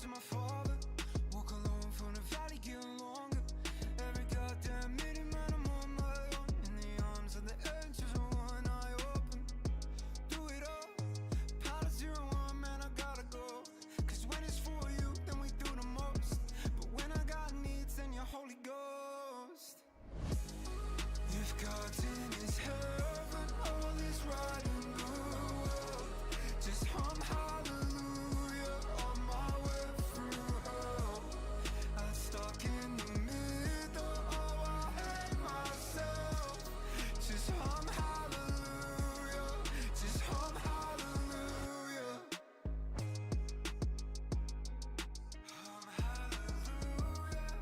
to my father. Walk alone from the valley, getting longer. Every goddamn minute, man, I'm on my own. In the arms of the angels, with one eye open. Do it all. Pilot 01, man, I gotta go. Cause when it's for you, then we do the most. But when I got needs, then you're Holy Ghost. If God's in his heaven, all is right in the world. Just hum hallelujah on my way through hell. I'm stuck in the middle, oh I hate myself. Just hum hallelujah, just hum hallelujah. Hum hallelujah.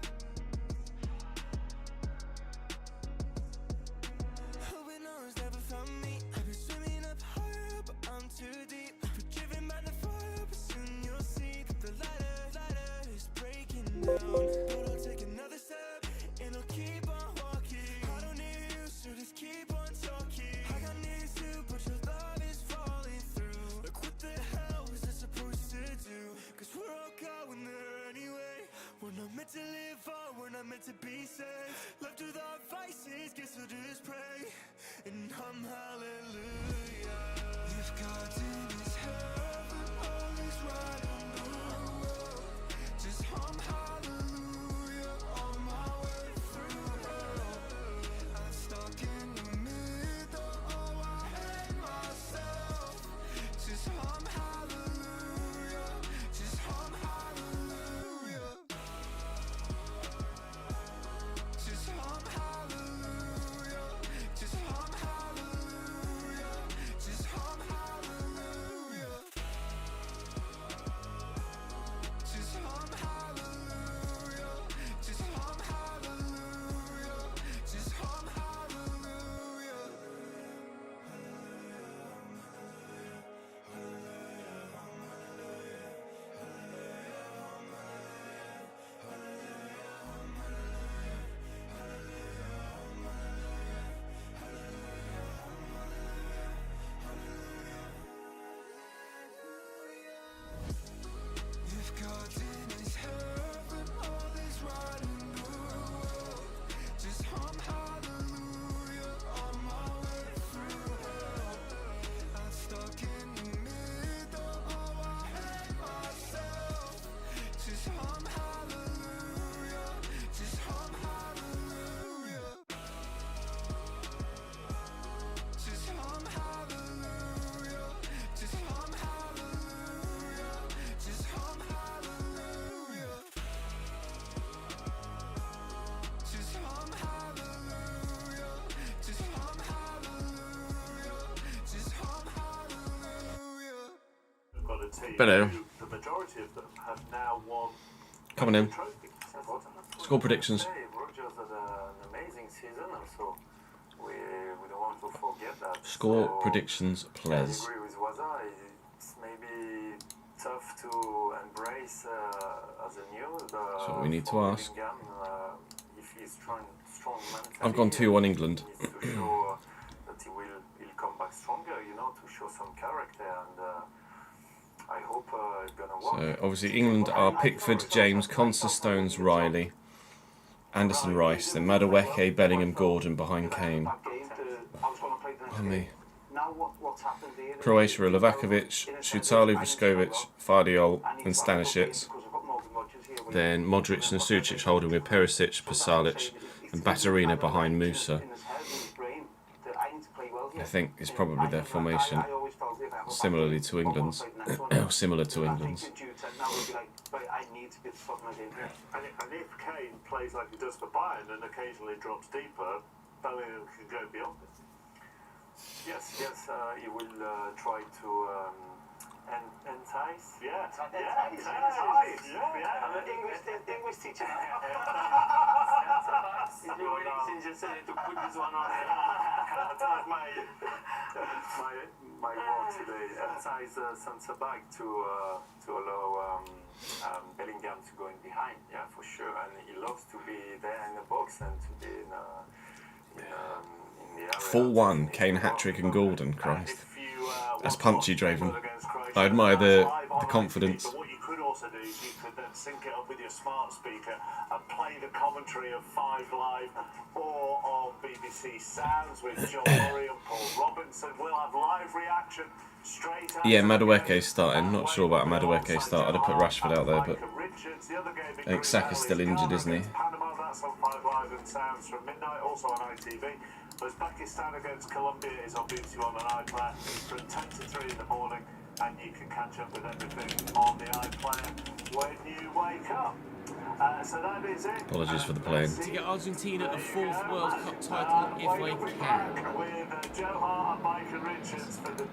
Hoping no one's never found me. I've been swimming up higher, but I'm too deep. We're driven by the fire, but soon you'll see that the lighter is breaking down. But I'll take another step, and I'll keep on walking. I don't need you, so just keep on talking. I got needs too, but your love is falling through. Like what the hell was I supposed to do? Cause we're all going there anyway. We're not meant to live on, we're not meant to be saved. Left with our vices, guess we'll just pray and hum hallelujah. If God's in his heaven, all is right in the world. Just hum hallelujah on my way through hell. I'm stuck in the middle, oh I hate myself. Just hum hallelujah, just hum hallelujah. Just hum hallelujah, just hum hallelujah, just hum hallelujah. Just hum hallelujah, just hum hallelujah, just hum hallelujah. If God's in his heaven, all is right in the world. Just hum hallelujah on my way through hell. I'm stuck in the middle, oh I hate myself. Just hum hallelujah, just hum hallelujah. Just hum hallelujah, just hum hallelujah, just hum hallelujah. Just hum hallelujah, just hum hallelujah, just hum hallelujah. We've got a team But, who, the majority of them have now won Coming in. the trophy. Score predictions. Rogers had an amazing season, and so we don't want to forget that. Score So, predictions, I please. agree with Waza. It's maybe tough to embrace as a new. That's what we need to for ask. Bellingham, if he's strong mentally, I've gone 2-1 England. He needs to show that he'll come back stronger, you know, to show some character, and I hope it's gonna work. So obviously England are Pickford, James, Conser, Stones, Riley, Anderson, Rice, then Madueke, Bellingham, Gordon behind Kane. Croatia are Livakovic, Šutalo, Vuskovic, Fardiol and Stanisic. Then Modric and Sucic holding with Perisic, Pasalic and Baturina behind Musa. I think is probably their formation, similarly to England's. Similar to England's. And if Kane plays like he does for Bayern and occasionally drops deeper, Bellingham can go beyond it. Yes, he will try to entice. Yeah, entice. I'm an English teacher. He's been waiting since yesterday to put this one on. That's like my word today. Entice centre back to allow Bellingham to go in behind. Yeah, for sure. And he loves to be there in the box and to be in the area. 4-1, Kane hat-trick and Gordon, Christ. That's punchy, Draven. I admire the confidence. But what you could also do is you could sync it up with your smart speaker and play the commentary of 5 Live or on BBC Sounds with John Murray and Paul Robinson. We'll have live reaction straight out. Yeah, Madueke's starting. Not sure about Madueke start. I'd have put Rashford out there, but I think Saka's still injured, isn't he? Panama, that's on 5 Live and Sounds from midnight, also on ITV. Uzbekistan against Colombia is on BBC One and iPlayer from 10 to 3 in the morning, and you can catch up with everything on the iPlayer when you wake up. So that is it. Apologies for the plane. To get Argentina a 4th World Cup title if they can.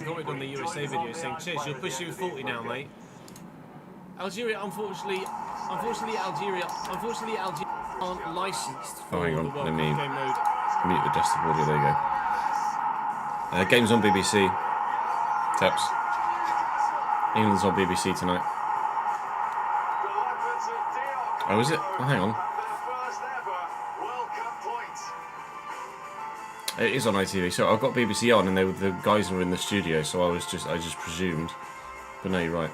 Commented on the USA video saying, "Cheers, you're pushing 40 now, mate." Algeria, unfortunately, Algeria aren't licensed for Oh, hang on, the World let me Cup game mode. mute the adjusted audio. There you go. Game's on BBC. Taps. England's on BBC tonight. Oh, is it? Oh, hang on. It is on ITV. So I've got BBC on, and the guys were in the studio, so I just presumed. But no, you're right.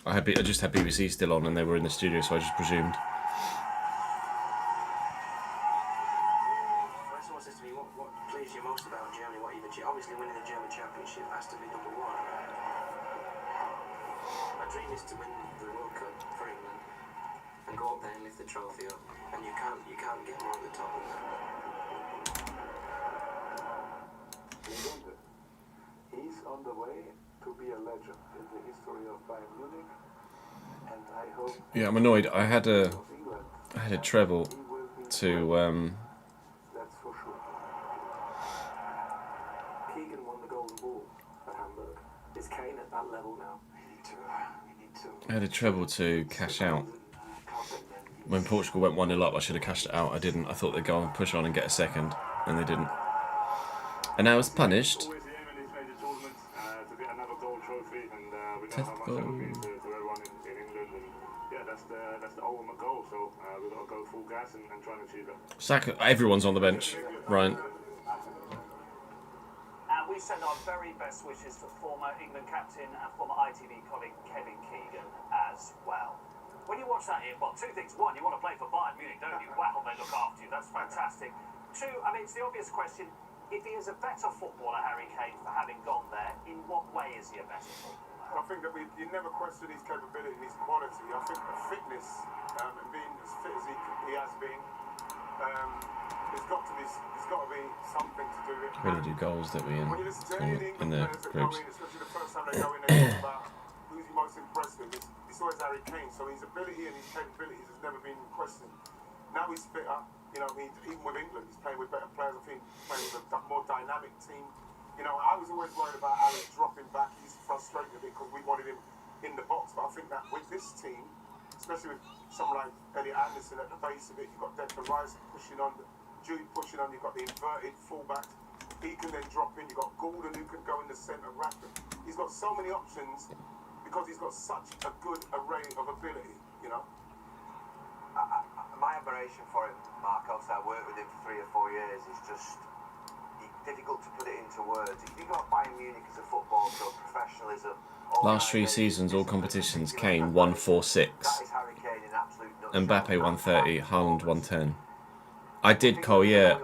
I just had BBC still on, and they were in the studio, so I just presumed. Someone says to me, what pleased you most about Germany? What you've achieved? Obviously, winning the German Championship has to be number one. My dream is to win the World Cup for England and go up there and lift the trophy up. And you can't get more at the top than that. He's on the way to be a legend in the history of Bayern Munich, and I hope. Yeah, I'm annoyed. I had a treble to That's for sure. Keegan won the Golden Ball at Hamburg. Is Kane at that level now? I had a treble to cash out. When Portugal went 1-0 up, I should have cashed it out. I didn't. I thought they'd go and push on and get a second, and they didn't. And I was punished. Always the aim in these major tournaments to get another gold trophy, and we know 10th how much goal. that means to everyone in England. And yeah, that's the ultimate goal. So we've got to go full gas and try and achieve it. Saka, everyone's on the bench. Ryan. And we send our very best wishes to former England captain and former ITV colleague Kevin Keegan as well. When you watch that, Ian, well, 2 things. 1, you want to play for Bayern Munich, don't you? Wow, they look after you. That's fantastic. 2, I mean, it's the obvious question. If he is a better footballer, Harry Kane, for having gone there, in what way is he a better footballer? I think that you never question his capability and his quality. I think the fitness and being as fit as he has been, there's got to be something to do with it. We're going to do goals, don't we, When you listen to any of the in England the players that go groups. in, especially the first time they go in, they talk about who's he most impressed with. It's always Harry Kane. So his ability and his capabilities has never been questioned. Now he's fitter. You know, even with England, he's playing with better players. I think he's playing with a more dynamic team. You know, I was always worried about Alex dropping back. He's frustrated because we wanted him in the box. But I think that with this team, especially with someone like Elliot Anderson at the base of it, you've got Declan Rice pushing on, Jude pushing on, you've got the inverted fullback. He can then drop in. You've got Gordon who can go in the centre rapid. He's got so many options because he's got such a good array of ability, you know. My admiration for him, Mark, obviously I worked with him for 3 or 4 years, is just difficult to put it into words. If you think about Bayern Munich as a football club, professionalism... Last 3 seasons, all competitions, Kane 146. That is Harry Kane in absolute nutshell. Mbappe 130, Haaland 110. I did call, yeah.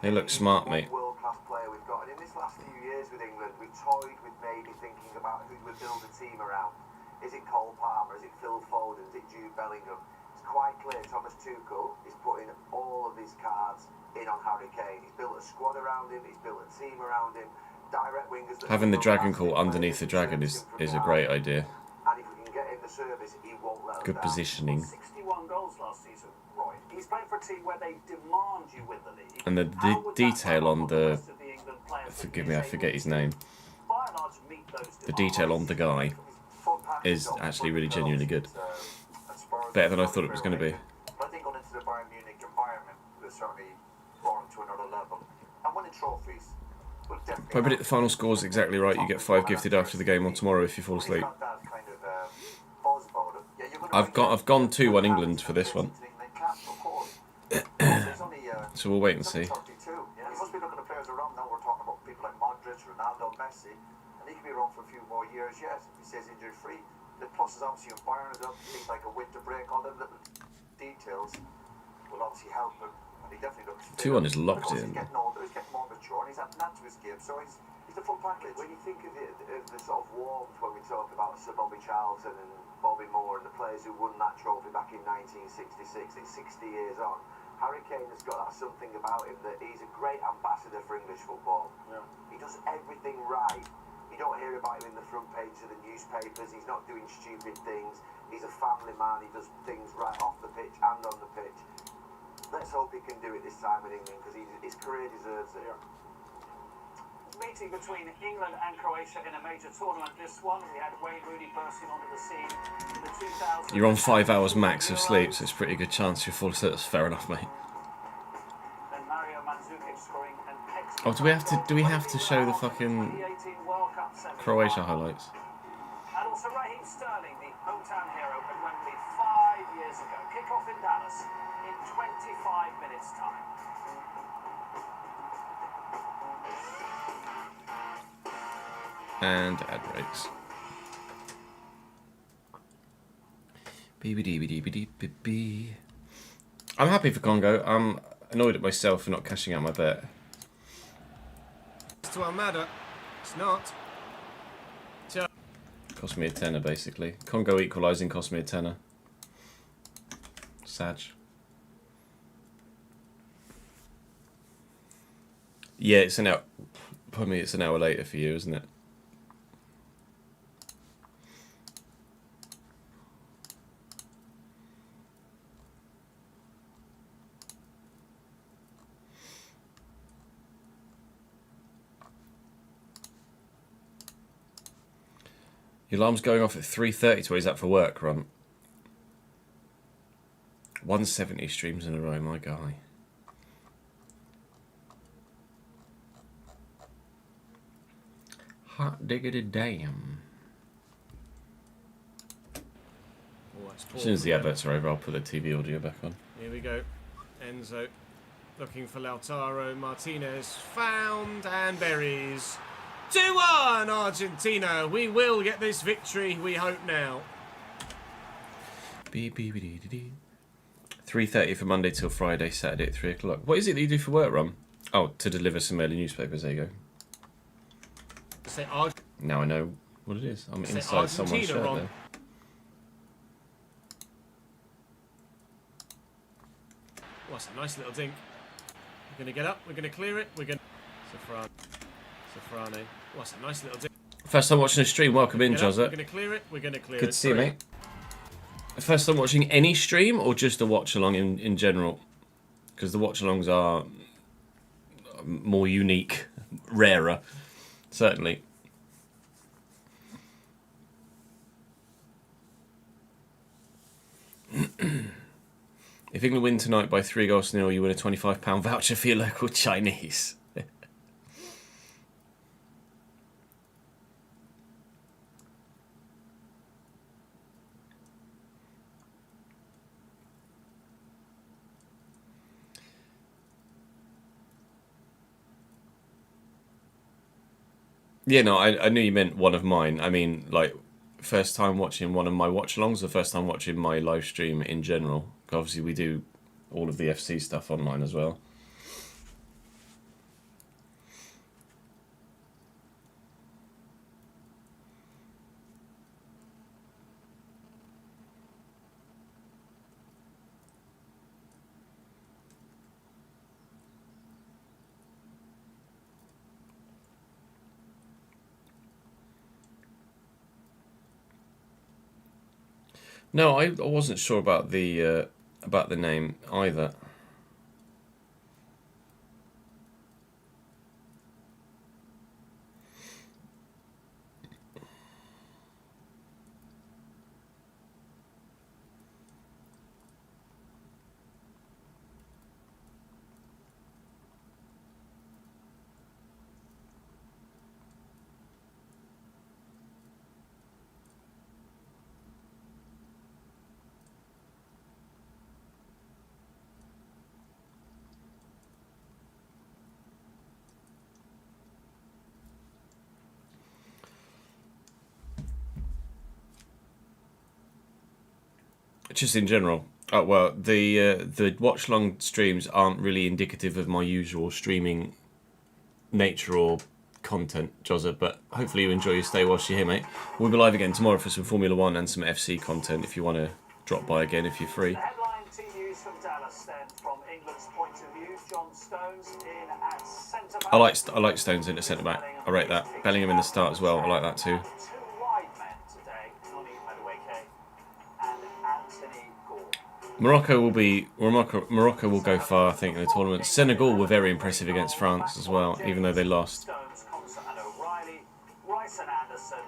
They look smart, mate. World-class player we've got. And in this last few years with England, we toyed with maybe thinking about who we build a team around. Is it Cole Palmer? Is it Phil Foden? Is it Jude Bellingham? It's quite clear Thomas Tuchel is putting all of his cards in on Harry Kane. He's built a squad around him. He's built a team around him. Direct wingers. Having the dragon call underneath the dragon is a great idea. And if we can get him the service, he won't let us Good down. positioning. 61 goals last season, Roy. He's playing for a team where they demand you win the league. And the How would that detail work on the the... rest of the England players that Forgive you me, I say forget will his name. by and large meet those The detail on the guy is actually really genuinely good. Better than I thought it was going to be. But I think going into the Bayern Munich environment, they're certainly brought him to another level. And winning trophies will definitely... If I predict the final score is exactly right, you get 5 gifted after the game on tomorrow if you fall asleep. I've gone 2-1 England for this one. So we'll wait and see. You must be looking at players around now. We're talking about people like Modric, Ronaldo, Messi. free. The plus is obviously umpiring as well. Things like a winter break, all them little details will obviously help him. And he definitely looks fit. 2-1 is locked Of course, in. he's getting older, he's getting more mature, and he's adding that to his game. So he's the full package. When you think of the sort of warmth when we talk about Sir Bobby Charlton and Bobby Moore and the players who won that trophy back in 1966, it's 60 years on. Harry Kane has got that something about him that he's a great ambassador for English football. Yeah. He does everything right. You don't hear about him in the front page of the newspapers. He's not doing stupid things. He's a family man. He does things right off the pitch and on the pitch. Let's hope he can do it this time in England because his career deserves it. Yeah. Meeting between England and Croatia in a major tournament. This one, we had Wayne Rooney bursting onto the scene in the 2000. You're on 5 hours max of sleep, so it's a pretty good chance you'll fall asleep. That's fair enough, mate. Then Mario Mandzukic scoring an excellent Oh, do we have to show the fucking 2018 World Cup semi-final. Croatia highlights? And also Raheem Sterling, the hometown hero at Wembley 5 years ago. Kick-off in Dallas in 25 minutes' time. And ad breaks. I'm happy for Congo. I'm annoyed at myself for not cashing out my bet. It's to Almada. It's not. Cost me a tenner, basically. Congo equalising cost me a tenner. Sag. Yeah, it's an hour. Pardon me, it's an hour later for you, isn't it? Your alarm's going off at 3:30 to where he's at for work, Ron. 170 streams in a row, my guy. Hot diggity damn. Oh, that's As soon as the poor. adverts are over, I'll put the TV audio back on. Here we go. Enzo looking for Lautaro Martinez. Found and buries. 2-1 Argentina. We will get this victory, we hope now. 3:30 for Monday till Friday, Saturday at 3 o'clock. What is it that you do for work, Ron? Oh, to deliver some early newspapers. There you go. Say Now I know what it is. I'm Say inside someone's Argentina, shirt Ron. there. Oh, that's a nice little dink. We're going to get up. We're going to clear it. We're going to... Safrane. Oh, that's a nice little dink. First time watching a stream. Welcome in, Get up, We're Jozza. going to clear it. We're going to clear it. Good to see you, Through. mate. First time watching any stream or just a watch along in general? Because the watch alongs are more unique, rarer, certainly. If England win tonight by 3-0, you win a £25 voucher for your local Chinese. Yeah, no, I knew you meant one of mine. I mean, like, first time watching one of my watch-alongs, the first time watching my live stream in general. Obviously, we do all of the FC stuff online as well. No, I wasn't sure about the name either. Just in general. Oh well, the Watchalong streams aren't really indicative of my usual streaming nature or content, Jozza, but hopefully you enjoy your stay whilst you're here, mate. We'll be live again tomorrow for some Formula 1 and some FC content if you want to drop by again if you're free. The headline team news from Dallas then, from England's point of view. John Stones in at centre back. I like Stones in at centre back. I rate that. Bellingham in the start as well. I like that too. Two wide men today, Noni Madueke and Anthony Gore. Morocco will go far, I think, in the tournament. Senegal were very impressive against France as well, even though they lost. Stones, Concert and O'Reilly, Rice and Anderson,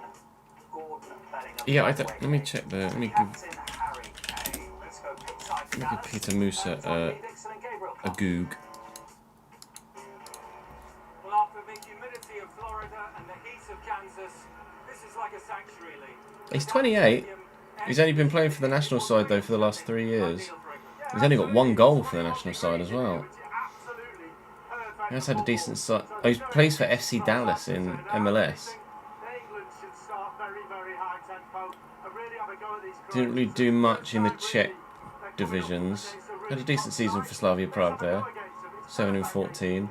Gordon, Bellingham. Yeah, let me check the. Let me Captain Harry Kane. Let's go pick side for give Dallas. Peter Musa Dixon and Gabriel a goog. Well, after the humidity of Florida and the heat of Kansas, this is like a sanctuary league. He's 28. He's only been playing for the national side though for the last 3 years. He's only got 1 goal for the national side as well. He has had a decent side. Oh, he plays for FC Dallas in MLS. Didn't really do much in the Czech divisions. Had a decent season for Slavia Prague there. 7-14.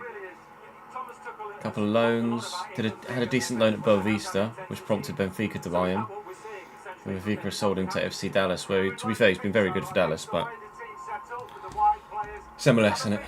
Couple of loans. Had a decent loan at Boavista, which prompted Benfica to buy him. And Benfica sold him to FC Dallas, where, to be fair, he's been very good for Dallas, but it's MLS, isn't it?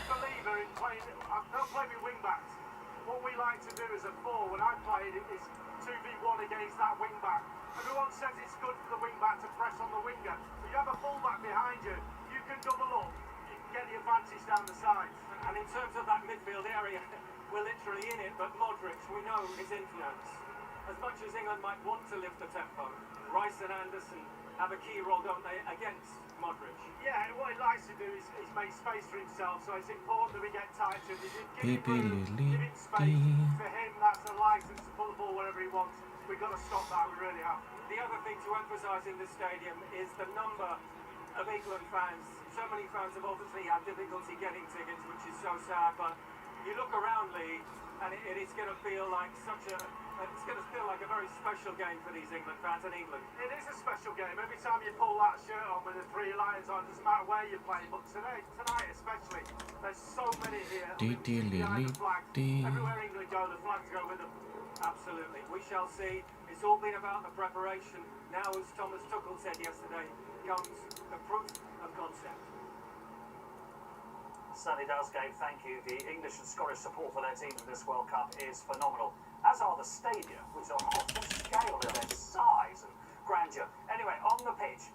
What we like to do as a four, when I played, is 2v1 against that wing back. Everyone says it's good for the wing back to press on the winger. But you have a full back behind you, you can double up, you can get the advantage down the side. And in terms of that midfield area, we're literally in it, but Modric, we know his influence. As much as England might want to lift the tempo, Rice and Anderson have a key role, don't they, against Modric? Yeah, what he likes to do is make space for himself, so it's important that we get tight to him. Give him space. For him, that's a license to pull the ball wherever he wants. We've got to stop that, we really have. The other thing to emphasise in this stadium is the number of England fans. So many fans have obviously had difficulty getting tickets, which is so sad, but you look around, Lee, and it is going to feel like it's going to feel like a very special game for these England fans in England. It is a special game. Every time you pull that shirt on with the 3 lions on, doesn't matter where you play, but tonight especially, there's so many here. Behind the flag. Everywhere England go, the flags go with them. Absolutely. We shall see. It's all been about the preparation. Now, as Thomas Tuchel said yesterday, comes the proof of concept. Certainly does, Gabe. Thank you. The English and Scottish support for their teams in this World Cup is phenomenal, as are the stadia, which are off the scale in their size and grandeur. Anyway, on the pitch,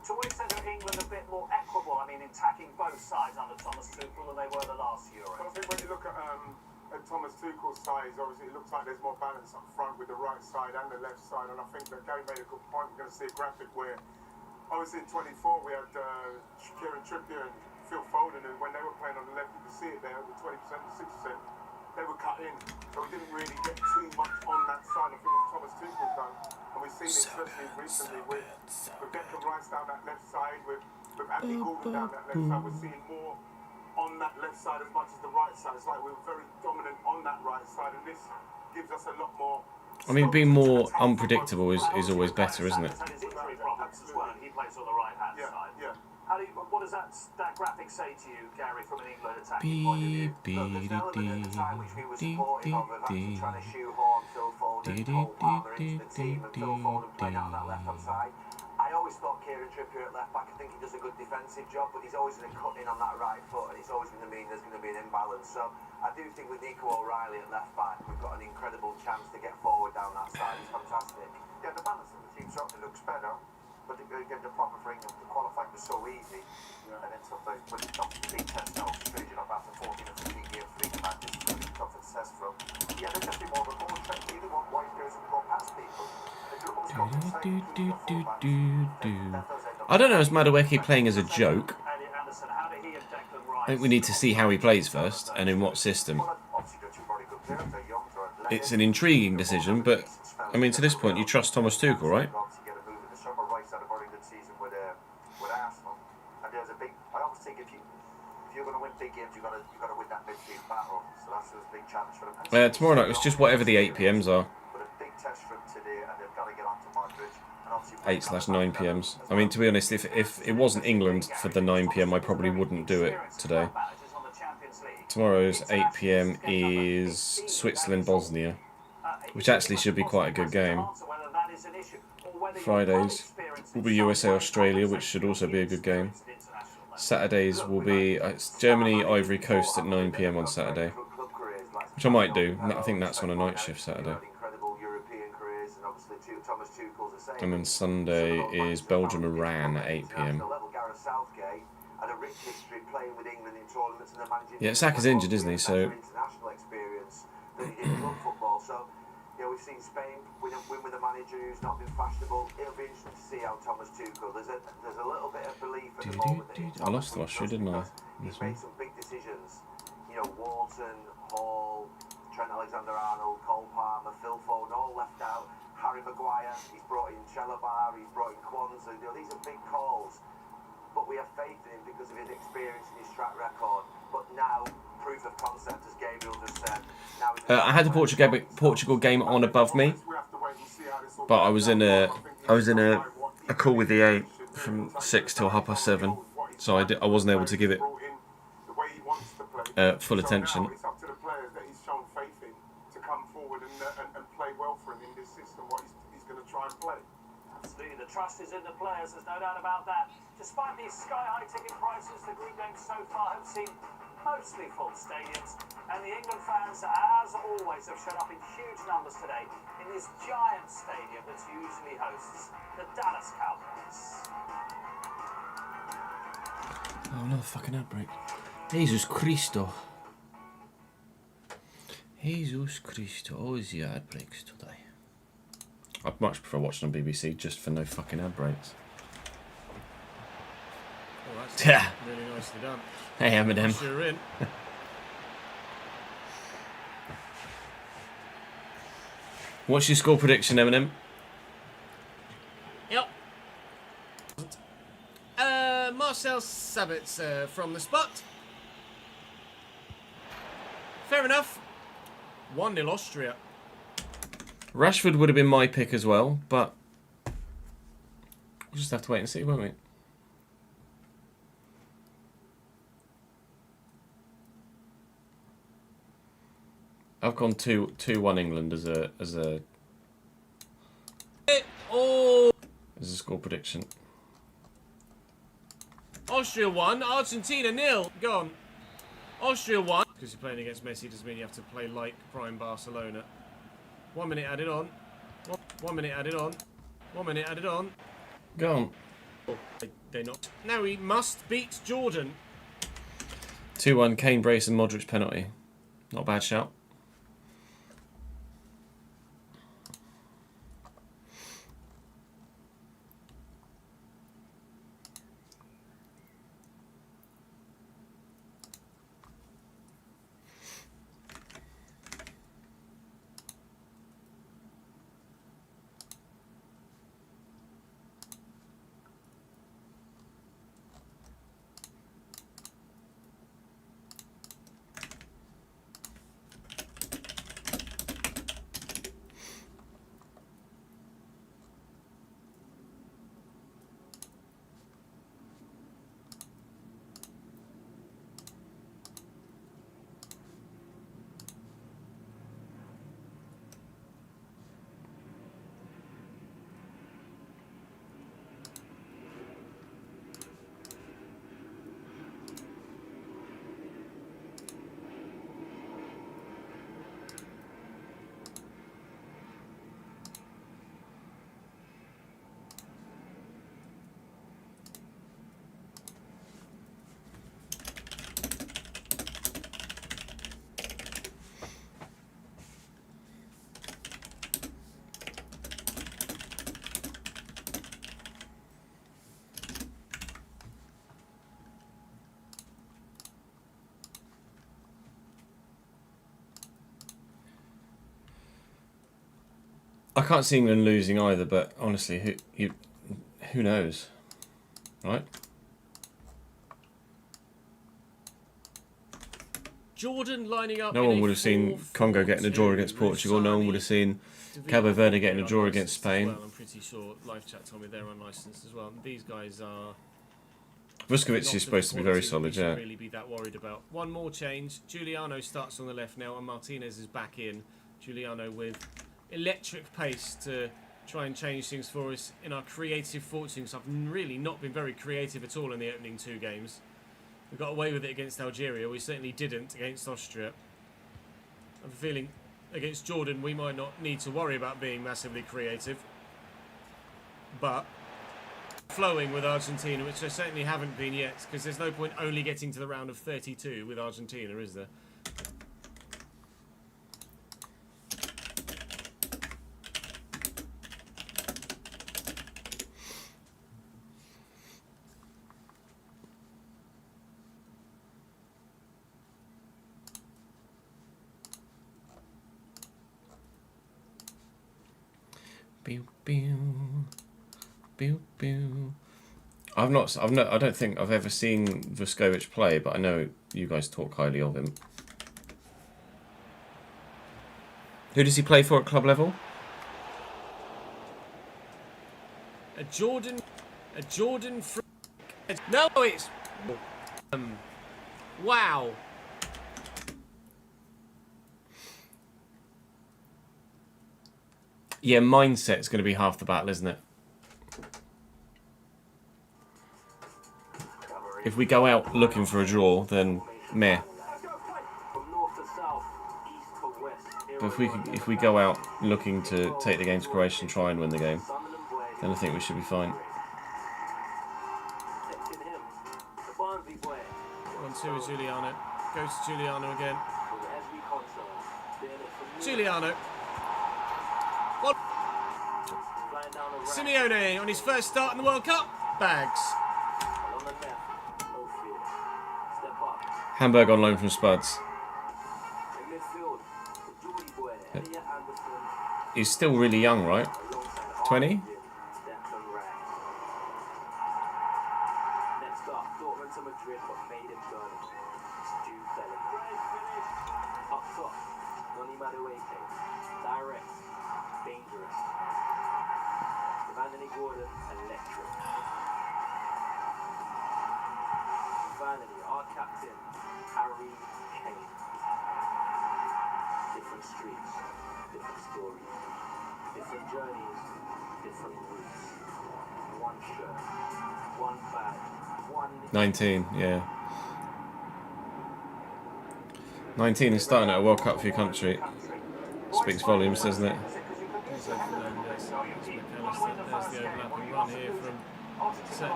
to what extent are England a bit more equable, I mean, in attacking both sides under Thomas Tuchel than they were the last Euro? But I think when you look at Thomas Tuchel's side, obviously it looks like there's more balance up front with the right side and the left side, and I think that Gary made a good point. We're going to see a graphic where, obviously in 24 we had Kieran Trippier and Phil Foden, and when they were playing on the left, you could see it there with 20% and 6%, they were cut in. So we didn't really get too much on that side. I think what Thomas Tuchel's done, and we've seen it especially recently with Declan Rice down that left side, with Andy Gordon down that left side. We're seeing more on that left side as much as the right side. It's like we're very dominant on that right side, and this gives us a lot more. I mean, being more unpredictable is always better, isn't it? His injury problems as well, and he plays on the right-hand side. Yeah. What does that graphic say to you, Gary, from an England attacking point of view? Look, there's an element at the time which we were supportive of actually trying to shoehorn Phil Foden and Cole Palmer into the team, and Phil Foden playing out that left-hand side. I always thought Kieran Trippier at left back, I think he does a good defensive job, but he's always going to cut in on that right foot, and it's always going to mean there's going to be an imbalance. So I do think with Nico O'Reilly at left back, we've got an incredible chance to get forward down that side. It's fantastic. Yeah, the balance of the team certainly looks better, but again, the problem for England, the qualifying was so easy, and it's tough. When you come to the big test now, Australia up after 14 or 15 games for England, this is really tough and test for them. Yeah, there's just be more of a goal threat. They either want wide players who go past people. I don't know, is Madueke playing as a joke? I think we need to see how he plays first, and in what system. It's an intriguing decision, but, I mean, to this point, you trust Thomas Tuchel, right? Tomorrow night, it's just whatever the 8 PMs are. test run today, and they've got to get on to Modric. And obviously 8/9 PMs. I mean, to be honest, if it wasn't England for the 9 PM, I probably wouldn't do it today. Tomorrow's 8 PM is Switzerland Bosnia, which actually should be quite a good game. Fridays will be USA Australia, which should also be a good game. Saturdays will be it's Germany Ivory Coast at 9 PM on Saturday, which I might do. I think that's on a night shift Saturday. And then Sunday is Belgium Iran at 8 PM. Yeah, Saka's injured, isn't he? So. We've seen Spain win with a manager who's not been fashionable. It'll be interesting to see how Thomas Tuchel. There's a little bit of belief at the moment. I lost the last year, didn't I? He's made some big decisions. You know, Wharton, Hall, Trent Alexander-Arnold, Cole Palmer, Phil Foden, all left out. Harry Maguire, he's brought in Chalobah, he's brought in Kwanzaa. You know, these are big calls. But we have faith in him because of his experience and his track record. But now, proof of concept, as Gabriel just said. I had the Portugal game on above me, but I was in a call with EA from 6 till 7:30, so I wasn't able to give it full attention. It's up to the players that he's shown faith in to come forward and play well for him in this system. What he's going to try and play. Absolutely, the trust is in the players. There's no doubt about that. Despite these sky-high ticket prices, the group games so far have seen mostly full stadiums, and the England fans, as always, have shown up in huge numbers today in this giant stadium that usually hosts the Dallas Cowboys. Oh, another fucking outbreak. Jesus Christo. Jesus Christo. Always the outbreaks today. I'd much prefer watching on BBC just for no fucking outbreaks. Oh, that's Yeah. really nicely done. Hey, Eminem. Sure in. What's your score prediction, Eminem? Yep. Marcel Sabitzer from the spot. Fair enough. 1-0 Austria. Rashford would have been my pick as well, but we'll just have to wait and see, won't we? I've gone 2-1 England as a score prediction. Austria 1, Argentina 0. Go on. Austria 1. Because you're playing against Messi doesn't mean you have to play like prime Barcelona. 1 minute added on. 1 minute added on. 1 minute added on. Go on. Oh, they're not. Now he must beat Jordan. 2-1 Kane, brace and Modric penalty. Not a bad shout. I can't see England losing either, but honestly, who knows, right? Jordan lining up. No one would have seen Congo getting a draw against Portugal. No one would have seen Cabo Verde getting a draw against Spain. Well, I'm pretty sure live chat told me they're unlicensed as well. These guys are. Vuskovic is supposed to be very solid, yeah. Really be that worried about. One more change. Giuliano starts on the left now, and Martinez is back in. Giuliano with electric pace to try and change things for us in our creative fortunes. I've really not been very creative at all in the opening 2 games. We got away with it against Algeria. We certainly didn't against Austria. I have a feeling against Jordan we might not need to worry about being massively creative. But flowing with Argentina, which I certainly haven't been yet, because there's no point only getting to the round of 32 with Argentina, is there? Pew, pew. Pew, pew. I don't think I've ever seen Vuskovic play, but I know you guys talk highly of him. Who does he play for at club level? A Jordan no, it's wow. Yeah, mindset's going to be half the battle, isn't it? If we go out looking for a draw, then meh. But if we go out looking to take the game to Croatia and try and win the game, then I think we should be fine. 1-2 with Giuliano. Goes to Giuliano again. Giuliano. What? Simeone on his first start in the World Cup. Bags. Hamburg on loan from Spuds. He's still really young, right? 20? Different streets, different stories, different journeys, different routes. One shirt, one bag, one... 19, yeah. 19 is starting at a World Cup for your country. Speaks volumes, doesn't it? There's the overlapping run here from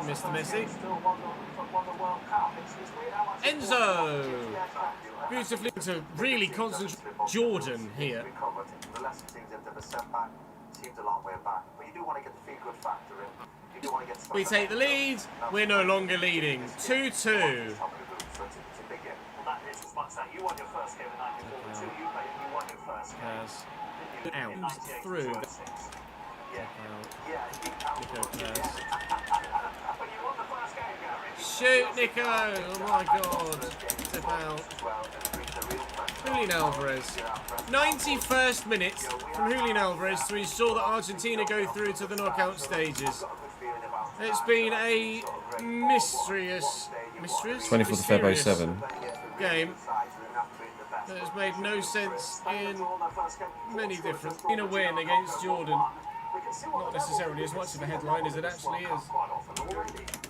Mr. Messi. Enzo! Beautifully to really concentrate. Jordan here. The lesson seems to have a setback, seems a long way back. But you do want to get the feel good factor in. You do want to get We take the lead. We're no longer leading. 2-2. That is as much that you won your first game in 1942, you played and you won your first game. Out through. Shoot, Nico! Oh my god. Step out. Julian Alvarez. 91st minute from Julian Alvarez to ensure that Argentina go through to the knockout stages. It's been a mysterious 24th of February 7. game that has made no sense in many different. In a win against Jordan, not necessarily as much of a headline as it actually is.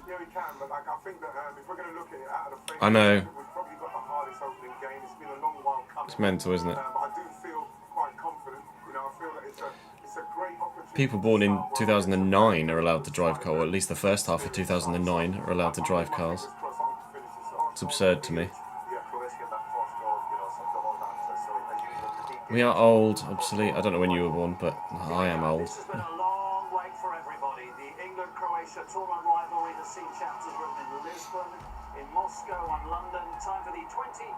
Yeah, we can, but like, I think that if we're going to look at it out of the face, I know. we've probably got the hardest opening game. It's been a long while coming. It's mental, isn't it? But I do feel quite confident. You know, I feel that it's a great opportunity. People born in 2009 are allowed to drive cars, or at least the first half of 2009 are allowed to drive cars. It's absurd to me. We are old, obsolete. I don't know when you were born, but I am old. This has been a long wait for everybody. The England-Croatia tournament rivalry has seen chapters written in Lisbon, in Moscow and London. Time for the 2026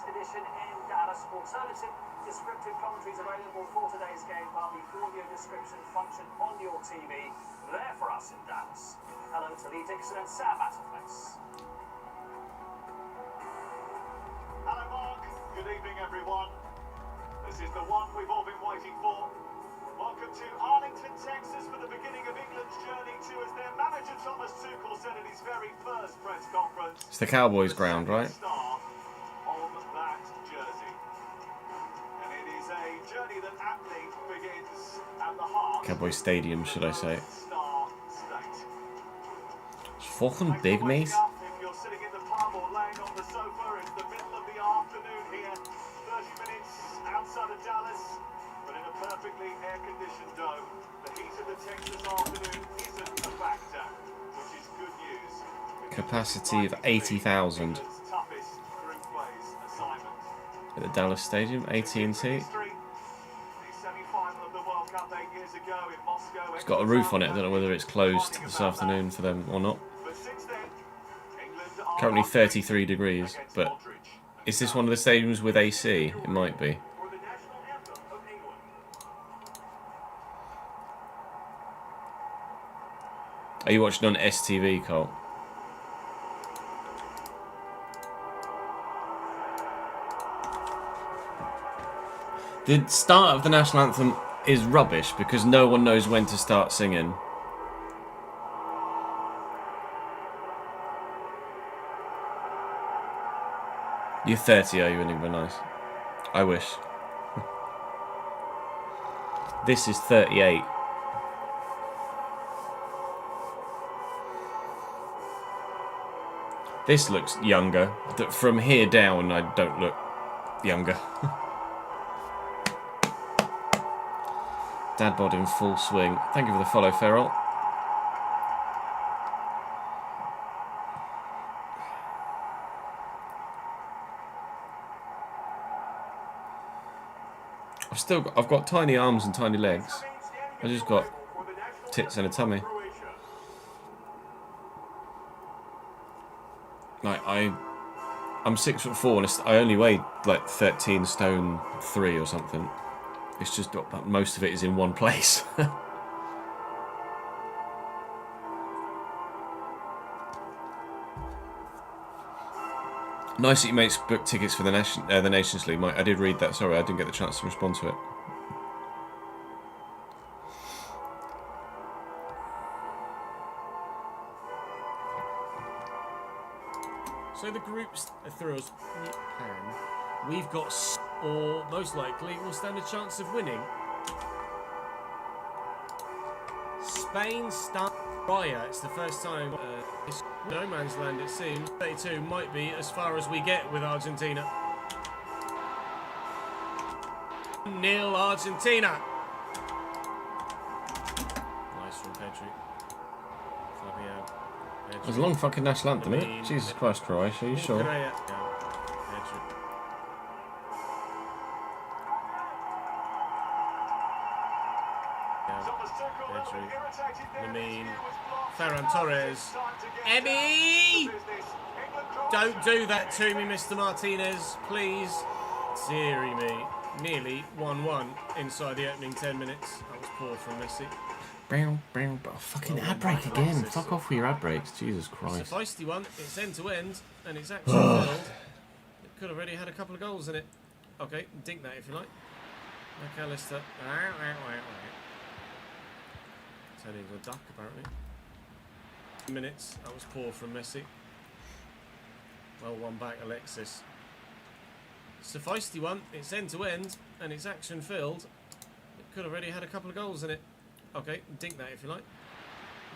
edition in Dallas. Alternative descriptive commentaries available for today's game via the audio description function on your TV. There for us in Dallas. Hello to Lee Dixon and Sam Atterface. Hello, Mark. Good evening, everyone. This is the one we've all been waiting for. Welcome to Arlington, Texas, for the beginning of England's journey to, as their manager Thomas Tuchel said at his very first press conference, It's the Cowboys ground, right? star on that jersey. And it is a journey that aptly begins at the heart Cowboys Stadium, should I say. of Star State. It's fucking big, mate. If you're sitting in the pub or laying on the sofa, it's the middle of the afternoon here. 30 minutes outside of Dallas, but in a perfectly air-conditioned dome. The heat of the Texas afternoon isn't a factor, which is good news. Capacity of 80,000 England's toughest group phase assignment. at the Dallas Stadium, AT&T. History, the semi-final of the World Cup 8 years ago in Moscow. It's got a roof on it. I don't know whether it's closed this afternoon for them or not. But since then, England are Currently 33 degrees, but is this one of the stadiums with AC? It might be. for the national anthem of England. Are you watching on STV, Cole? The start of the national anthem is rubbish because no one knows when to start singing. You're 30, are you, in England? Nice. I wish. This is 38. This looks younger. From here down, I don't look younger. Dad bod in full swing. Thank you for the follow, Ferrell. I've got tiny arms and tiny legs. I just got tits and a tummy. Like I'm 6'4" and I only weigh like 13 stone 3 or something. It's just that most of it is in one place. Nice that your mates booked tickets for the Nations League. I did read that. Sorry, I didn't get the chance to respond to it. So the groups through us, we've got, or most likely, will stand a chance of winning. Spain start Raya. It's the first time. It's no man's land, it seems. 32 might be as far as we get with Argentina. 0 Argentina. Nice from Pedri. Fabio. It was a long fucking national anthem, isn't it? Jesus Christ, Croatia, are you sure? Yeah. Pedri. Ferran Torres. Emmy! Don't do that to me, Mr. Martinez, please. Deary me. Nearly 1-1 inside the opening 10 minutes. That was poor from Messi. Fucking ad break again. Fuck off with your ad breaks. Jesus Christ. It's a feisty one. It's end to end, and it's actually filled. It could have already had a couple of goals in it. Okay, dink that if you like. McAllister. Turning into a duck, apparently. Minutes. That was poor from Messi. Well, one back, Alexis. It's a feisty one. It's end to end, and it's action filled. It could have already had a couple of goals in it. Okay, dink that if you like.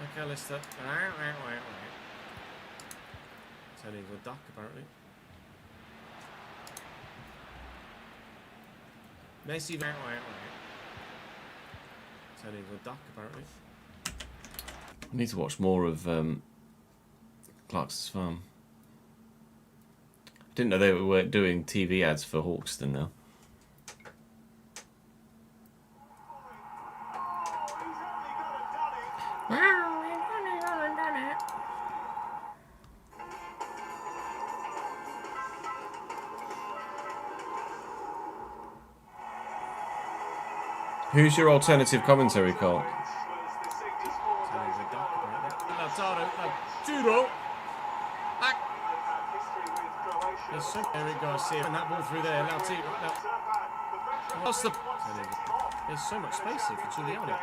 McAllister. Turning into a duck, apparently. Messi. Turning into a duck, apparently. I need to watch more of Clarkson's Farm. I didn't know they were doing TV ads for Hawkston now. Who's your alternative commentary, Carl? There's so Eric Garcia and that ball through there. That's the. There's so much space here for Giuliano.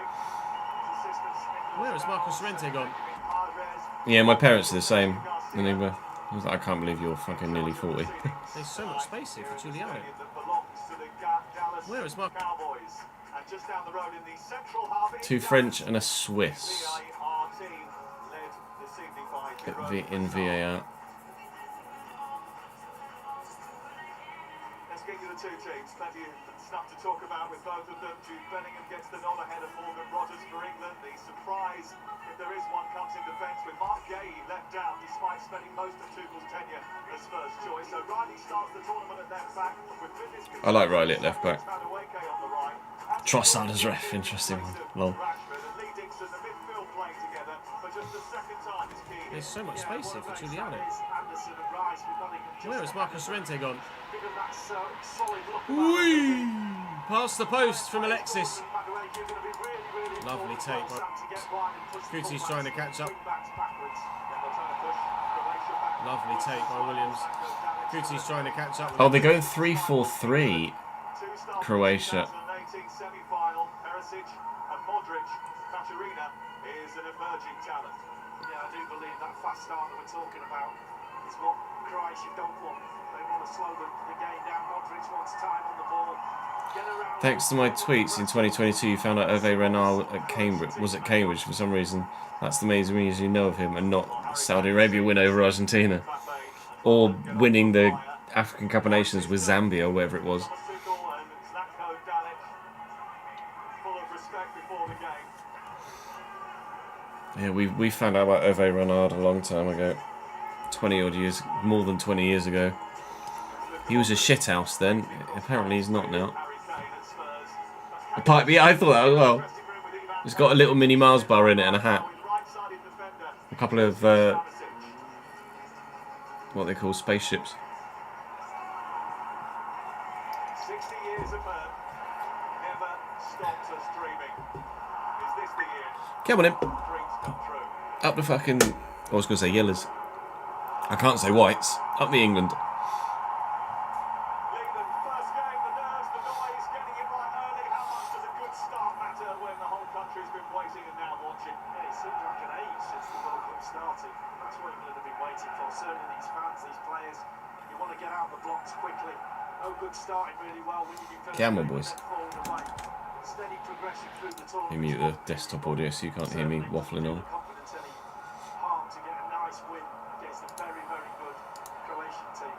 Where has Marcos Llorente gone? Yeah, my parents are the same. And they were, I was like, I can't believe you're fucking nearly 40. There's so much space here for Giuliano. Where is Marcos? 2 French and a Swiss in VAR. Let's get you the 2 teams. Plenty of stuff to talk about with both of them. Jude Bellingham gets the nod ahead of Morgan Rogers for England. The surprise, if there is one, comes in defence with Mark Gay left down despite spending most of Tuchel's tenure as first choice. So Riley starts the tournament at left back. I like Riley at left back. Trossard as ref, interesting one. Lol. There's so much space here for Giuliano. Where has Marcos Llorente gone? Whee! Past the post from Alexis. Lovely take. Guti's trying to catch up. Lovely take by Williams. Guti's trying to catch up. Oh, they're going 3-4-3. Croatia. Semi-final, Perisic and Modric. Katarina is an emerging talent. Yeah, I do believe that fast start that we're talking about is what Croatia don't want. They want to slow the game down. Modric wants time on the ball. Get around. Thanks to my tweets in 2022, you found out Hervé Renard at Cambridge was at Cambridge for some reason. That's the amazing reason you know of him, and not Saudi Arabia win over Argentina, or winning the African Cup of Nations with Zambia or wherever it was. Yeah, we found out about Hervé Renard a long time ago. 20 odd years, more than 20 years ago. He was a shithouse then. Apparently he's not now. Yeah, I thought that as well. He's got a little mini Mars bar in it and a hat. A couple of what they call spaceships. 60 years of her never stopped us dreaming. Is this the year? Come on in. Dreams come true. Up the fucking... I was going to say yellows. I can't say whites. Up the England. Leland, first game, the nerves, the noise, getting it right early. How much does a good start matter when the whole country's been waiting and now watching? Yeah, it seems like an age since the World Cup started. That's what England have been waiting for. Certainly these fans, these players, you want to get out the blocks quickly. No good starting really well when you first Come on, boys. Steady progression through the tournament. Let me mute the desktop audio so you can't hear me waffling on. Confidence any harm to get a nice win against a very, very good Croatian team.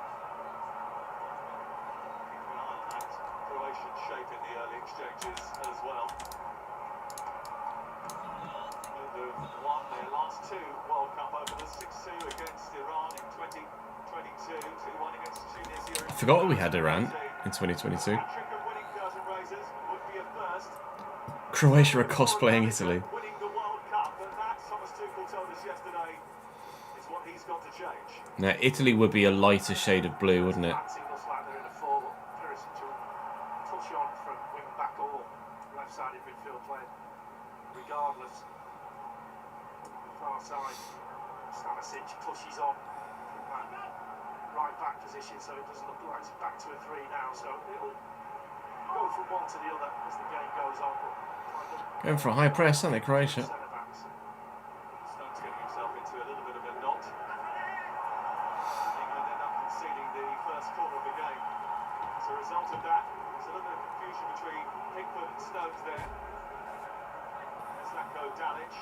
Croatian shape in the early exchanges as well. They've won their last 2 World Cup over the 6-2 against Iran in 2022, 2-1 against Tunisia. I forgot we had Iran in 2022. Croatia are cosplaying Italy. Winning the World Cup, and that, Thomas Tuchel told us yesterday, is what he's got to change. Now, Italy would be a lighter shade of blue, wouldn't it? Looks like they're in a 4, Perisic to touch on from wing back or left-sided midfield play. Regardless, far side, Stanisic pushes on from that right back position, so it doesn't look like it's back to a 3 now. So it'll go from one to the other as the game goes on. Going for a high press, aren't they, Croatia? Stone's getting himself into a little bit of a knot. England end up conceding the first quarter of the game. As a result of that, there's a little bit of confusion between Pickford and Stones there. There's Zlatko Dalic.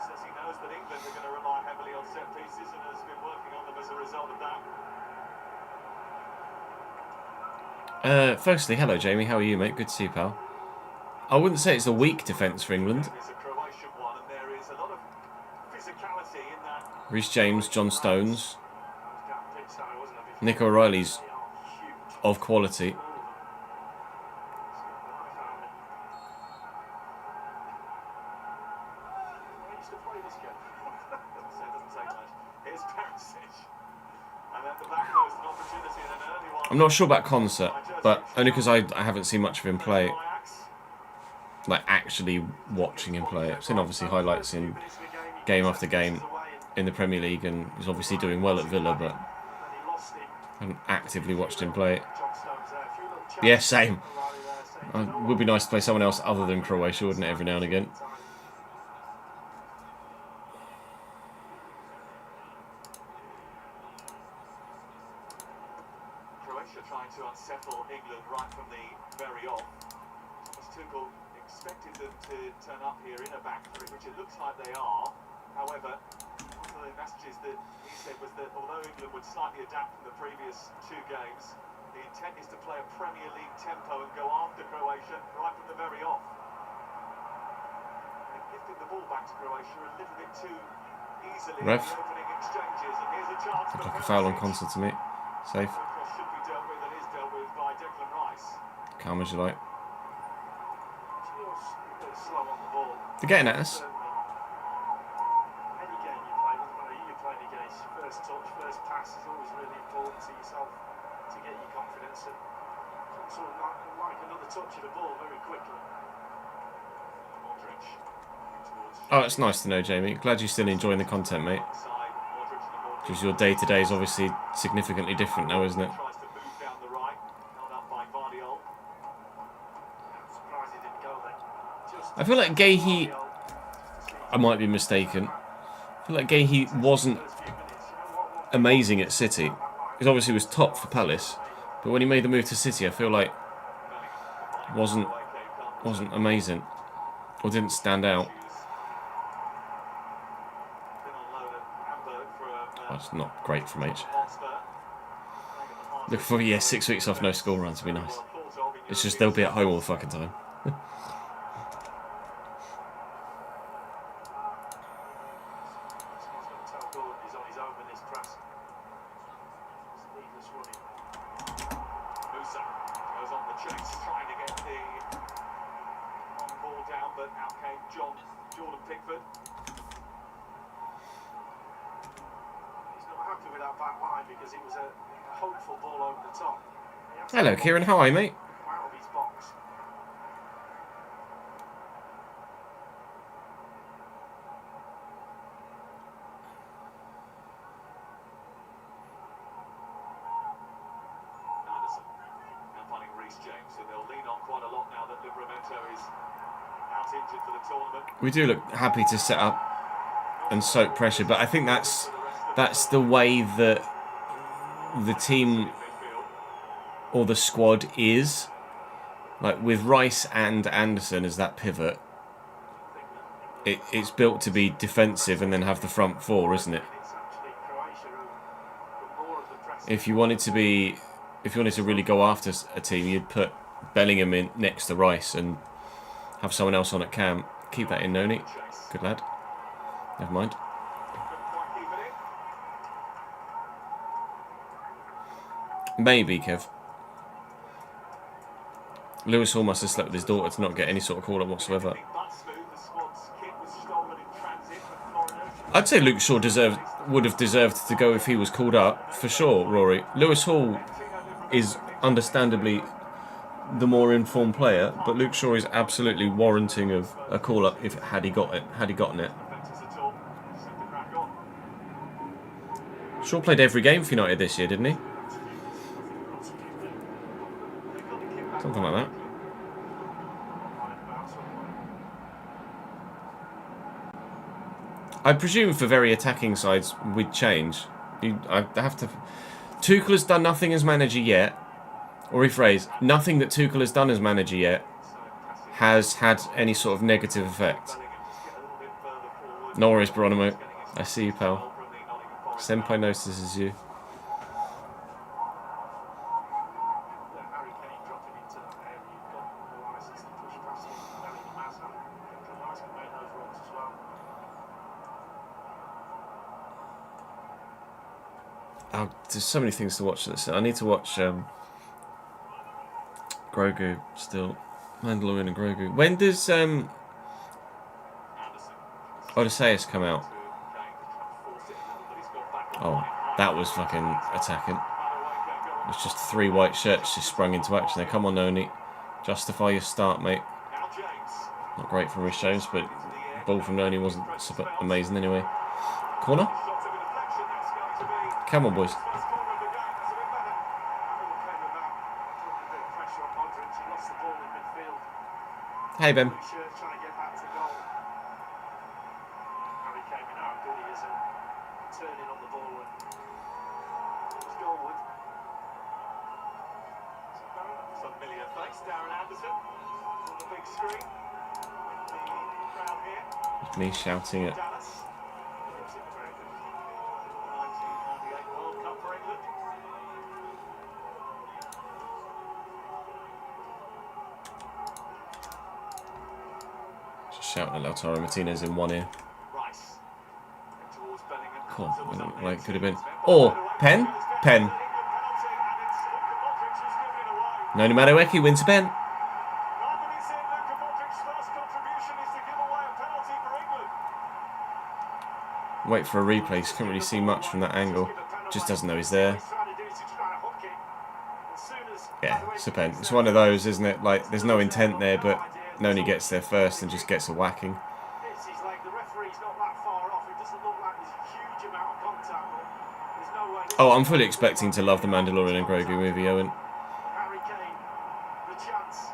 Says he knows that England are going to rely heavily on set pieces and has been working on them as a result of that. Firstly, hello Jamie, how are you, mate? Good to see you, pal. I wouldn't say it's a weak defence for England. Reece James, John Stones, Nick O'Reilly's of quality. I'm not sure about Concert, but only because I haven't seen much of him play. Like, actually watching him play. I've seen obviously highlights in game after game in the Premier League, and he's obviously doing well at Villa, but I haven't actively watched him play it. Yeah, same. It would be nice to play someone else other than Croatia, wouldn't it, every now and again? Croatia trying to unsettle England right from the very off. Thomas Tuchel expected them to turn up here in a back three, which it looks like they are. However, one of the messages that he said was that although England would slightly adapt from the previous two games, the intent is to play a Premier League tempo and go after Croatia right from the very off. And gifted the ball back to Croatia a little bit too easily in the opening exchanges. And here's a chance for Looked like a foul on Consa to me. Safe. should be dealt with and is dealt with by Declan Rice. Calm as you like. Slow on the ball. They're getting at us. Any game you play, you're playing against, first touch, first pass is always really important to yourself to get your confidence and sort of like another touch of the ball very quickly. Oh, it's nice to know, Jamie. Glad you're still enjoying the content, mate. Because your day-to-day is obviously significantly different now, isn't it? I feel like Gahey... I might be mistaken. I feel like Gahey wasn't amazing at City. He obviously was top for Palace. But when he made the move to City, I feel like wasn't amazing. Or didn't stand out. That's not great from H. Look for, yeah, 6 weeks off, no school runs would be nice. It's just they'll be at home all the fucking time. Hello, Kieran. How are you, mate? We do look happy to set up and soak pressure, but I think that's the way that the team or the squad is. Like with Rice and Anderson as that pivot, it's built to be defensive and then have the front four, isn't it? If you wanted to really go after a team, you'd put Bellingham in next to Rice and have someone else on at cam. Keep that in, Noni. Good lad. Never mind. Maybe, Kev. Lewis Hall must have slept with his daughter to not get any sort of call-up whatsoever. I'd say Luke Shaw would have deserved to go if he was called up, for sure, Rory. Lewis Hall is understandably the more informed player, but Luke Shaw is absolutely warranting of a call-up had he gotten it. Shaw played every game for United this year, didn't he? Something like that. I presume for very attacking sides we'd change. I have to. Tuchel has done nothing as manager yet, or rephrase, nothing that Tuchel has done as manager yet has had any sort of negative effect. No worries, Geronimo. I see you, pal. Senpai notices you. Oh, there's so many things to watch. I need to watch Grogu still. Mandalorian and Grogu. When does Odysseus come out? Oh, that was fucking attacking. It's just 3 white shirts just sprung into action there. Come on, Noni. Justify your start, mate. Not great from Rhys James, but the ball from Noni wasn't super amazing anyway. Corner? Come on, boys. Hey, Ben. Trying to get back to goal. Harry Kane, we know how good he is at turning on the ball and it's goalward. Familiar face, Darren Anderson on the big screen. The crowd here. Me shouting it. Dallas. 1998 World Cup for England. Just shouting at Lautaro Martinez in one ear. Rice. Towards Bellingham. Cool. Like, could have been. Or, pen? Pen. No, no matter where he wins a pen. Wait for a replay. Can't really see much from that angle. Just doesn't know he's there. Yeah, it's a pen. It's one of those, isn't it? Like, there's no intent there, but Noni gets there first and just gets a whacking. Oh, I'm fully expecting to love the Mandalorian and Grogu movie, Owen. Harry Kane, the chance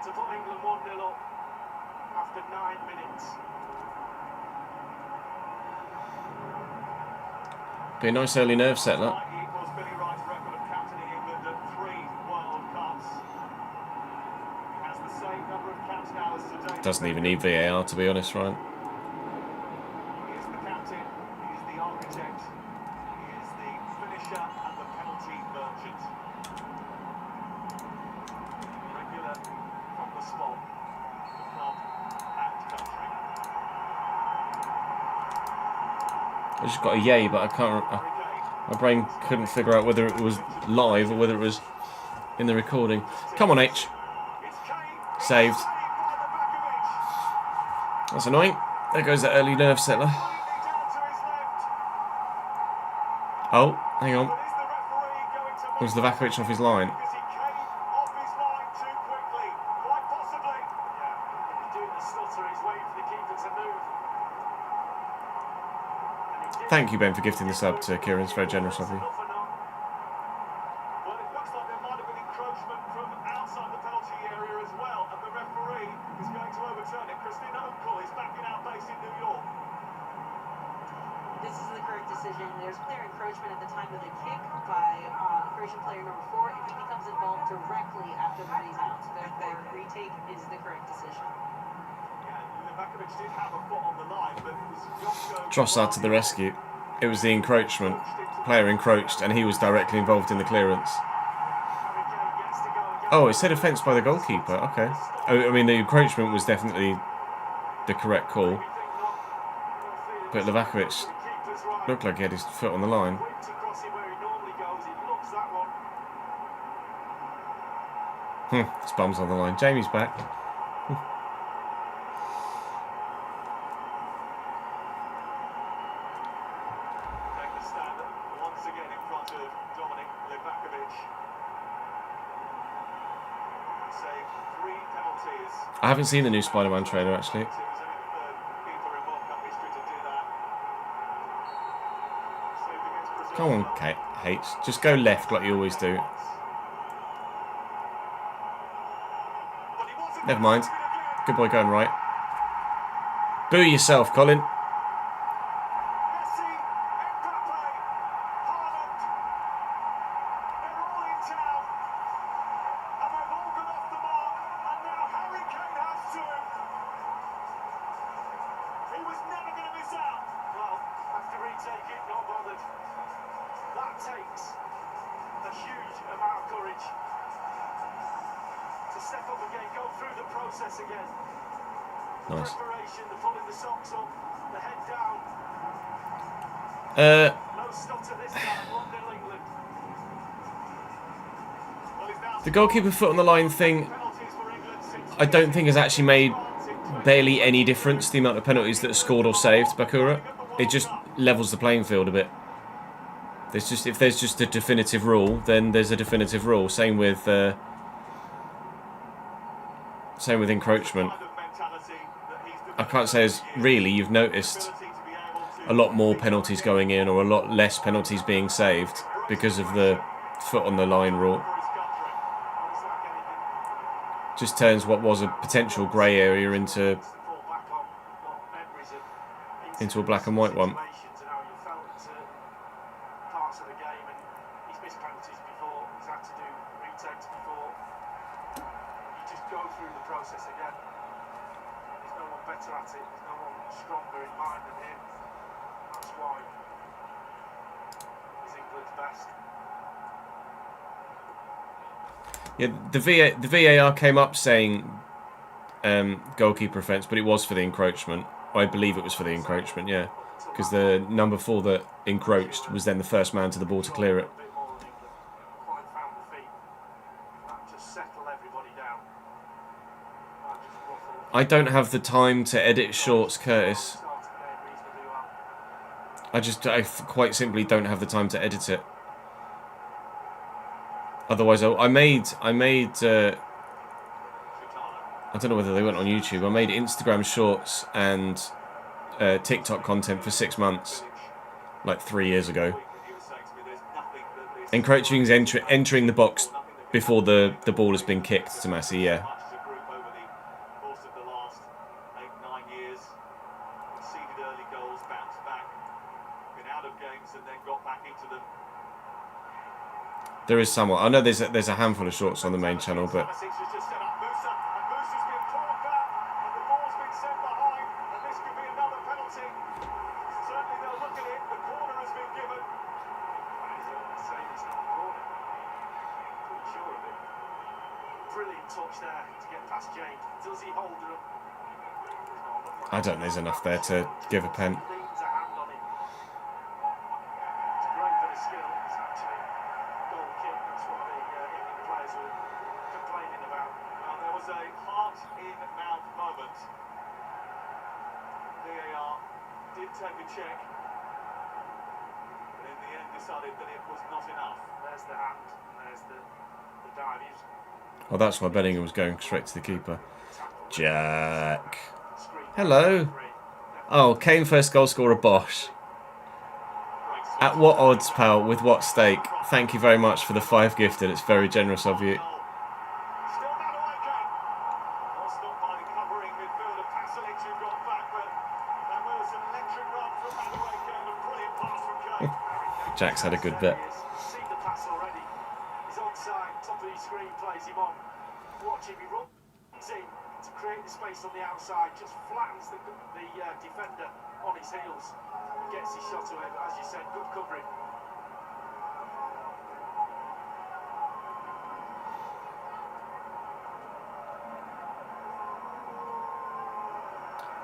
to put England 1-0 up after 9 minutes. Be a nice early nerve settler. Equals Billy Wright's record of captaining England at 3 World Cups. He has the same number of caps now as today. Doesn't even need VAR, to be honest, Ryan. He is the captain, he is the architect, he is the finisher and the penalty merchant. Regular from the spot, the club and country. I just got a yay, but I can't. My brain couldn't figure out whether it was live or whether it was in the recording. Come on, H. Saved. That's annoying. There goes that early nerve settler. Oh, hang on. Was Livakovic off his line? Thank you, Ben, for gifting the sub to Kieran. It's very generous of you. Well, it looks like there might have been encroachment from outside the penalty area as well, and the referee is going to overturn it. Christina Unkel is back in our base in New York. This is the correct decision. There's clear encroachment at the time of the kick by Croatian player number 4. If he becomes involved directly after the body's out, therefore retake is the correct decision. Livakovic did have a foot on the line, but it was Jonko. Trossard to the rescue. It was the encroachment. Player encroached, and he was directly involved in the clearance. Oh, it said offence by the goalkeeper. Okay. I mean, the encroachment was definitely the correct call. But Livakovic looked like he had his foot on the line. His bum's on the line. Jamie's back. I haven't seen the new Spider-Man trailer, actually. Come on, H. Just go left like you always do. Never mind. Good boy going right. Boo yourself, Colin. Nice. The goalkeeper foot on the line thing, I don't think has actually made barely any difference, the amount of penalties that are scored or saved, Bakura. It just levels the playing field a bit. If there's just a definitive rule, then there's a definitive rule. Same with encroachment. I can't say as really you've noticed a lot more penalties going in or a lot less penalties being saved because of the foot on the line rule. just turns what was a potential grey area into a black and white one. Yeah, the VAR came up saying goalkeeper offence, but it was for the encroachment. I believe it was for the encroachment, yeah. Because the number 4 that encroached was then the first man to the ball to clear it. I don't have the time to edit shorts, Curtis. I quite simply don't have the time to edit it. Otherwise, I made I don't know whether they went on YouTube. I made Instagram shorts and TikTok content for 6 months, like 3 years ago. Encroaching is entering the box before the ball has been kicked to Massey, yeah. There is somewhat. I know there's a handful of shorts on the main channel, but I don't think there's enough there to give a pen. Oh, that's why Bellingham was going straight to the keeper. Jack. Hello. Oh, Kane first goal scorer Bosch. At what odds, pal? With what stake? Thank you very much for the 5 gifted. It's very generous of you. Jack's had a good bit. Create the space on the outside, just flattens the defender on his heels and gets his shot away. But as you said, good covering.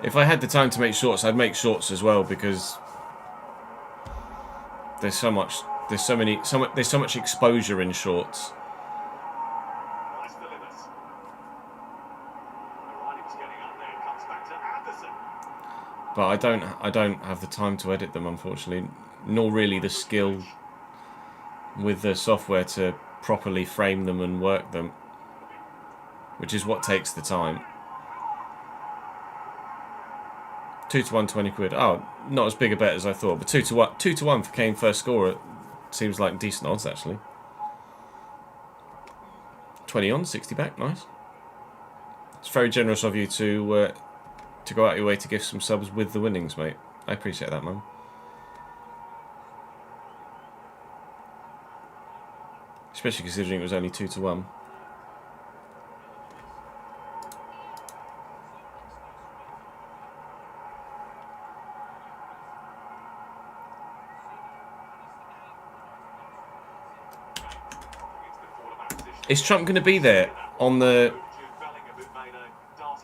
If I had the time to make shorts, I'd make shorts as well, because there's so much exposure in shorts. But I don't have the time to edit them, unfortunately, nor really the skill with the software to properly frame them and work them, which is what takes the time. 2 to 1, 20 quid. Oh, not as big a bet as I thought, but 2 to 1 for Kane first scorer seems like decent odds actually. 20 on, 60 back, nice. It's very generous of you to go out your way to give some subs with the winnings, mate. I appreciate that, man. Especially considering it was only 2 to 1. Is Trump going to be there on the,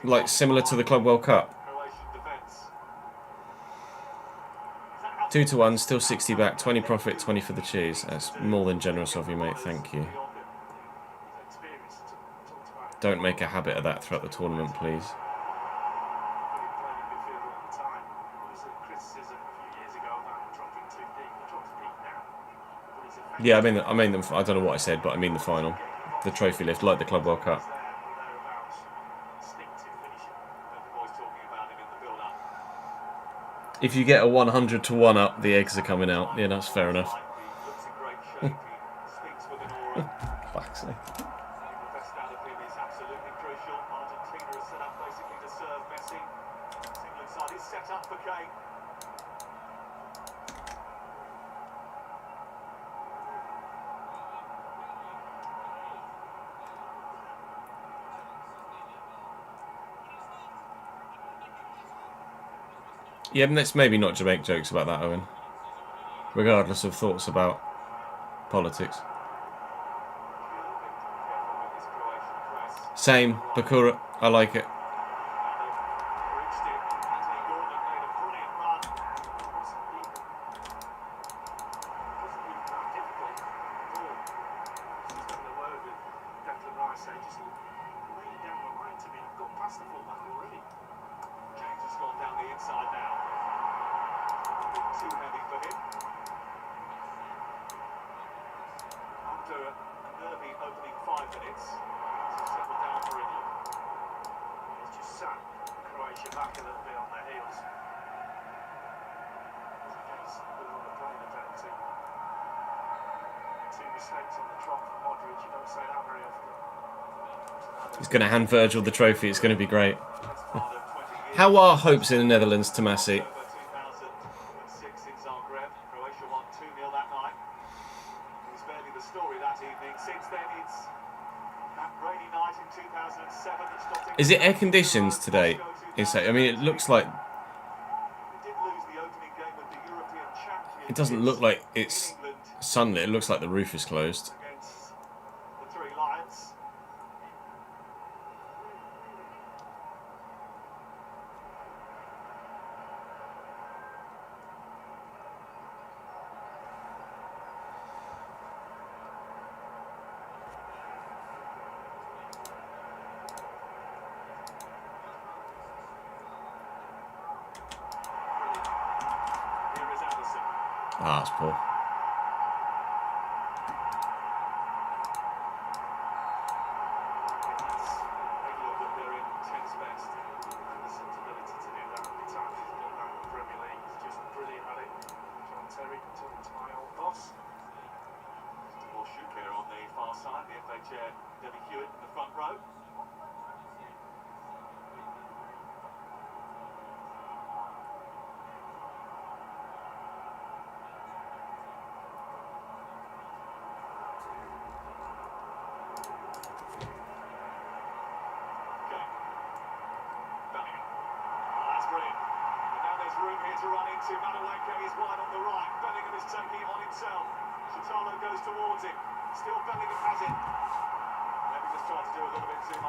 like, similar to the Club World Cup? 2 to 1, still 60 back, 20 profit, 20 for the cheese. That's more than generous of you, mate. Thank you. Don't make a habit of that throughout the tournament, please. Yeah, I mean them. I don't know what I said, but I mean the final, the trophy lift, like the Club World Cup. If you get a 100 to 1 up, the eggs are coming out. Yeah, that's fair enough. Fuck's sake. Yeah, let's maybe not to make jokes about that, Owen. Regardless of thoughts about politics. Same, Bakura. I like it. He's going to hand Virgil the trophy. It's going to be great. How are hopes in the Netherlands, Tomasi? Is it air conditions today? I mean, it looks like... It doesn't look like it's sunlit. It looks like the roof is closed. Ah, that's poor.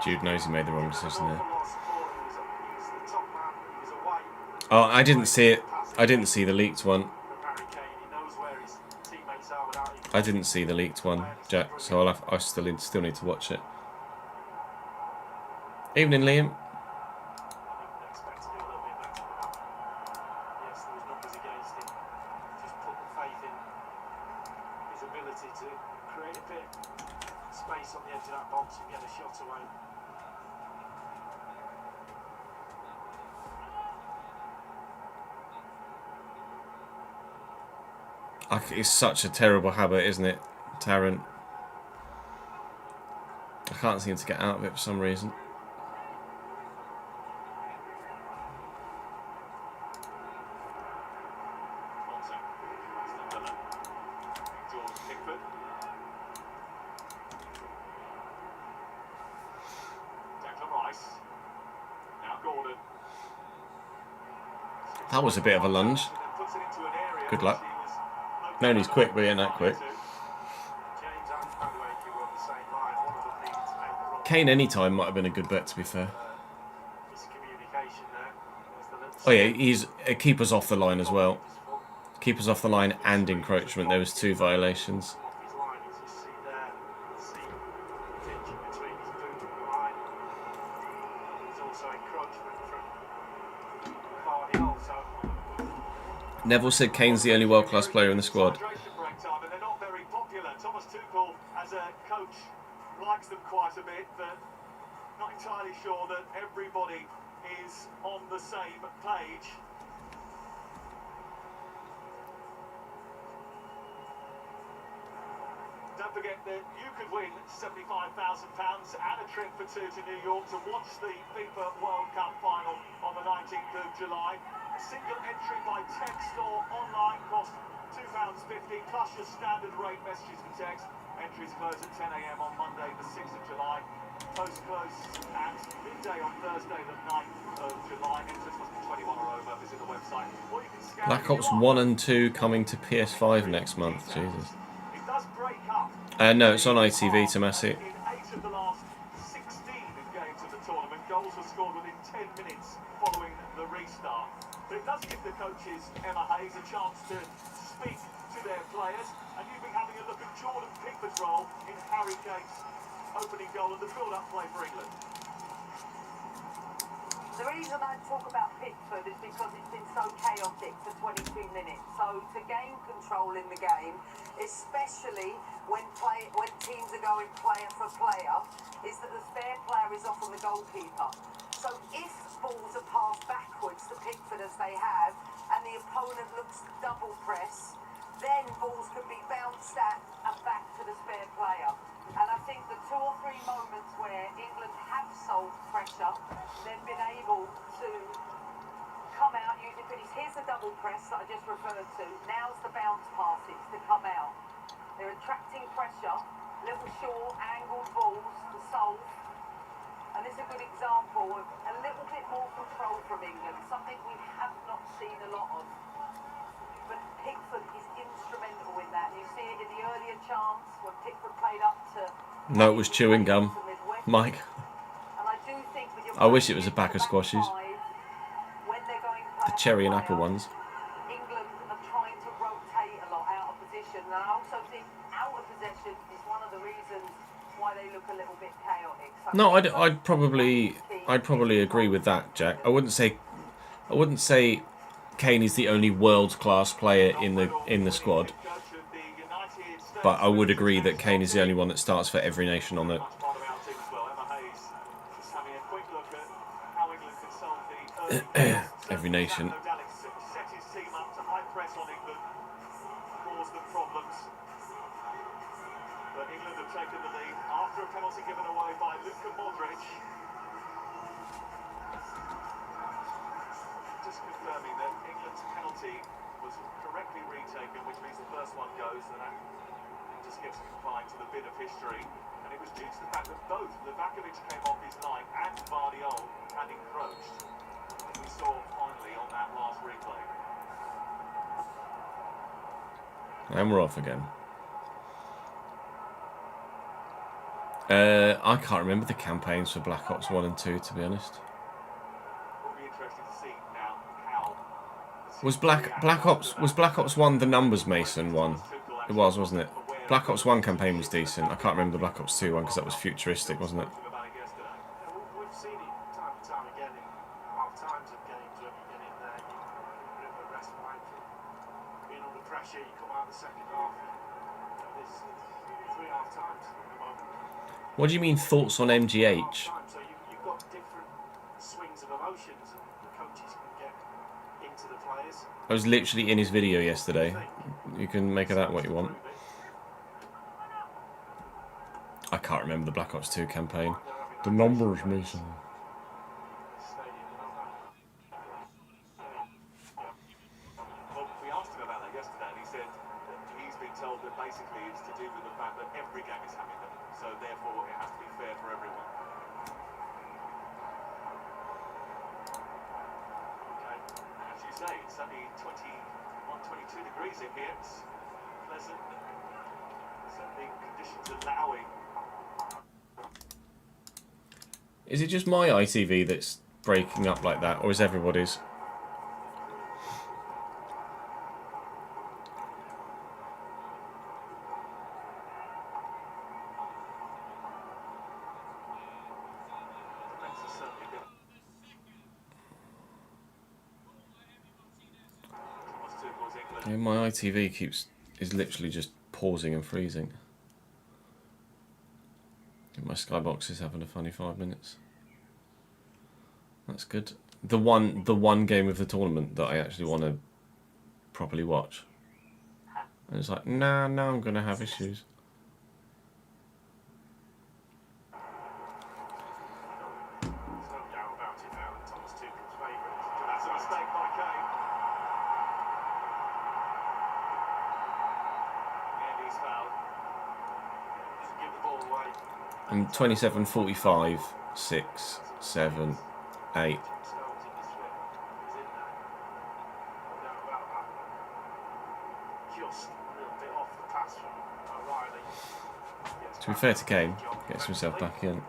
Jude knows he made the wrong decision there. Oh, I didn't see it. I didn't see the leaked one. I didn't see the leaked one, Jack. So I still need to watch it. Evening, Liam. It's such a terrible habit, isn't it, Tarrant? I can't seem to get out of it for some reason. That was a bit of a lunge. Good luck. No, he's quick, but he ain't that quick. Kane anytime might have been a good bet, to be fair. Oh yeah, he's keepers off the line as well. Keepers off the line and encroachment. There was 2 violations. Neville said Kane's the only world-class player in the squad. They're not very popular. Thomas Tuchel, as a coach, likes them quite a bit, but not entirely sure that everybody is on the same page. Don't forget that you could win £75,000 and a trip for 2 to New York to watch the FIFA World Cup final on the 19th of July. A single entry by text or online costs £2.50 Keep plus your standard rate messages for text. Entries close at 10 a.m. on Monday, the 6th of July. Post close at midday on Thursday, the 9th of July. Entries must be 21 or over. Visit the website. Or you can scan Black Ops 1 and 2 coming to PS5 next month. Jesus. It does break up. No, it's on ITV, Tomasi. In 8 of the last 16 games of the tournament, goals were scored within 10 minutes following the restart. But it does give the coaches, Emma Hayes, a chance to speak to their players. And you've been having a look at Jordan Pickford's role in Harry Kane's opening goal and the build-up play for England. The reason I talk about Pickford is because it's been so chaotic for 22 minutes. So to gain control in the game, especially when teams are going player for player, is that the spare player is often the goalkeeper. So if balls are passed backwards to Pickford as they have, and the opponent looks to double press, then balls can be bounced at and back to the spare player. And I think the 2 or 3 moments where England have solved pressure, they've been able to come out using finish. Here's the double press that I just referred to. Now's the bounce passes to come out. They're attracting pressure, little short angled balls to solve. And this is a good example of a little bit more control from England, something we have not seen a lot of. But Pickford is instrumental in that. You see it in the earlier chance when Pickford played up to... No, it was chewing gum. Mike. And I do think that I wish it was a pack of squashes. When they're going The cherry and apple ones. England are trying to rotate a lot out of position. And I also think out of possession is one of the reasons why they look a little bit chaotic. So No, I'd probably agree with that, Jack. I wouldn't say Kane is the only world-class player in the squad, but I would agree that Kane is the only one that starts for every nation on the every nation. But England have taken the lead after a penalty given away by Luka Modric. Just confirming that England's penalty was correctly retaken, which means the first one goes, and that just gets confined to the bit of history. And it was due to the fact that both Livakovic came off his line and Vardiol had encroached, as we saw finally on that last replay. And we're off again. I can't remember the campaigns for Black Ops 1 and 2, to be honest. Will be interesting to see now how Was Black Ops 1 the numbers Mason one? It was, wasn't it? Black Ops 1 campaign was decent. I can't remember the Black Ops 2 one because that was futuristic, wasn't it? We've seen it time and time again in half times of games when you get in there, you get a bit of a respite from being under pressure, you come out the second half. There's 3 half times at the moment. What do you mean thoughts on MGH? So you've got different swings of emotions and the coaches can get into the players. I was literally in his video yesterday. You can make of that what you want. I can't remember the Black Ops 2 campaign. The numbers, Mason. Well, we asked him about that yesterday, and he said that he's been told that basically it's to do with the fact that every game is having them, so therefore it has to be fair for everyone. Okay, as you say, it's only 22 degrees in here. It's pleasant. Certainly conditions allowing. Is it just my ITV that's breaking up like that, or is everybody's? Yeah, my ITV is literally just pausing and freezing. My Skybox is having a funny 5 minutes. That's good. The one game of the tournament that I actually want to properly watch. And it's like, nah, now I'm gonna have issues. I'm 27:45, 6, 7, 8. To be fair to Kane, gets himself back in.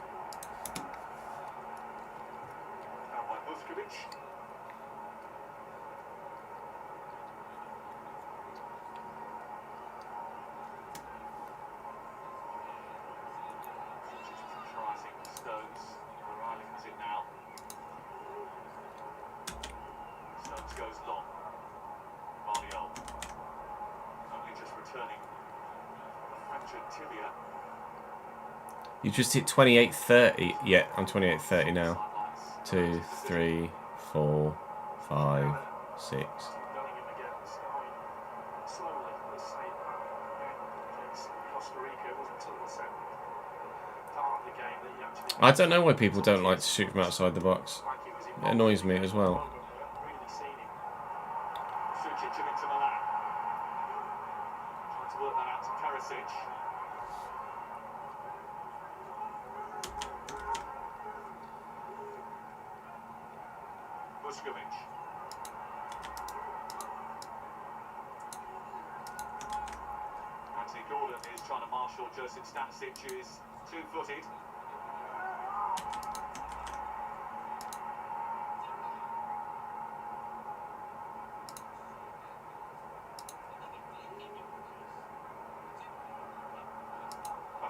You just hit 28:30. Yeah, I'm 28:30 now. 2, 3, 4, 5, 6. I don't know why people don't like to shoot from outside the box. It annoys me as well. Anthony Gordon is trying to marshal Joseph Stanisic, who is two-footed.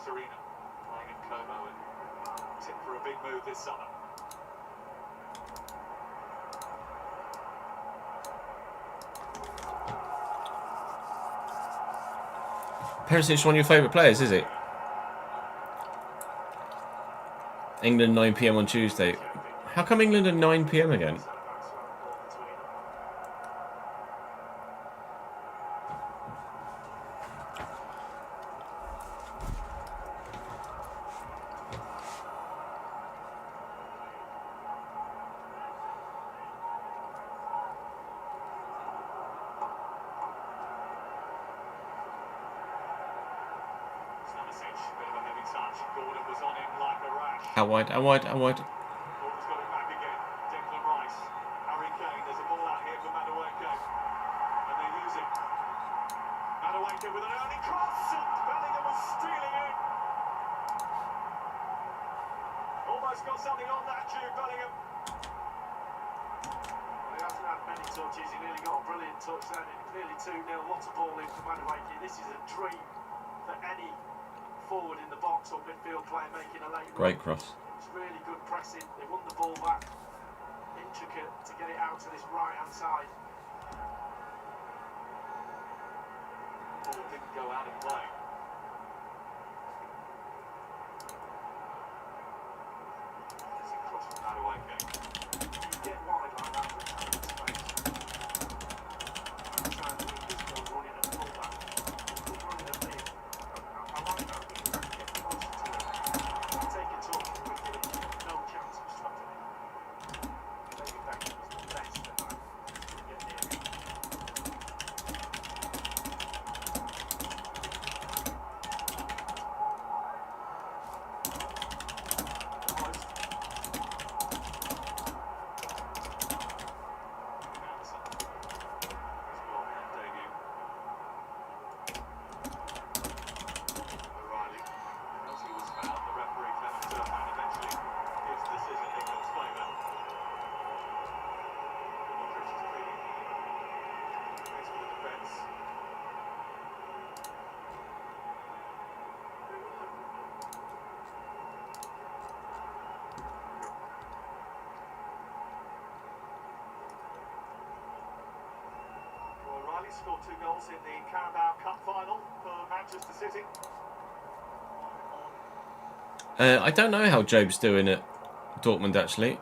Arena playing in Como and tipped for a big move this summer. Perisic, one of your favourite players, is it? England 9 PM on Tuesday. How come England at 9 PM again? Out wide, out wide, out wide. Gordon's got it back again. Declan Rice. Harry Kane. There's a ball out here for Madueke. And they use it. Madueke with an early cross. And Bellingham was stealing it. Almost got something on that, Jude Bellingham. Well, he hasn't had many touches. He nearly got a brilliant touch then. Nearly 2-0. Lots of ball in for Madueke. This is a dream for any forward in the box or midfield player making a late Great run. cross. It's really good pressing. They won the ball back. Intricate to get it out to this right hand side. Ball didn't go out of play. There's a cross from Madueke. You get wide like that with space. Outside the wing, this ball's running at full back. He's running at mid. I like that. Take a touch quickly, no chance of stopping it. Maybe Beckham was the best tonight. Get near him. Scored 2 goals in the Carabao Cup final for Manchester City. I don't know how Job's doing at Dortmund actually.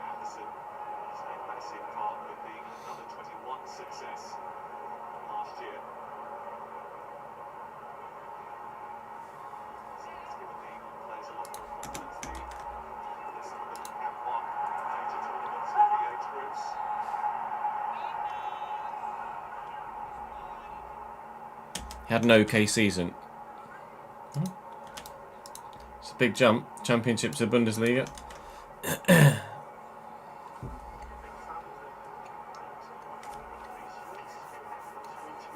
Anderson, a massive part of being another 21 success last year. So it's given the England players a lot more confidence. Some of them have won major tournaments in the age groups. He had an okay season. big jump. Championship to Bundesliga. We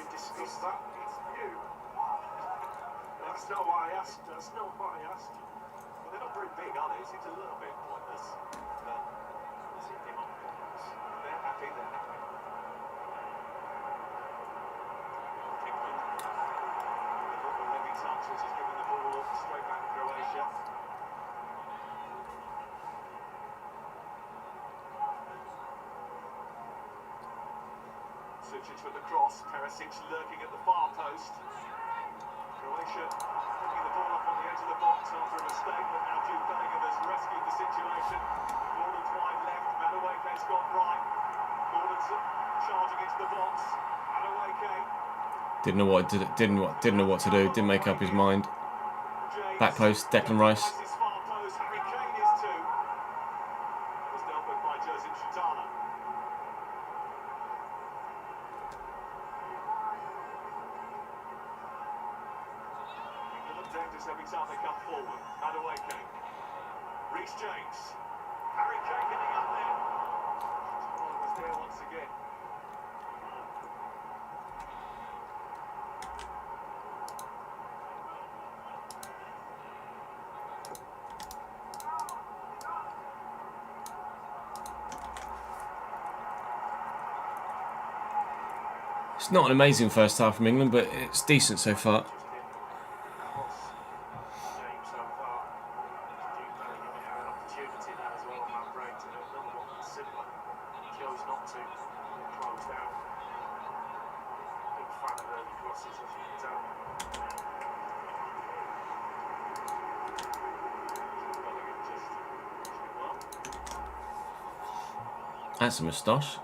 discussed that. It's you. That's not what I asked. That's not what I asked. Well, they're not very big, are they? It seems a little bit pointless. But they're happy. They're happy. The heavy touch, which is giving the ball up straight back to Croatia. Sucic with the cross, Perisic lurking at the far post. Croatia picking the ball up on the edge of the box after a mistake, but now Jude Bellingham has rescued the situation. Gordon's wide left, Madueke's gone right. Gordon's charging into the box. Madueke. Didn't know what to do. Didn't make up his mind. Back post, Declan Rice. Far post, Harry Kane is too. That was dealt with by Joseph Chitana. Dangerous every time they come forward. Madueke. Reece James. Harry Kane getting up there. Chitana was there once again. It's not an amazing first half from England, but it's decent so far. That's a moustache.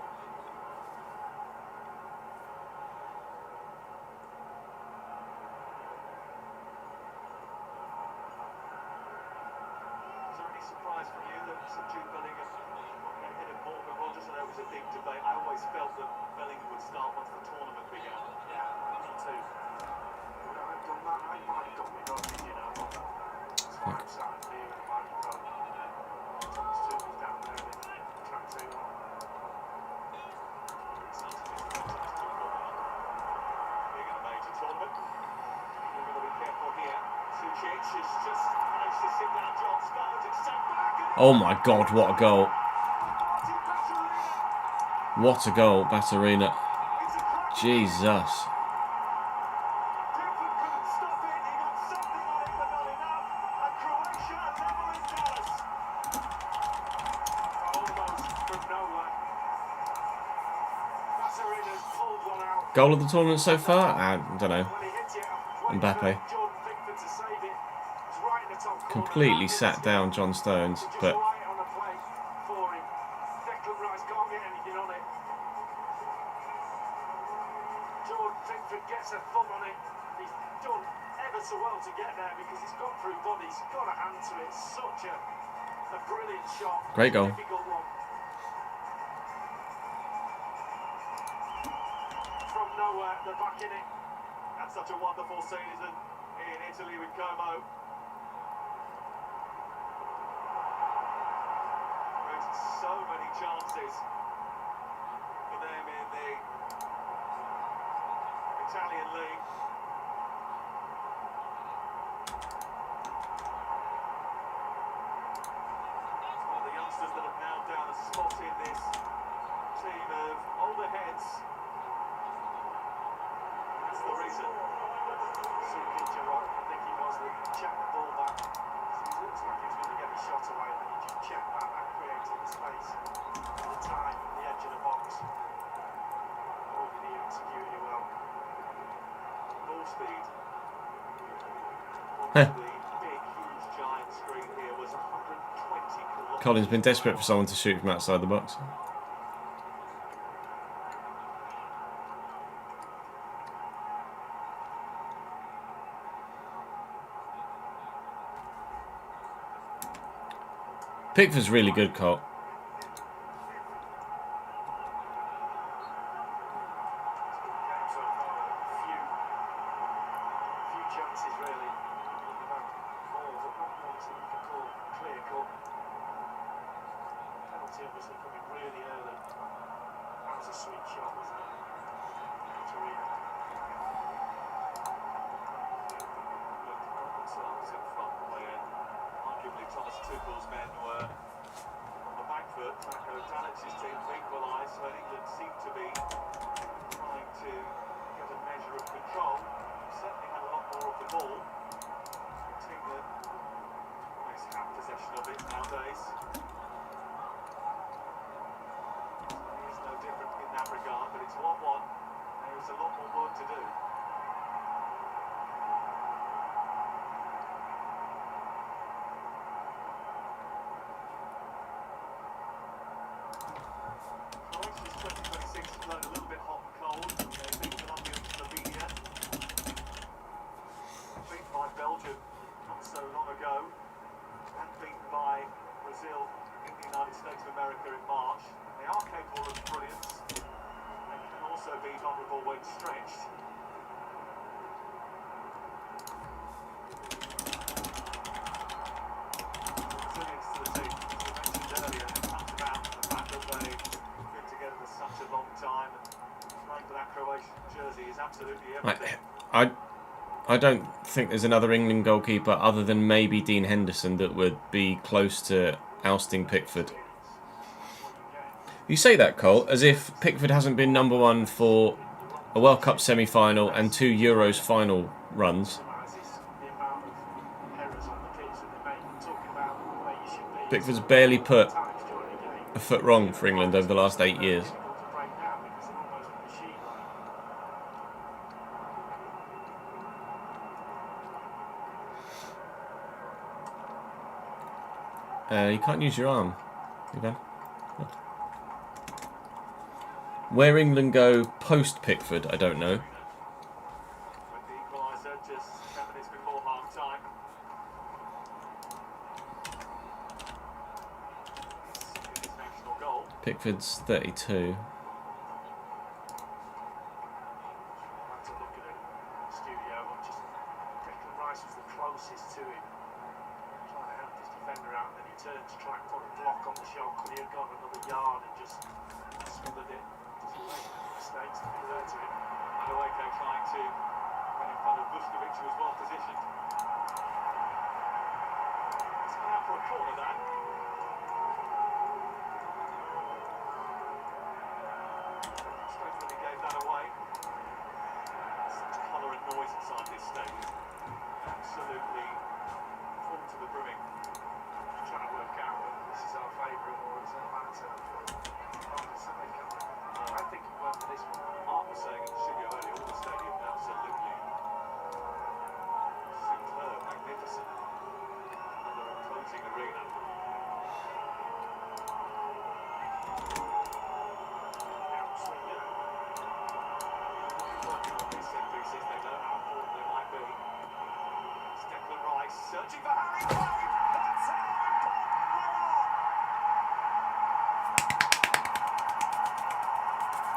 Oh my God, what a goal. What a goal, Batterina. Jesus. Goal of the tournament so far? I don't know. Mbappe. Completely sat down John Stones, but gets a thumb on it. He's done ever so well to get there because he's got through body. He's got a hand to it. Such a brilliant shot. Great goal. Difficult one. From nowhere, they're back in it. Had such a wonderful season in Italy with Como. Created so many chances for them in the Italian league. One of the youngsters that have now down a spot in this team of older heads. That's the reason. Sukic, I think he was, that checked the ball back. It looks like he was going to get a shot away, and then he just checked back and created the space at the time on the edge of the box. Oh, did he execute it well? Ball speed. The big, huge, giant screen here was 120 kilometers. Colin's been desperate for someone to shoot from outside the box. Pickford's really good, Cole. Few chances really. Balls, not one So we can call clear cut. Penalty obviously coming really early. That was a sweet shot, wasn't it? Torino. Themselves in front where arguably Thomas Tuchel's men were on the back foot. Marko Dalic's team equalised, so England seemed to be trying to get a measure of control. Certainly had a lot more of the ball. A team that almost have possession of it nowadays. It is no different in that regard, but it's 1-1. There is a lot more work to do. I don't think there's another England goalkeeper other than maybe Dean Henderson that would be close to ousting Pickford. You say that, Cole, as if Pickford hasn't been number one for a World Cup semi-final and 2 Euros final runs. Pickford's barely put a foot wrong for England over the last 8 years. You can't use your arm. You can. Where England go post Pickford, I don't know. Pickford's 32.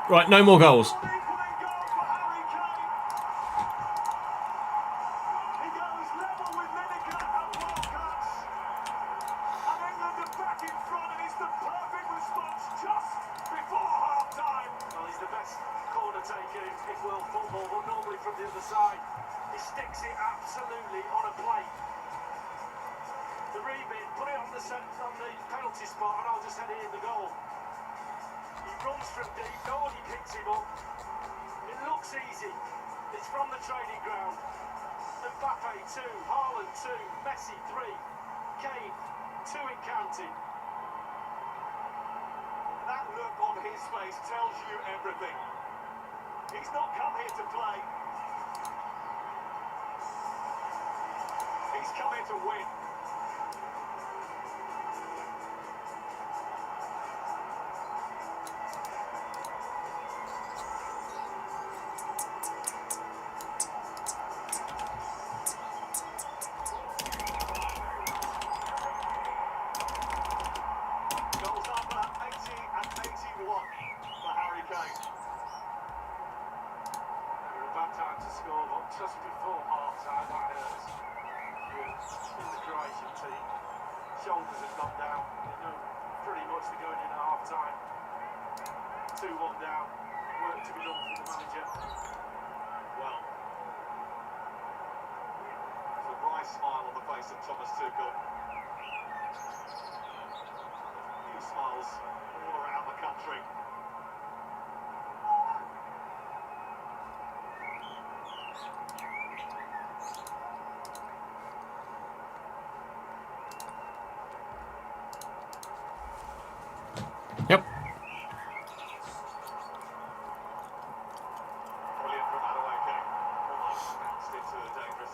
Right, no more goals. in the Croatian team. Shoulders have gone down. They know pretty much they're going in at half time. 2-1 down. Work to be done for the manager. Well, there's a wry smile on the face of Thomas Tuchel. New smiles all around the country. Yep. Brilliant from Adeleke. Almost bounced into a dangerous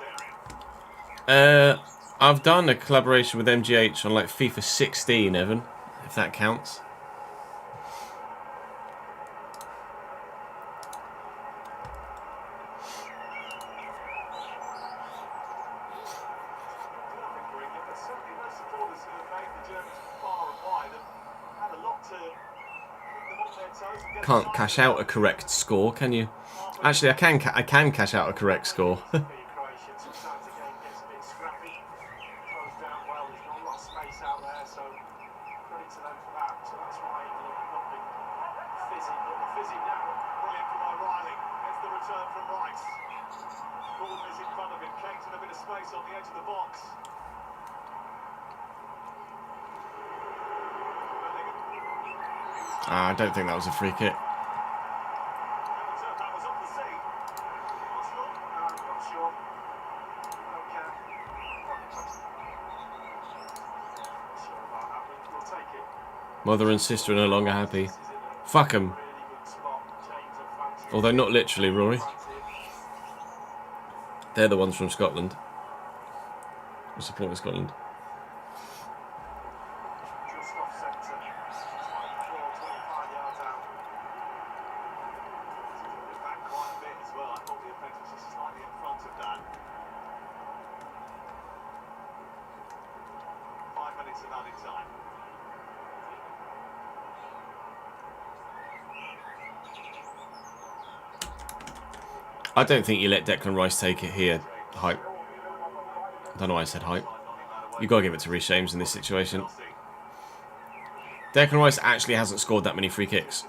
area. I've done a collaboration with MGH on like FIFA 16, Evan, if that counts. Can't cash out a correct score, can you? Actually, I can cash out a correct score. Sometimes the game gets a bit scrappy. Closed down well. There's not a lot of space out there, so credit to them for that. So that's why England have not been fizzy, but they're fizzy now. Brilliant from O'Reilly. It's the return from Rice. Gordon is in front of him. Kane's in a bit of space on the edge of the box. I don't think that was a free kick. That was up the sea. Watchalong? I'm not sure. Okay. Not sure about that, but we'll take it. Mother and sister are no longer happy. Fuck 'em. Really good spot. James and Fancy. Although not literally, Rory. They're the ones from Scotland. Who supporting Scotland. Just off centre. 25 yards out. It's back quite a bit as well. I thought the offence was just slightly in front of that. 5 minutes of added time. I don't think you let Declan Rice take it here. Hype. I don't know why I said hype. You gotta give it to Reece James in this situation. Declan Rice actually hasn't scored that many free kicks.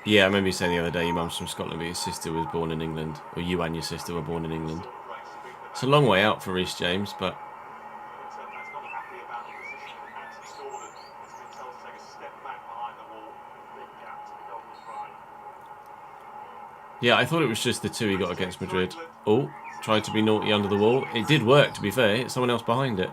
Yeah, I remember you saying the other day your mum's from Scotland but your sister was born in England. Or you and your sister were born in England. It's a long way out for Reece James, but... Yeah, I thought it was just the two he got against Madrid. Oh, tried to be naughty under the wall. It did work, to be fair. It's someone else behind it.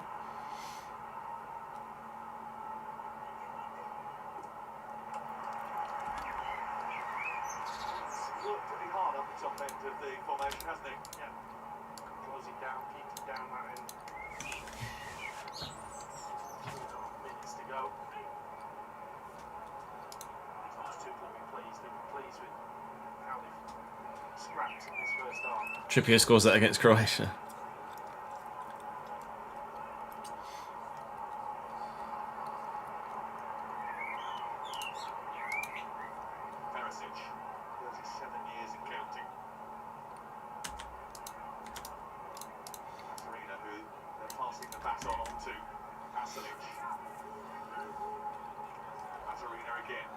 Trippier scores that against Croatia. Perisic, 37 years and counting. Katarina, who they're passing the baton on to. Pasalic. Katarina again.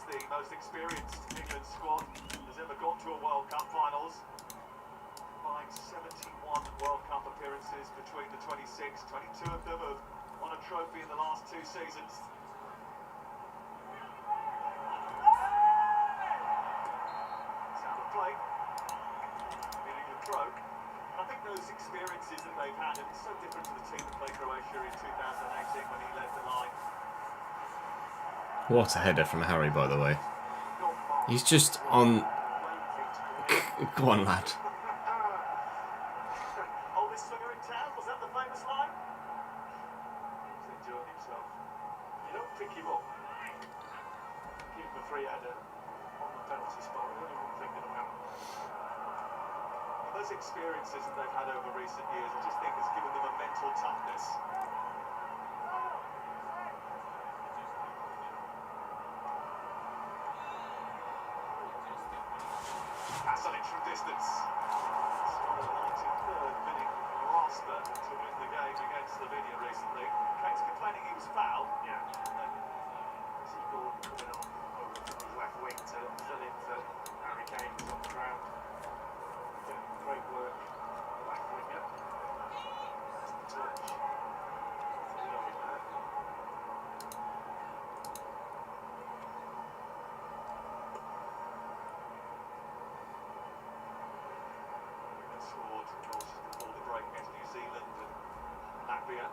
The most experienced England squad has ever got to a World Cup finals. Combined 71 World Cup appearances between the 26, 22 of them have won a trophy in the last 2 seasons. Sound of play. Meaning the throw. I think those experiences that they've had, and it's so different to the team that played Croatia in 2018 when he led the line. What a header from Harry, by the way. He's just on... Go on, lad. those experiences that they've had over recent years, I just think has given them a mental toughness. Pasalic from distance. Scored a 93rd minute rasper to win the game against Slovenia recently. Kane's complaining he was fouled. Yeah. And then see Gordon coming on over to his left wing to fill in for Harry Kane, who's on the ground. Yeah, great work, left winger. That's the touch. Scored, of course, before the break against New Zealand and Latvia.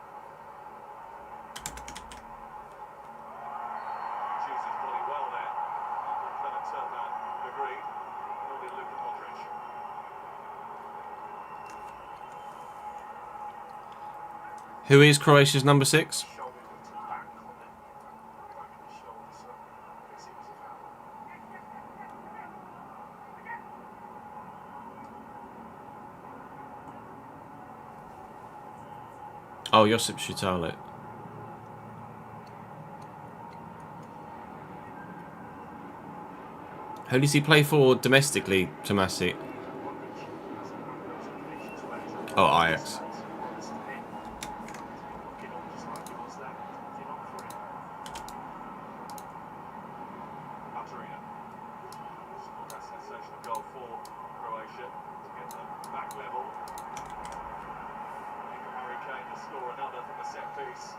Chooses his body well there. Clement Turban agreed. Nor did Luka Modric. Who is Croatia's number 6? Shoulder to the back on it. Back of his shoulder, so I guess it was a foul. Oh, Josip Šutalic. Who does he play for domestically, Tomasi? Oh, Ajax. That sensational goal for Croatia to get them back level. Harry Kane to score another from a set piece.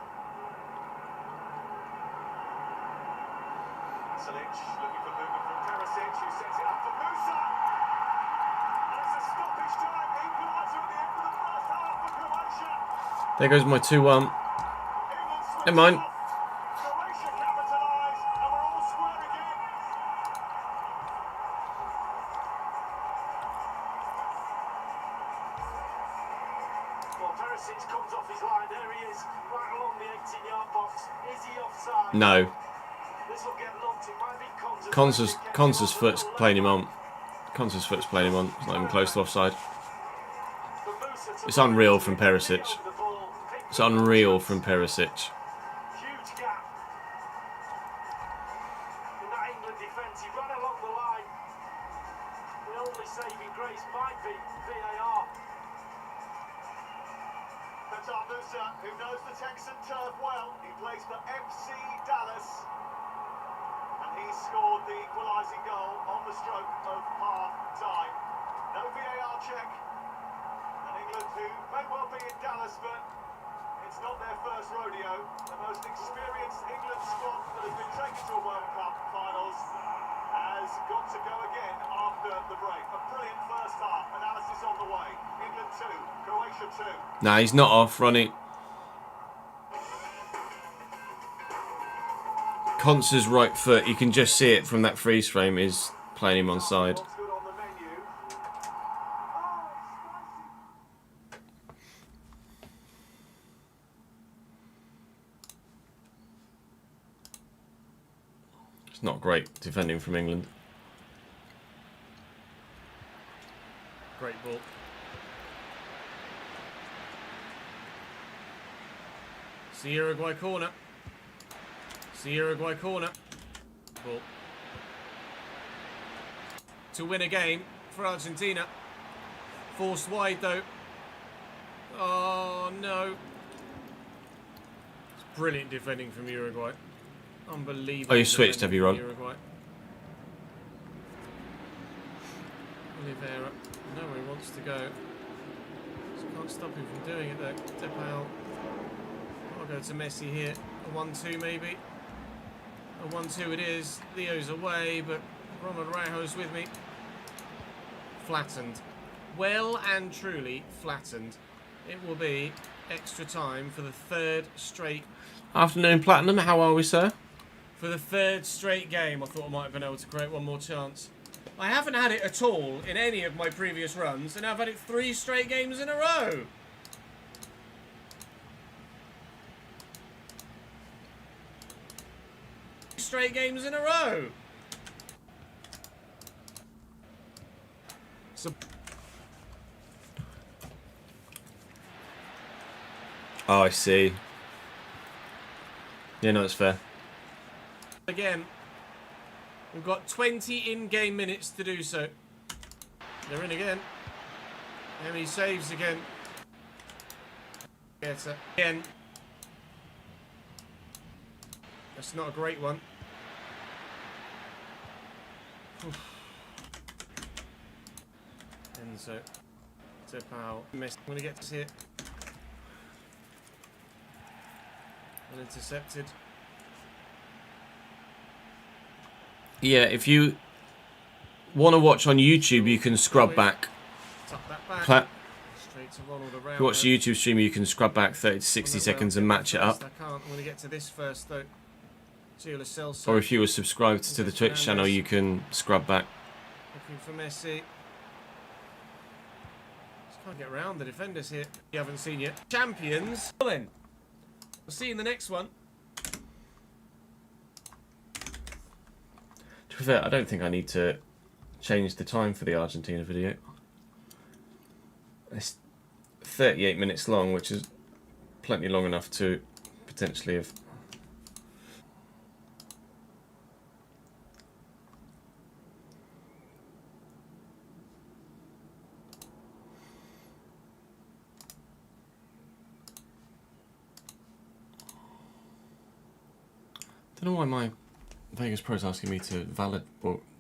Pasalic looking for movement from Perisic, who sets it up for Musa. And it's a stoppage time equaliser at the end of the first half for Croatia. There goes my 2-1. England Never mind. Croatia capitalise, and we're all square again. Well, Perisic comes off his line. There he is, right along the 18-yard box. Is he offside? No. This will get looked. It might be Konsa's Konsa's foot's playing him on. Konsa's foot's playing him on. It's not even close to offside. It's unreal from Perisic. It's unreal from Perisic. Huge gap in that England defence. He ran along the line. The only saving grace might be VAR. Qatar Musa, who knows the Texan turf well, he plays for FC Dallas, and he scored the equalising goal on the stroke of half-time. No VAR check, and England, who may well be in Dallas, but it's not their first rodeo. The most experienced England squad that has been taken to a World Cup finals has got to go again after the break. A brilliant first half. Analysis on the way. England 2, Croatia 2. Nah, he's not off, Ronnie. Konsa's right foot, you can just see it from that freeze frame, is playing him on side. What's good on the menu? It's not great defending from England. Great ball. It's the Uruguay corner. It's the Uruguay corner. Ball. To win a game for Argentina. Forced wide though. Oh no. It's brilliant defending from Uruguay. Unbelievable. Oh, you switched, have you, Ron? Uruguay. Oliveira. Nowhere he wants to go. Just can't stop him from doing it though. Step out. I'll go to Messi here. A 1-2 maybe. A 1-2 it is. Leo's away, but Ronald Araujo's with me. Flattened. Well and truly flattened. It will be extra time for the third straight. Afternoon, Platinum. How are we, sir? For the third straight game, I thought I might have been able to create one more chance. I haven't had it at all in any of my previous runs, and I've had it 3 straight games in a row. Straight games in a row. So Oh, I see. Yeah, no, it's fair. Again, we've got 20 in-game minutes to do so. They're in again. And he saves again. Gets it again. That's not a great one. Enzo. Tip out. Missed. I'm going to get to see it. Well intercepted. Yeah, if you want to watch on YouTube, you can scrub back. Tuck that back. Straight to Ronald around. If you watch the YouTube stream, you can scrub back 30 to 60 seconds and match it up. I can't. I'm going to get to this first though. Or if you were subscribed to the Twitch channel, you can scrub back. Looking for Messi. Just can't get around the defenders here. You haven't seen yet. Champions. Well then, we'll see you in the next one. To be fair, I don't think I need to change the time for the Argentina video. It's 38 minutes long, which is plenty long enough to potentially have... I don't know why my Vegas Pro is asking me to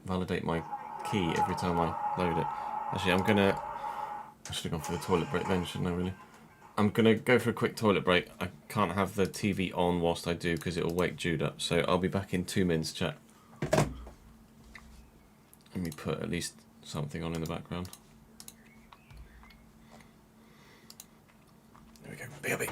validate my key every time I load it. Actually, I should have gone for the toilet break then, shouldn't I, really? I'm going to go for a quick toilet break. I can't have the TV on whilst I do because it will wake Jude up. So I'll be back in 2 minutes, chat. Let me put at least something on in the background. There we go. BRB.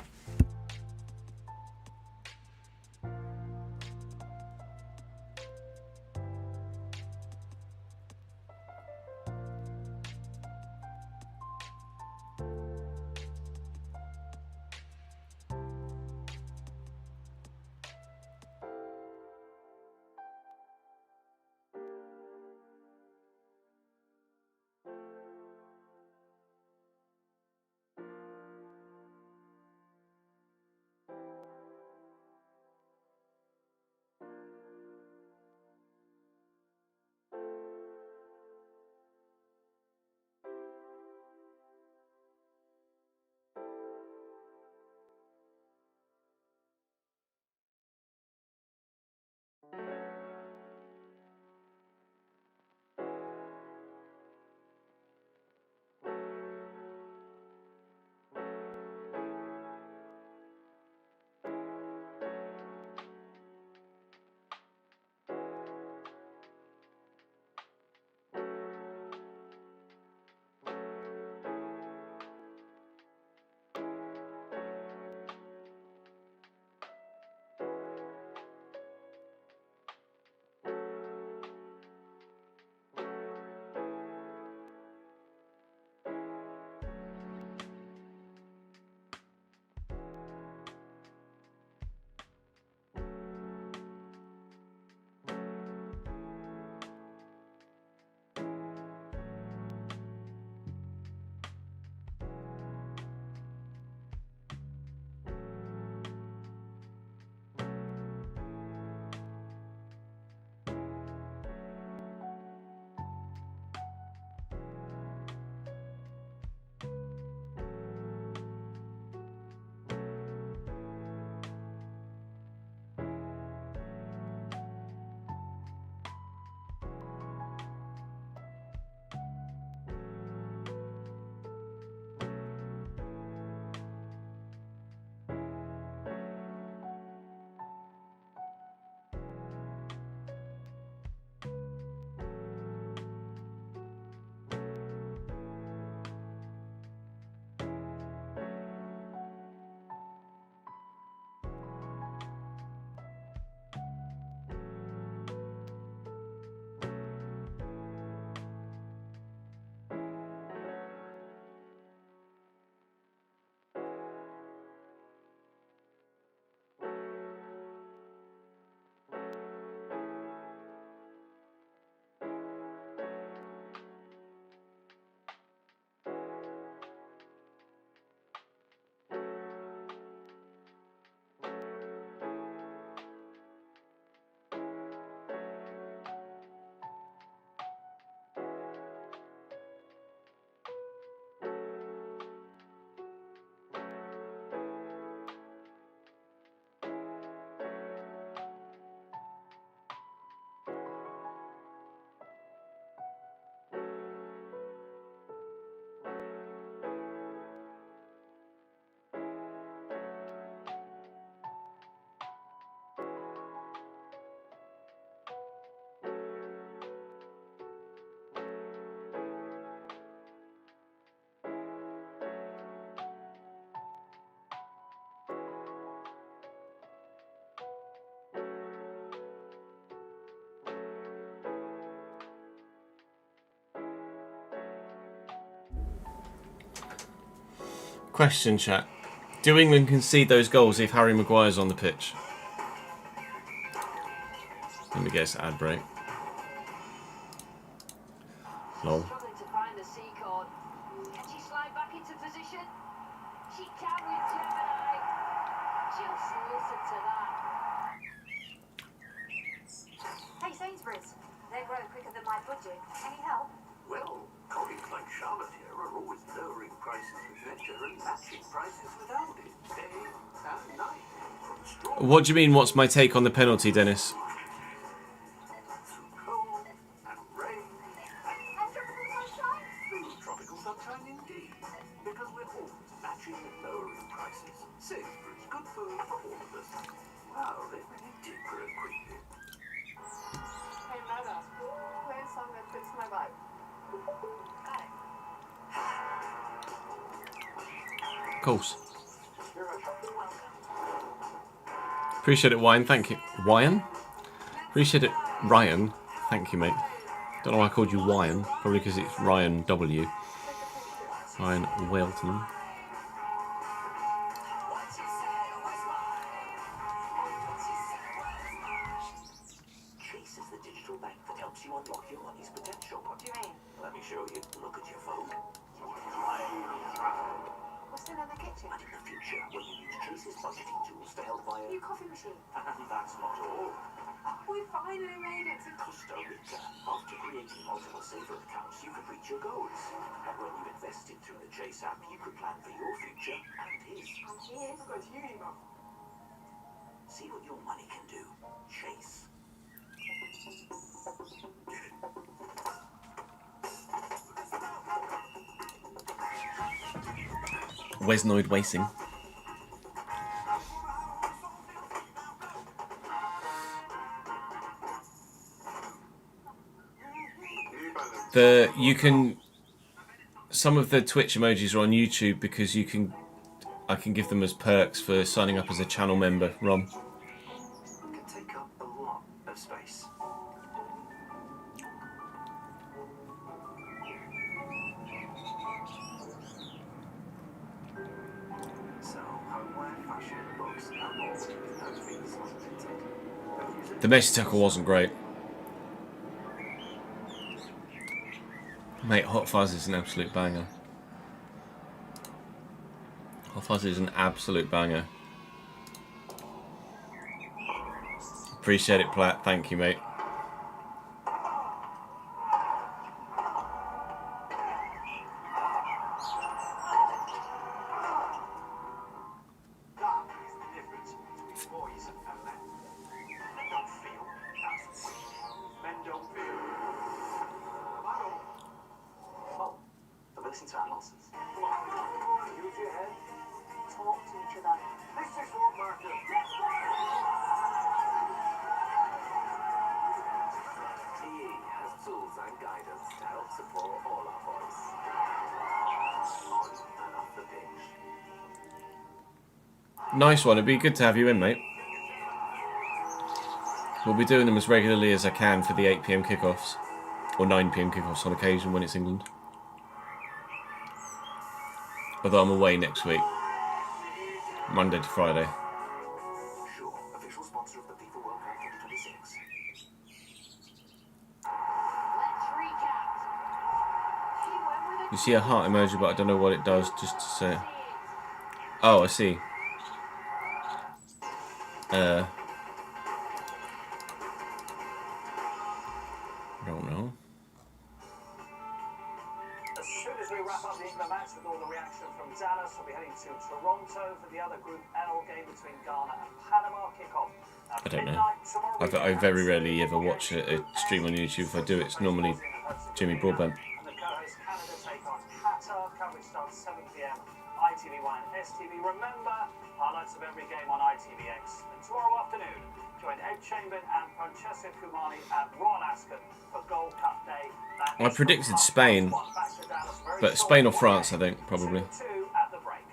Question chat. Do England concede those goals if Harry Maguire's on the pitch? Let me guess, ad break. Lol. Struggling to find the C chord. Can she slide back into position? She can with Gemini. Just listen to that. Hey, Sainsbury's. They grow quicker than my budget. Any help? Well, colleagues like Charlotte here are always lowering prices with Nectar and matching prices with Aldi. Day and night. From straw What do you mean, what's my take on the penalty, Dennis? through cold and rain And tropical sunshine? through tropical sunshine indeed. Because we're always matching and lowering prices. Sainsbury's, good food for all of us. Wow, they really did grow quickly. Hey, Mother. Play a song that fits my vibe. Got it. Of course. Appreciate it, Wyan. Thank you. Wyan? Appreciate it, Ryan. Thank you, mate. Don't know why I called you Wyan. Probably because it's Ryan W. Ryan Welton. Chase is the digital bank that helps you unlock your money's potential. What do you mean? Let me show you. Look at your phone. What's in the kitchen? And in the future, when you use Chase's budgeting tools to help buy a... New coffee machine. And that's not all. We finally made it to Costa Rica. After creating multiple saver accounts, you could reach your goals. And when you invested through the Chase app, you could plan for your future and his. I'm here. We're going to uni, Mum. See what your money can do. Chase. Wesnoid Wacing. You can, some of the Twitch emojis are on YouTube because you can, I can give them as perks for signing up as a channel member, Rom. Can take up a lot of space. So, homeware, fashion, books, and more with no fees unlimited. The Messi tackle wasn't great. Mate, Hot Fuzz is an absolute banger. Hot Fuzz is an absolute banger. Appreciate it, Platt. Thank you, mate. That is the difference between boys and men. Men don't feel, that's weak. Men don't feel. I don't. Oh, have a listen to our nonsense. Use your head. Talk to each other. Mr. Short Marker. TE has tools and guidance to help support all our boys. On and off the pitch. Nice one. It'd be good to have you in, mate. We'll be doing them as regularly as I can for the 8 PM kickoffs. Or 9 PM kickoffs on occasion when it's England. Although I'm away next week. Monday to Friday. Sure, official sponsor of the FIFA World Cup 2026. Let's recap. She went with a You see a heart emoji, but I don't know what it does, just to say. Oh, I see. I don't know. As soon as we wrap up the England match with all the reaction from Dallas, we'll be heading to Toronto for the other Group L game between Ghana and Panama. Kickoff at I don't know. midnight tomorrow. I very rarely ever watch a stream on YouTube. If I do, it's normally Jimmy Broadbent. And the co-host Canada take on Qatar. Coverage starts 7 PM. ITV1 and STV. Remember, highlights of every game on ITVX. And tomorrow afternoon, join Ed Chamberlain and Francesca Kumani at Royal Ascot for Gold Cup Day. That I is predicted the Spain, back to Dallas. Very but short Spain or one France, I game. think, probably. 2-2 at the break.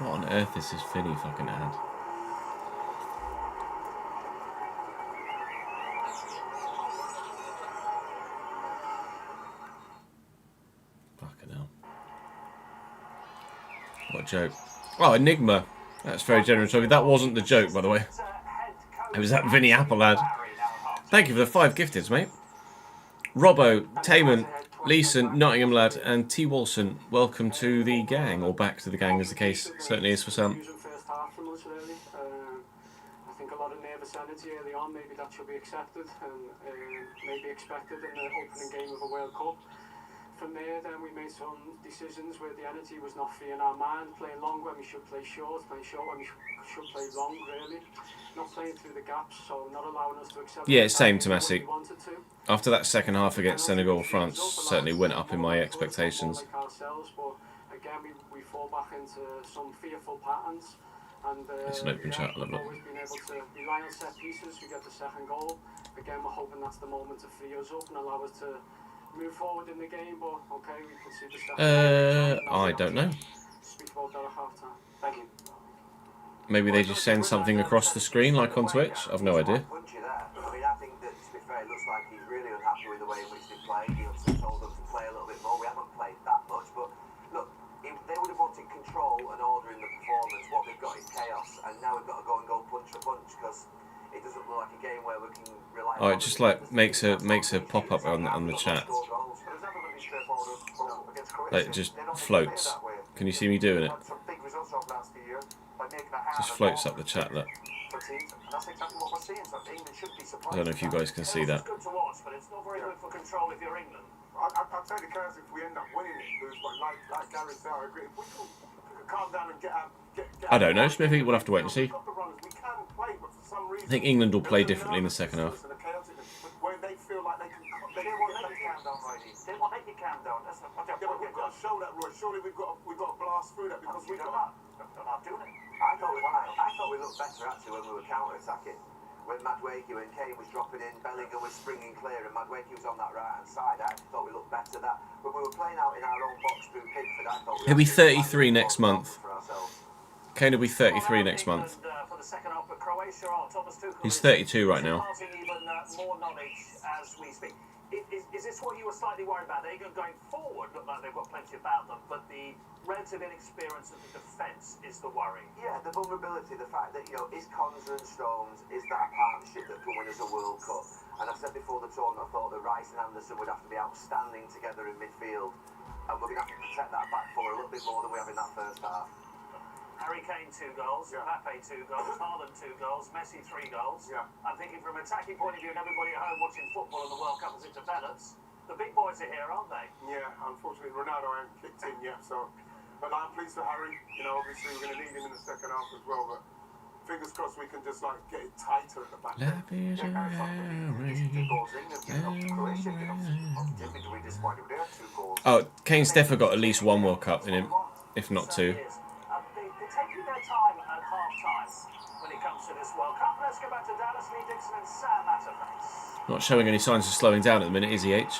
What on earth is this Finney fucking ad? Fucking hell. What a joke. Oh, Enigma. That's very generous of you. That wasn't the joke, by the way. It was that Vinny Apple ad. Thank you for the 5 gifteds, mate. Robbo, Taman, Leeson, Nottingham lad, and T. Wilson, welcome to the gang, or back to the gang as the case certainly is for some. First half from us, really. I think a lot of nervous energy early on, maybe that should be accepted and maybe expected in the opening game of a World Cup. From there, then we made some decisions where the energy was not free in our mind, playing long when we should play short, playing short when we should play long, really. Not playing through the gaps, so not allowing us to accelerate. Yeah, same, Tomasi. After that second half against Senegal, France certainly went up in my expectations. Like ourselves, but again, we fall back into some fearful patterns. And it's an open chat, we've always been able to rely on set pieces. We get the second goal. Again, we're hoping that's the moment to free us up and allow us to move forward in the game, but okay, we can see the stuff. I don't know. Speak about that at half time. Thank you. Maybe they just send something across the screen like on Twitch? I've no idea. I mean, I think that, to be fair, it looks like he's really unhappy with the way in which they played. He obviously told them to play a little bit more. We haven't played that much, but look, if they would have wanted control and order in the performance. What they've got is chaos, and now we've got to go and go punch for punch because it doesn't look like a game where we can rely on. Oh, it just like makes a pop up on the chat. Like it just floats. Can you see me doing it? Just floats up the chat. Look. I don't know if you guys can see that. It's good to watch, but it's not very good for control if you're England. I'll take the chance if we end up winning it, but like Gary said, I agree. If we can calm down and get I don't know, Smithy. We'll have to wait and see. we can play, but for some reason, I think England will play differently in the second half. Where they feel like they can. They won't let you calm down, Roy. They won't let you calm down. That's not. Yeah, but we've got to show that, Roy. Surely we've got to blast through that because we've got. They're not doing it. I thought we looked better actually when we were counter-attacking. When Madueke, when Kane was dropping in, Bellingham was springing clear, and Madueke was on that right-hand side. I actually thought we looked better. That when we were playing out in our own box through Pickford, I thought he'll be 33 next month. Kane will be 33 next month. He's 32 right now. More knowledge as we speak. Is this what you were slightly worried about? England going forward look like they've got plenty about them, but the relative inexperience of the defence is the worry. Yeah, the vulnerability, the fact that, is Conza and Stones, is that a partnership that can win us a World Cup? And I've said before the tournament, I thought that Rice and Anderson would have to be outstanding together in midfield, and we're going to have to protect that back four a little bit more than we have in that first half. Harry Kane 2 goals, Mbappe 2 goals, Haaland 2 goals, Messi 3 goals. I'm thinking from an attacking point of view and everybody at home watching football and the World Cup as it develops, the big boys are here, aren't they? Yeah, unfortunately Ronaldo hasn't kicked in yet, so. But I'm pleased for Harry. Obviously we're going to need him in the second half as well, but fingers crossed we can just get it tighter at the back. Oh, Kane's definitely got at least one World Cup in him, if not 2. Taking their time at half-time when it comes to this World Cup. Let's go back to Dallas, Lee Dixon and Sam Atterface. Not showing any signs of slowing down at the minute, is he, H?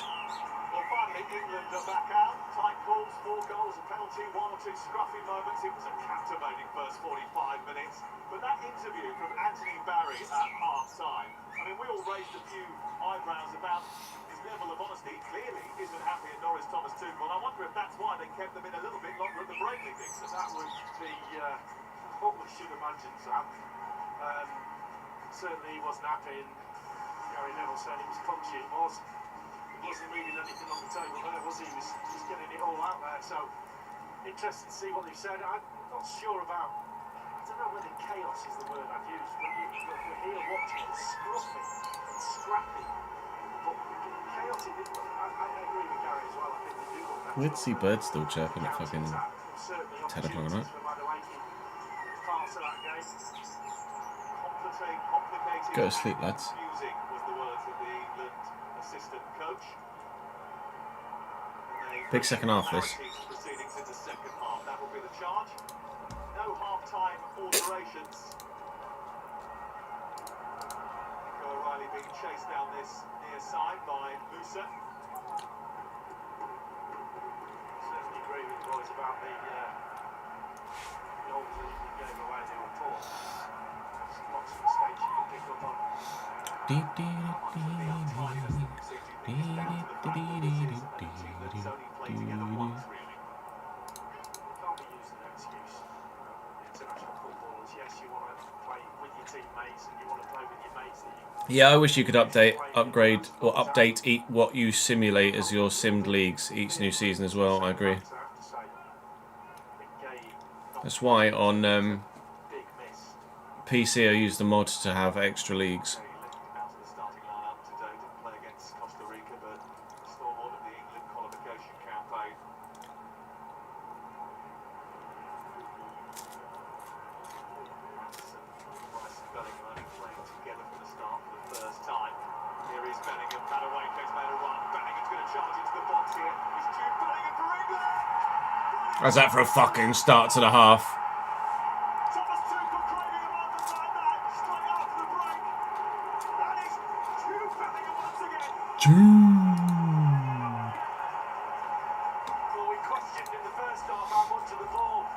Well, finally, England are back out. Tight calls, 4 goals, a penalty, 1 or 2 scruffy moments. It was a captivating first 45 minutes. But that interview from Anthony Barry at half-time, I mean, we all raised a few eyebrows about his level of honesty. Clearly isn't happy at Norris Thomas Tuchel. I wonder if that's why they kept them in a little bit longer at the break, Lee Dixon. That would be what we should imagine, Sam. Certainly he wasn't happy, and Gary Neville said he was punchy. He wasn't leaving anything on the table there, was he? He was getting it all out there. So interested to see what they said. I'm not sure about. I don't know whether chaos is the word I'd use. But we're here watching it, scruffy and scrappy. But chaotic. I agree with Gary as well. I think they do look better. We'd see birds still chirping at fucking 10 o'clock at night. Go to sleep, lads. Music was the words of the England assistant coach. Big second half, this. Proceedings in the second half. That will be the charge. No half-time alterations. O'Reilly being chased down this near side by Musa. Certainly agree with the boys about the old gave away the report. There's lots of mistakes you can pick up on. Yeah, I wish you could upgrade, or update what you simulate as your simmed leagues each new season as well. I agree. That's why on PC I use the mod to have extra leagues. How's that for a fucking start to the half? Well, we questioned in the first half how much of the ball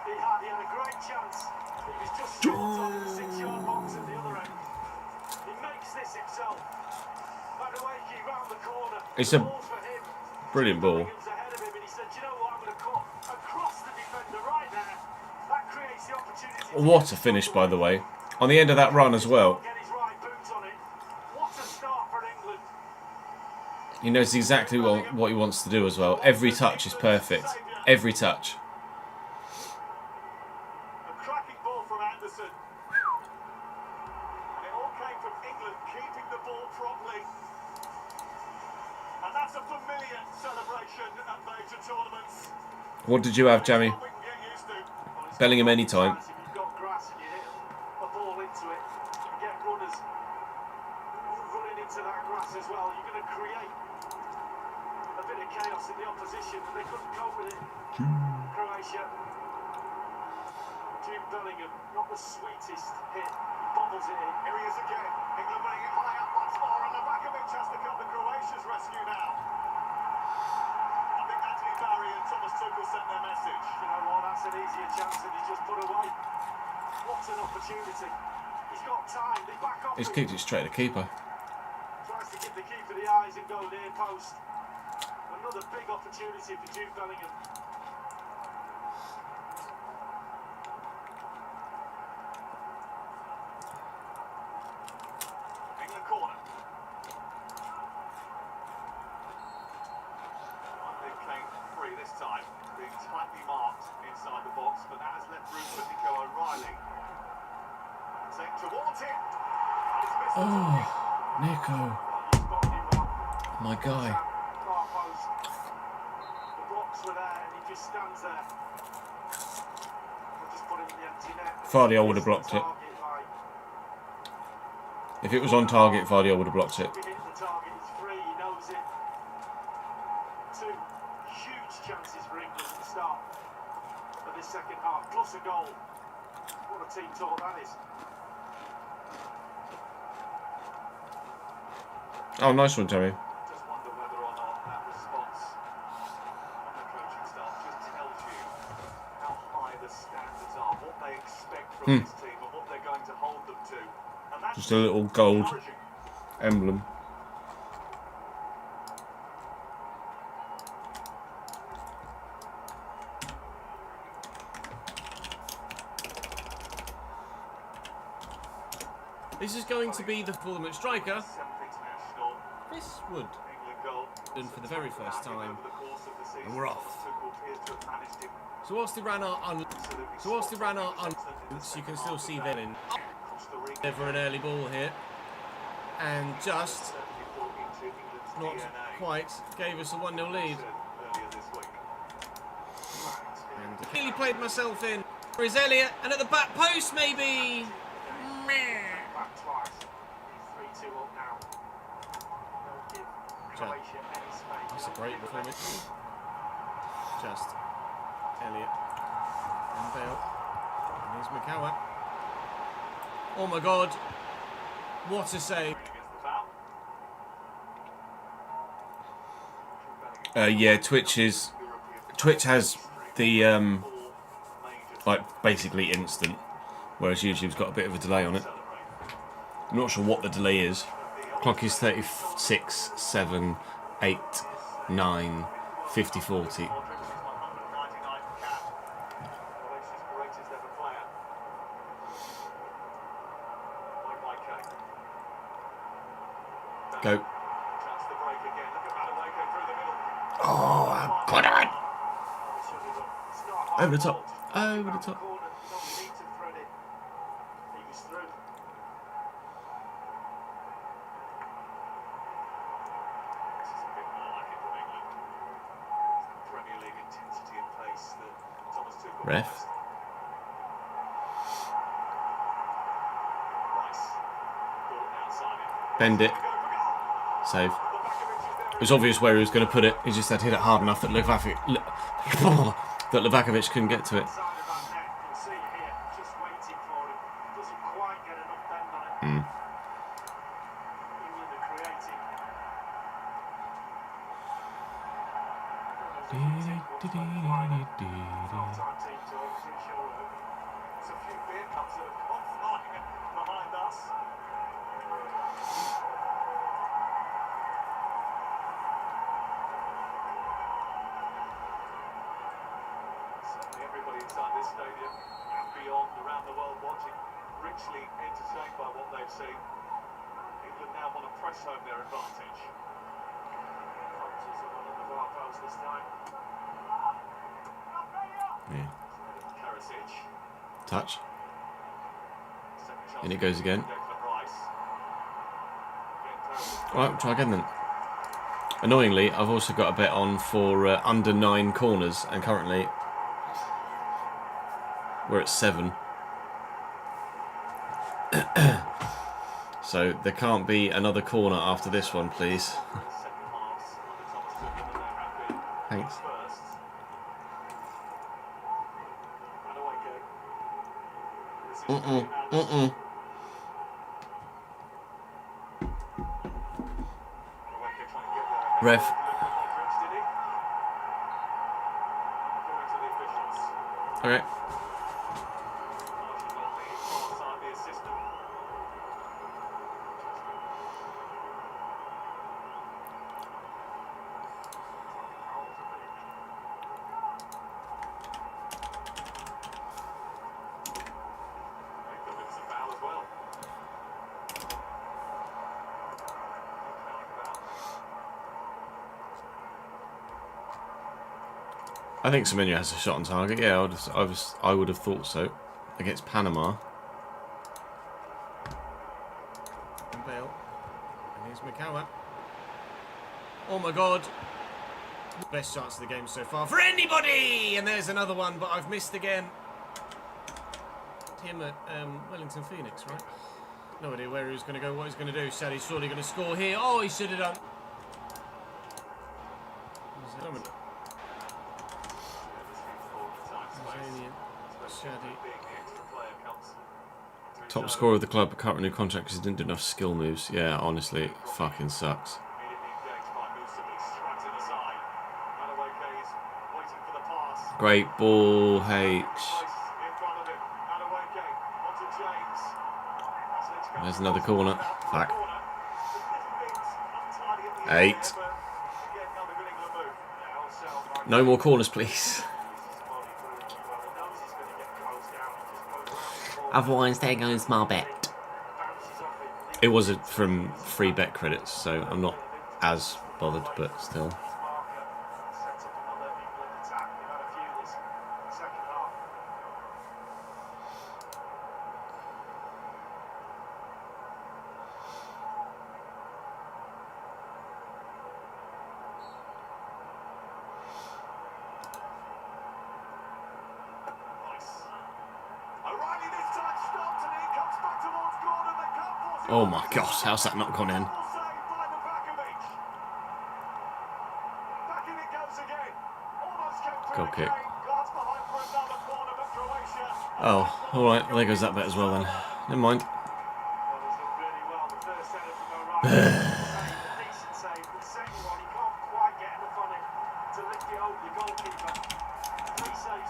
he had. He had a great chance. He was just short on the 6-yard box at the other end. He makes this himself. Madueke round the corner. It's a brilliant ball. What a finish, by the way. On the end of that run as well. He knows exactly what he wants to do as well. Every touch is perfect. Every touch. A cracking ball from Anderson. And it all came from England keeping the ball properly. And that's a familiar celebration at major tournaments. What did you have, Jamie? Bellingham anytime. As well, you're going to create a bit of chaos in the opposition, and they couldn't cope with it. Croatia. Jude Bellingham, not the sweetest hit, bobbles it in. Here he is again. England winning it high up once more, and the back of it has to come to Croatia's rescue now. I think Anthony Barry and Thomas Tuchel sent their message. You know what? That's an easier chance than he's just put away. What an opportunity! He's got time. They back off. He's kicked it straight at the keeper. Tries to give the keeper the eyes and go near post. Another big opportunity for Jude Bellingham. England corner. They came free this time, being tightly marked inside the box, but that has left room for Nico O'Reilly. Sent towards it. Oh, Nico. My guy. The blocks were there and he just stands there. We'll just put him in the empty net. Vardy would have blocked it. If it was on target, Vardy would have blocked it. He hit the target, it's free, he knows it. Two huge chances for England at the start of this second half, plus a goal. What a team talk that is. Oh, nice one, Terry. Just wonder whether or not that response from the coaching staff just tells you how high the standards are, what they expect from this team and what they're going to hold them to. And that's Just a little gold emblem. This is going to be the tournament striker. Chris Wood. And for the very first time. And we're off. So whilst they ran our you can still see them in. Never an early ball here. And just not quite gave us a 1-0 lead. And clearly played myself in. There is Elliott, and at the back post maybe. Back twice. 3-2 up now. Don't give Croatia any space. That's a great performance. Just Elliott and Bale. And here's McCower. Oh my god. What a save. Yeah, Twitch has the like basically instant, whereas YouTube's got a bit of a delay on it. I'm not sure what the delay is. Clock is 36, 7, 8, 9, 50, 40. Go. Oh, God. Over the top. Over the top. Ref. Bend it. Save. It was obvious where he was going to put it. He just had to hit it hard enough that Livakovic couldn't get to it. Mm. Everybody inside this stadium and beyond around the world watching, richly entertained by what they've seen. England now want to press home their advantage. Yeah. Touch. And it goes again. Alright, try again then. Annoyingly, I've also got a bet on for under 9 corners, and currently we're at 7. So there can't be another corner after this one, please. Thanks. Ref. Okay. I think Semenyo has a shot on target. Yeah, I would have thought so against Panama. And Bale. And here's Mikawa. Oh my God. Best chance of the game so far for anybody! And there's another one, but I've missed again. Him at Wellington Phoenix, right? No idea where he was going to go, what he's going to do. Sadly's surely going to score here. Oh, he should have done. Top scorer of the club, but current new contract because he didn't do enough skill moves. Yeah, honestly, it fucking sucks. Great ball, H. There's another corner. Fuck. 8. No more corners, please. Otherwise, there goes my bet. It was from free bet credits, so I'm not as bothered, but still. Oh my gosh, how's that not gone in? Goal kick. Oh, alright, well, there goes that bet as well then. Never mind.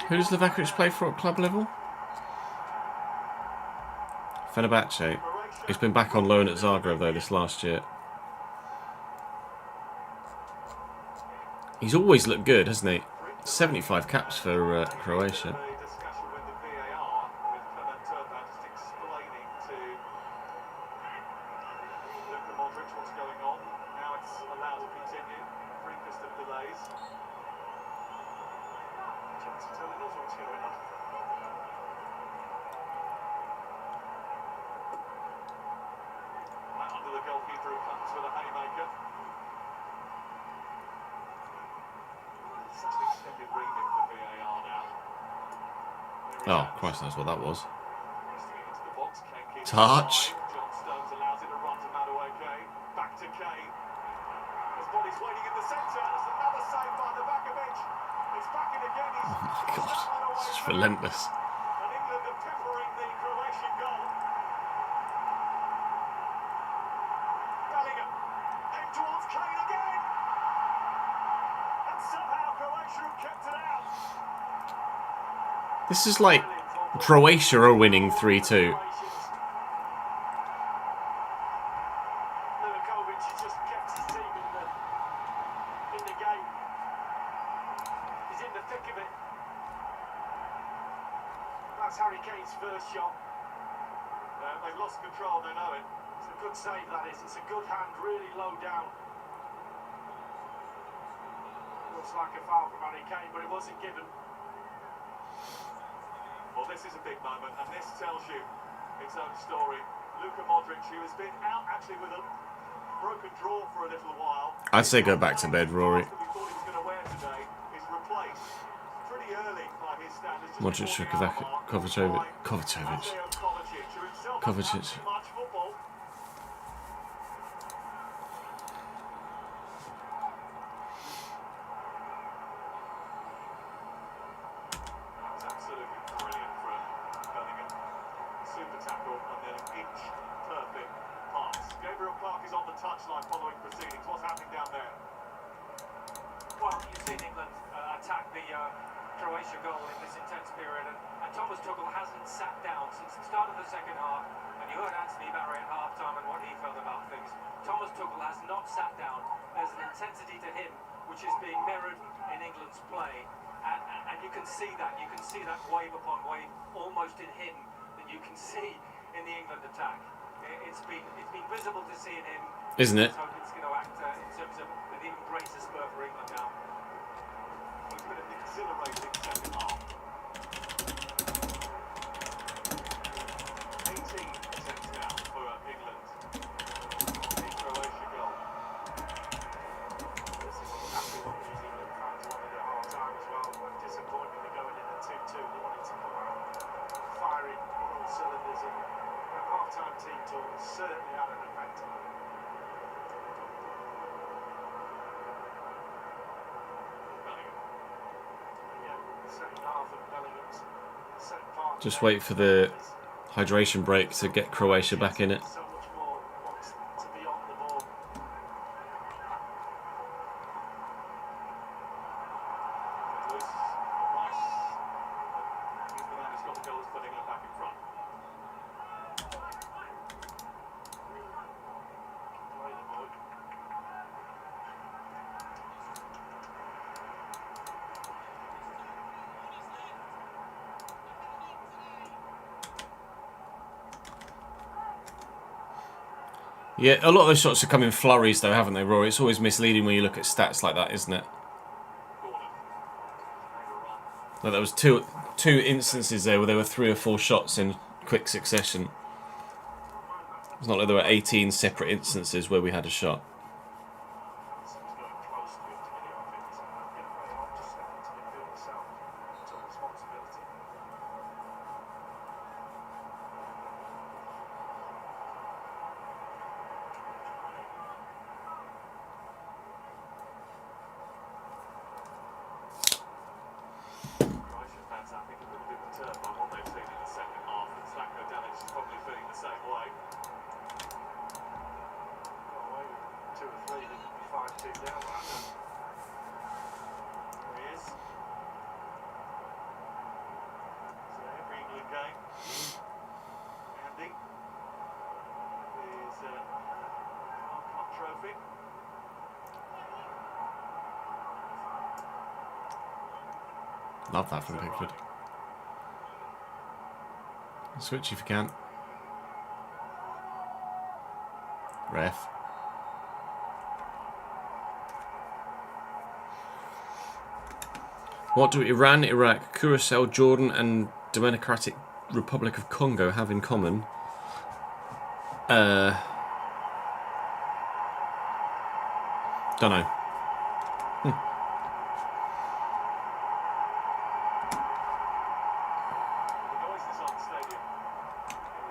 Who does Livakovic play for at club level? Fenerbahce. He's been back on loan at Zagreb though this last year. He's always looked good, hasn't he? 75 caps for Croatia. Oh, Christ knows what that was. Touch. Oh my God, it's just relentless. This is like Croatia are winning 3-2. Like a foul from Harry Kane, but it wasn't given. Well, this is a big moment, and this tells you its own story. Luka Modric, who has been out actually with a broken draw for a little while. I'd say go back to bed, Rory. Modric for Kovacic. Isn't it? It's going to act in terms of an even greater spur for England now. It's been an exhilarating second half. 18 attempts now for England. The Croatia goal. This is exactly what New Zealand fans wanted at half time as well. Disappointingly going in at 2-2. They wanted to come out firing on all cylinders, and that half time team talk certainly had an effect on them. Just wait for the hydration break to get Croatia back in it. Yeah, a lot of those shots have come in flurries though, haven't they, Rory? It's always misleading when you look at stats like that, isn't it? Like there was two instances there where there were 3 or 4 shots in quick succession. It's not like there were 18 separate instances where we had a shot. trophy. Love that from Pickford. Switch if you can. Ref. What do Iran, Iraq, Curacao, Jordan and Democratic Republic of Congo have in common? Don't know. The noises on the stadium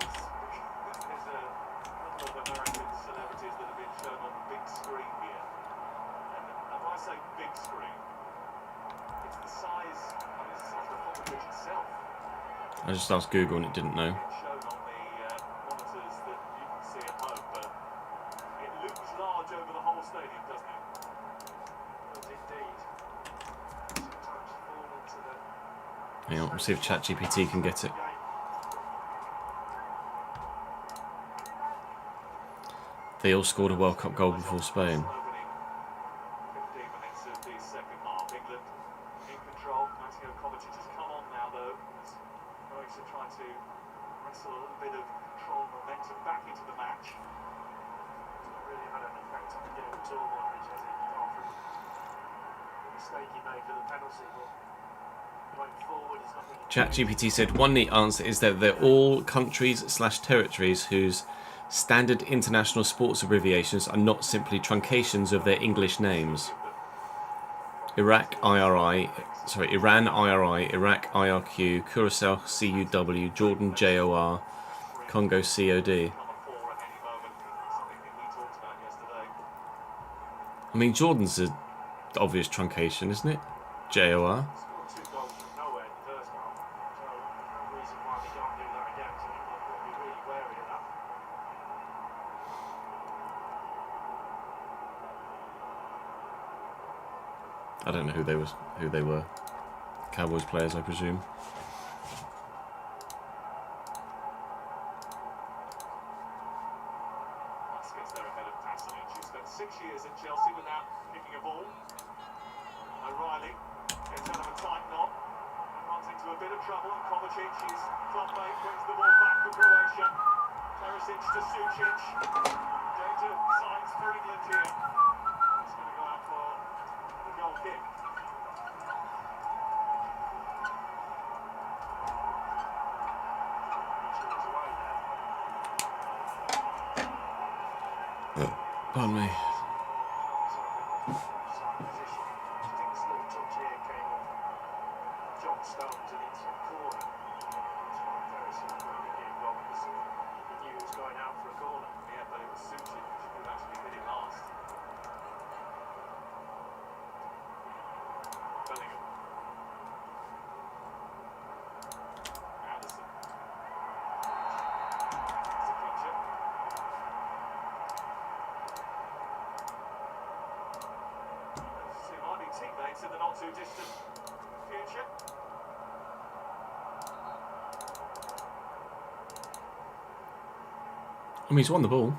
is there's a couple of American celebrities that have been shown on the big screen here. And when I say big screen, it's the size of the football pitch itself. I just asked Google and it didn't know. It's shown on the monitors that you can see at home, but it looms large over the whole stadium, doesn't it? Does indeed. Sometimes fall into the Hang on, we'll see if ChatGPT can get it. They all scored a World Cup goal before Spain. Opening 15 minutes of the second half. England in control. Mateo Kovacic has come on now, though. As Croatia try to wrestle a little bit of control and momentum back into the match. really had an effect on the game at all, Modric, has it? Apart from the mistake he made for the penalty, but going forward, he's not really... ChatGPT said one neat answer is that they're all countries/territories whose standard international sports abbreviations are not simply truncations of their English names. Iran IRI, Iraq IRQ, Curacao CUW, Jordan JOR, Congo COD. I mean, Jordan's an obvious truncation, isn't it? JOR. Scored 2 goals from nowhere in the first half, so no reason why they can't do that again. So England will be really wary of that. I don't know who they were. Cowboys players, I presume. Gets there ahead of Pasalic, who spent 6 years at Chelsea without kicking a ball. O'Reilly gets out of a tight knot and runs into a bit of trouble. Kovacic, his clubmate, brings the ball back for Croatia. Perisic to Sucic. Danger signs for England here. He's going to go out for the goal kick. Pardon me. Offside position. I think this little touch here came off John Stones and it's a corner. That's why Perisic going to get involved because he knew he was going out for a corner. Yeah, but it was Sucic who actually hit it last. Bellingham. Anderson. It's a feature. They might be teammates in the not too distant future. I mean, he's won the ball.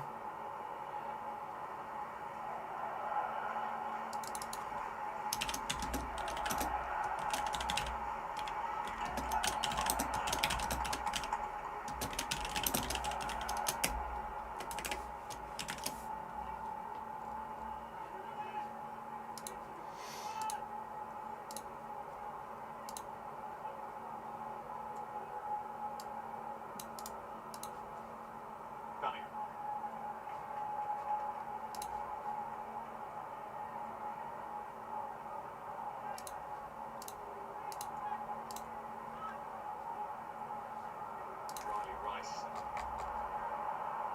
Bellingham. Riley Rice.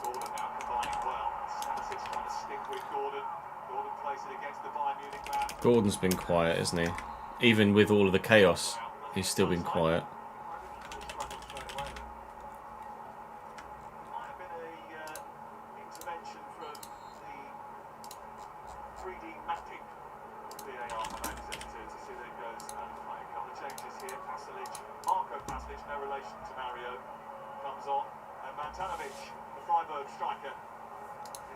Gordon now combining well. Stanisic trying to stick with Gordon. Gordon plays it against the Bayern Munich man. Gordon's been quiet, isn't he? Even with all of the chaos, he's still been quiet. Might have been a intervention from the 3D mapping VAR have access to see that it goes out of play. A couple of changes here. Pasalic, Marco Pasalic, no relation to Mario, comes on. And Mantanovic, the Freiburg striker,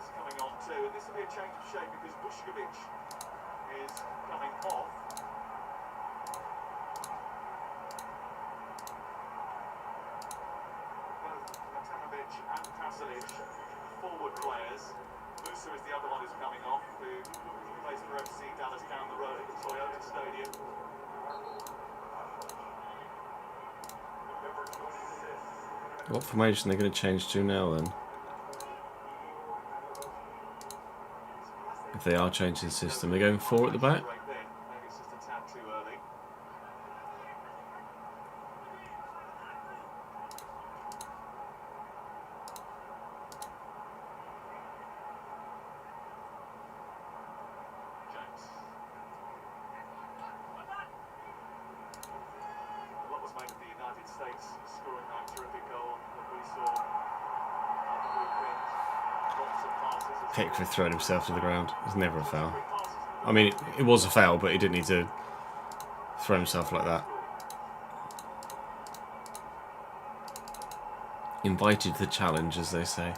is coming on too. And this to be a change of shape because Vuskovic is coming off. Both Matanovic and Pasalic, forward players. Musa is the other one who's coming off, who plays for FC Dallas down the road at the Toyota Stadium. What formation are they going to change to now then? If they are changing the system, they're going 4 at the back? Maybe it's just a tad too early. James. A lot was made of the United States scoring that terrific goal that we saw at the weekend. Lots of passes. Pickford throwing himself to the ground. It's never a foul. I mean, it was a foul, but he didn't need to throw himself like that. Invited the challenge, as they say.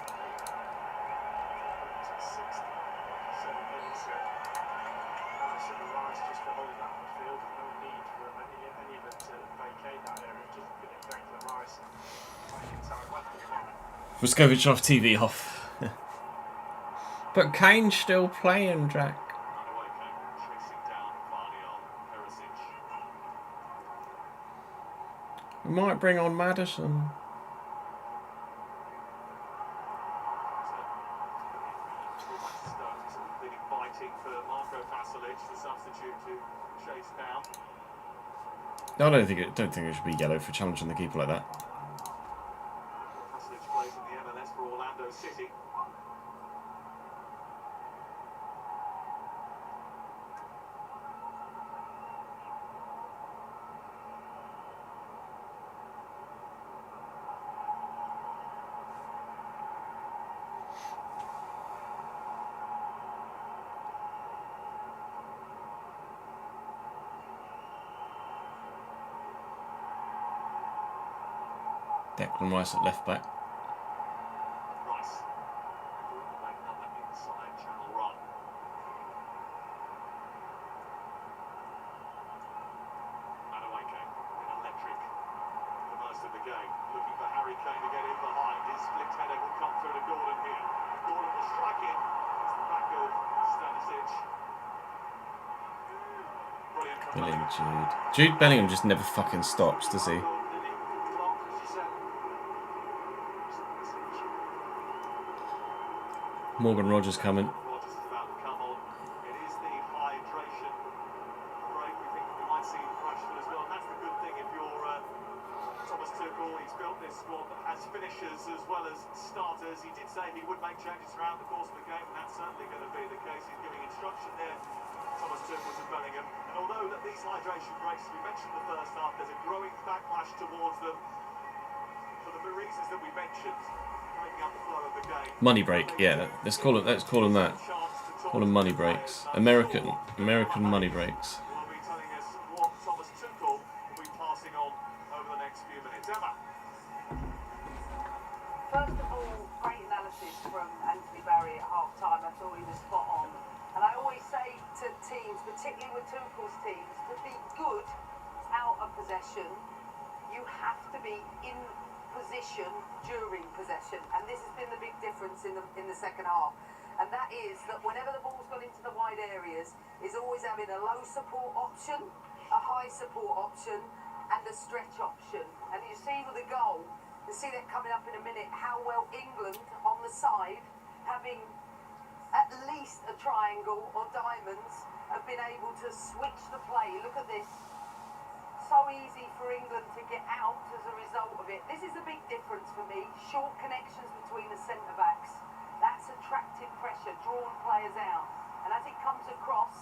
Vuskovic off, TV off. But Kane's still playing, Jack. We might bring on Maddison. No, I don't think it should be yellow for challenging the keeper like that. Pasalic plays in the MLS for Orlando City. Declan Rice at left back. Rice. Make another inside channel run. Madueke in electric for most of the game. Looking for Harry Kane to get in behind. His split header will come through to Gordon here. Gordon will strike in. It's the back of Stanisic. Brilliant, Jude. Jude Bellingham just never fucking stops, does he? Morgan Rogers coming. Rogers is about to come on. It is the hydration break. We think we might see Rashford as well. And that's the good thing if you're Thomas Tuchel. He's built this squad that has finishers as well as starters. He did say he would make changes throughout the course of the game, and that's certainly going to be the case. He's giving instruction there, Thomas Tuchel, to Bellingham. And although that these hydration breaks, we mentioned the first half, there's a growing backlash towards them for the reasons that we mentioned. Money break, yeah. Let's call it that. Call them money breaks. American money breaks. Will be telling us what Thomas Tuchel will be passing on over the next few minutes. Emma. First of all, great analysis from Anthony Barry at half time. I thought he was spot on. And I always say to teams, particularly with Tuchel's teams, to be good out of possession, you have to be in position during possession, and this has been the big difference in the second half, and that is that whenever the ball's gone into the wide areas, is always having a low support option, a high support option, and a stretch option. And you see with the goal, you see that coming up in a minute, how well England on the side, having at least a triangle or diamonds, have been able to switch the play. Look at this. So easy for England to get out as a result of it. This is a big difference for me. Short connections between the centre backs. That's attractive pressure, drawn players out. And as it comes across,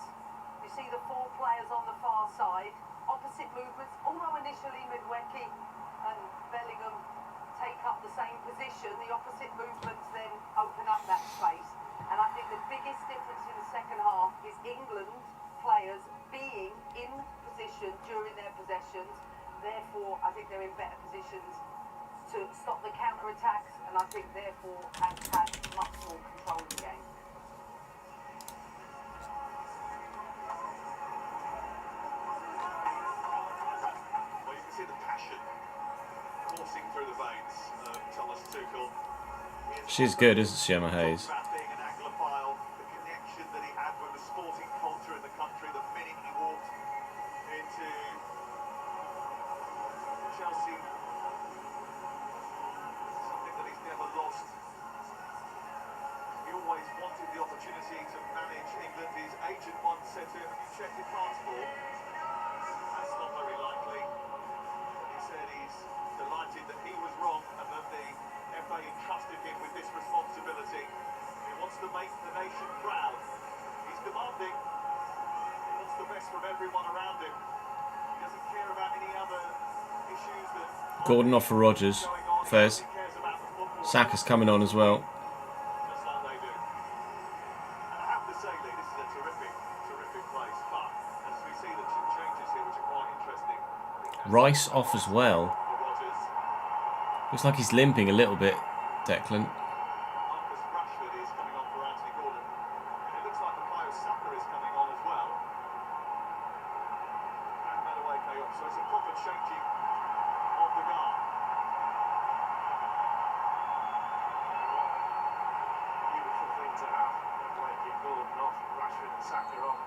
you see the 4 players on the far side, opposite movements. Although initially Madueke and Bellingham take up the same position, the opposite movements then open up that space. And I think the biggest difference in the second half is England players being in position during their possessions. Therefore, I think they're in better positions to stop the counter-attacks, and I think therefore have had much more control of the game. She's good, isn't she, Emma Hayes? About being an Anglophile, the connection that he had with the sporting culture in the country the minute he walked into Chelsea, something that he's never lost. He always wanted the opportunity to manage England. His agent once said to him, "Have you checked your passport?" That's not very likely. But he said he's delighted that he was wrong and that the FA entrusted him with this responsibility. He wants to make the nation proud. He's demanding. He wants the best from everyone around him. He doesn't care about any other issues that... Gordon off for Rodgers. Fez. Saka's coming on as well. Just like they do. And I have to say, Lee, this is a terrific place. But as we see the changes here, which are quite interesting. Rice off as well. Looks like he's limping a little bit, Declan. Marcus Rashford is coming on for Anthony Gordon. And it looks like Bukayo Saka is coming on as well. And Madueke off. So it's a proper changing of the guard. Beautiful thing to have. Madueke, Gordon off, Rashford and Saka on.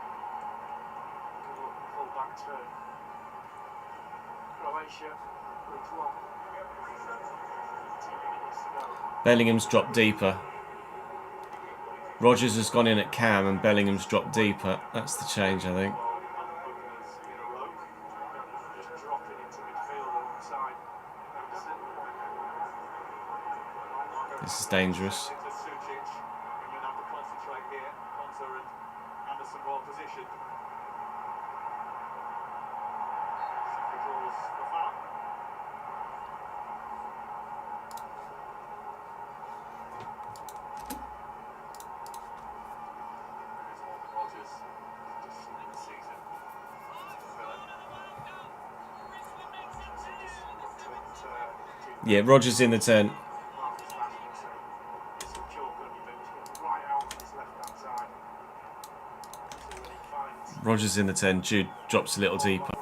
Good luck full backs for Croatia. Group 1. Bellingham's dropped deeper. Rodgers has gone in at Cam and Bellingham's dropped deeper. That's the change, I think. This is dangerous. Yeah, Rodgers in the turn. Rodgers in the 10. Jude drops a little deeper.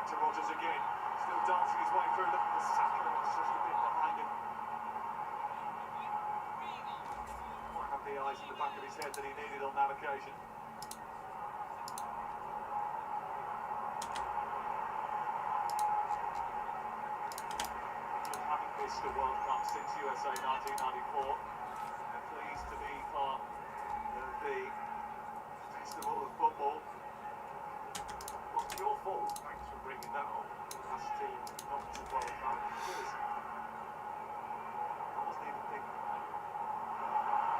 Rodgers again, still dancing his way through. Look at the Saka, it's just a bit behind him. Might have the eyes in the back of his head that he needed on that occasion. England haven't missed a World Cup since USA 1994. They're pleased to be part of the festival of football. What's your fault? Thanks for bringing that on. Last team not to qualify. Cheers. I wasn't even thinking about it.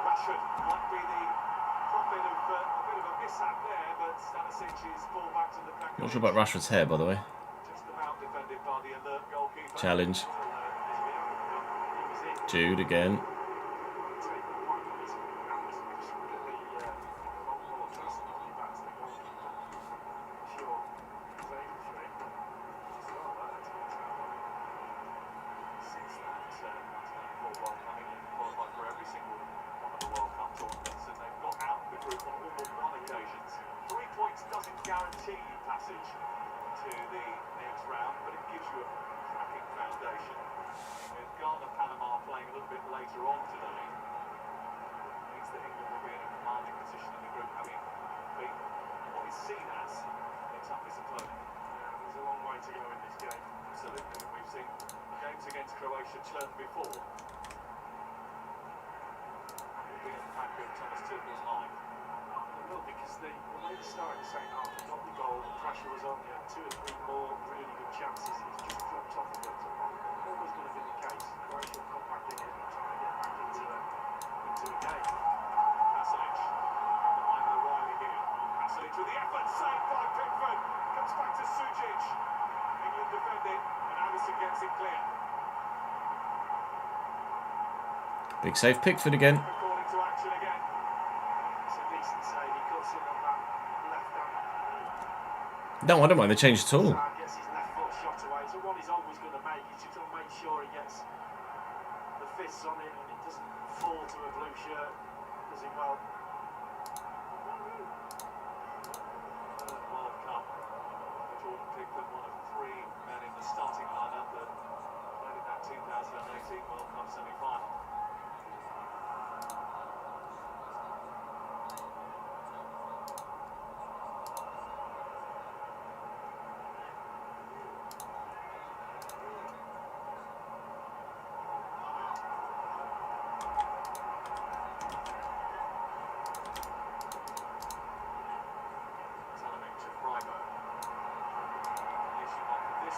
Rashford might be the prophet of a bit of a mishap there, but Stanisic's ball back to the back. Not sure about Rashford's hair, by the way. Just about defended by the alert goalkeeper. Challenge. Jude again. Against Croatia turned before. It will be in the back of Thomas Tuchel's mind. It will, because the way they started the second half, they got the goal, the pressure was on, they had 2 or 3 more really good chances, it's just dropped off a bit. Always going to be the case. Croatia will come back in it and try and get back into a game. Pasalic, behind O'Reilly here. Pasalic with the effort, saved by Pickford. Comes back to Sujic. England defending, and Allison gets it clear. Big save, Pickford again. According to action again. It's a decent save, he cuts in on that left hand. No, I don't mind the change at all. Gets his left foot shot away. So what he's always going to make is to make sure he gets insists on it and it doesn't fall to a blue shirt, does it well? World Cup. Jordan Pickford, one of 3 men in the starting lineup that played in that 2018 World Cup semi-final.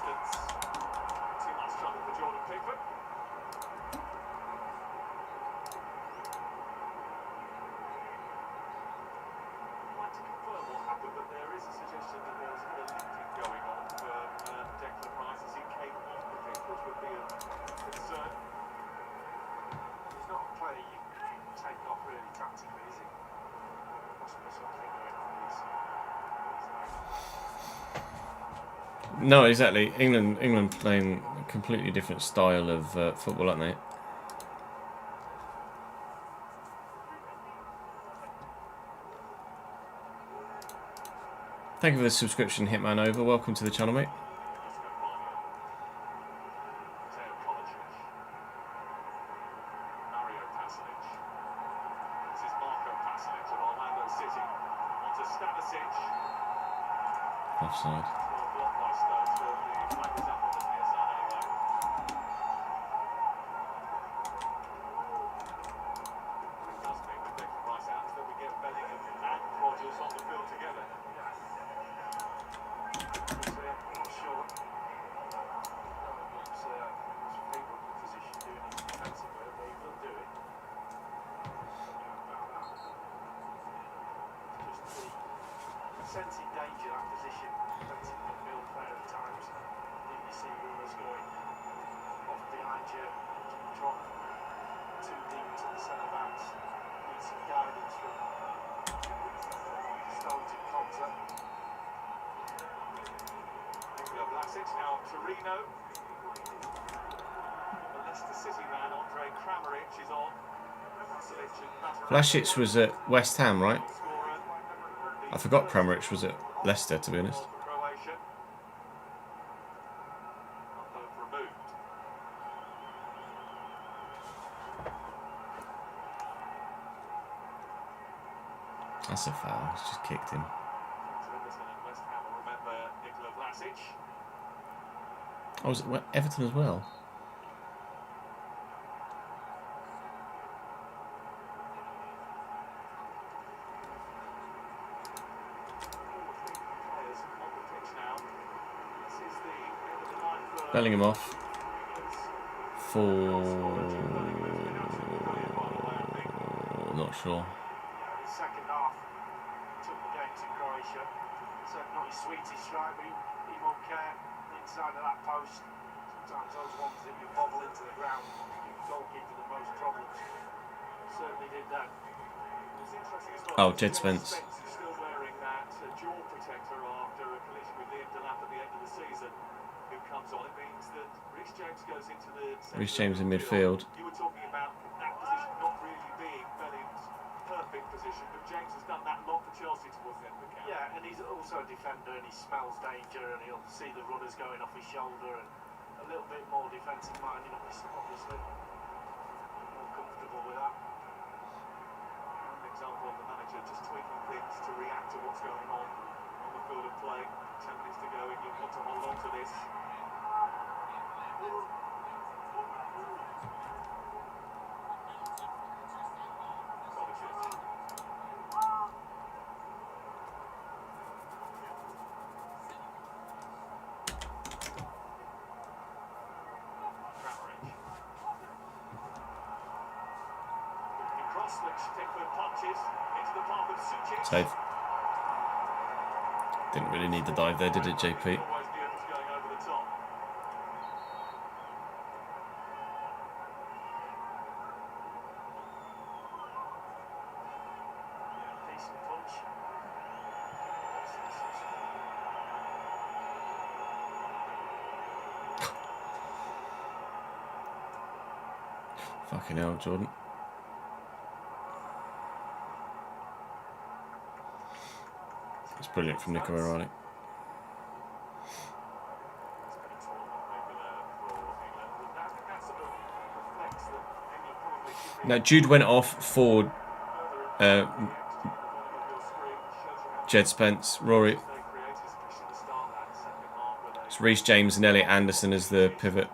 Too much trouble for Jordan Pickford. I'd like to confirm what happened, but there is a suggestion that there was a bit of lifting going on for Declan Rice as he came off the pitch, which would be a concern. He's not a player you take off really tactically, is he? Must be something going on with his No, exactly. England playing a completely different style of football, aren't they? Thank you for the subscription, Hitman Over. Welcome to the channel, mate. Offside. Sense in danger, that position, defensive midfield player at times. You see runners going off behind you, drop too deep to the centre backs. Need some guidance from Stones and Conte. Nicola Vlasic, now Torino. The Leicester City man, Andre Kramaric, is on. Vlasic was at West Ham, right? I forgot Kramaric was at Leicester, to be honest. That's a foul. He's just kicked him. Oh, was it Everton as well? Bellingham off for not sure. His second half took the game to Croatia. So not his sweetest strike, but he won't care inside of that post. Sometimes those ones that you bobble into the ground, goalkeeper the most problems. Certainly did that. Oh, Jed Spence. Still wearing that jaw protector after a collision with Liam Delap at the end of the season. Who comes on? It means that Reece James goes into the Reece James in midfield. You were talking about that position not really being Bellingham's perfect position, but James has done that a lot for Chelsea towards the end of the camp. Yeah, and he's also a defender and he smells danger and he'll see the runners going off his shoulder and a little bit more defensive minded, obviously. More comfortable with that. An example of the manager just tweaking things to react to what's going on the field of play. 10 minutes to go, England want to hold on to this. Save. Didn't really need the dive there, did it, JP? Fucking hell, Jordan. It's brilliant from Nico O'Reilly. Now, Jude went off for Jed Spence, Rory. It's Reece James and Elliot Anderson as the pivot.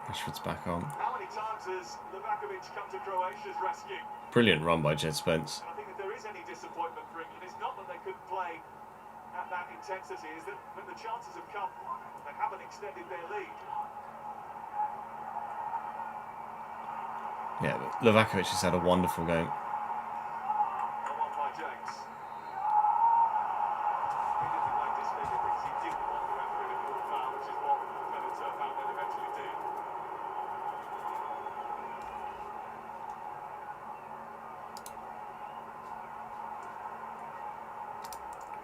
Rashford's back on. How many times has Livakovic come to Croatia's rescue? Brilliant run by Jed Spence. I think if there is any disappointment for England, it's not that they couldn't play at that intensity, is that when the chances have come, they haven't extended their lead. Yeah, but Livakovic has had a wonderful game. One by James. He didn't like this figure because he didn't want the referee to call a foul, which is what the defendants found they eventually did.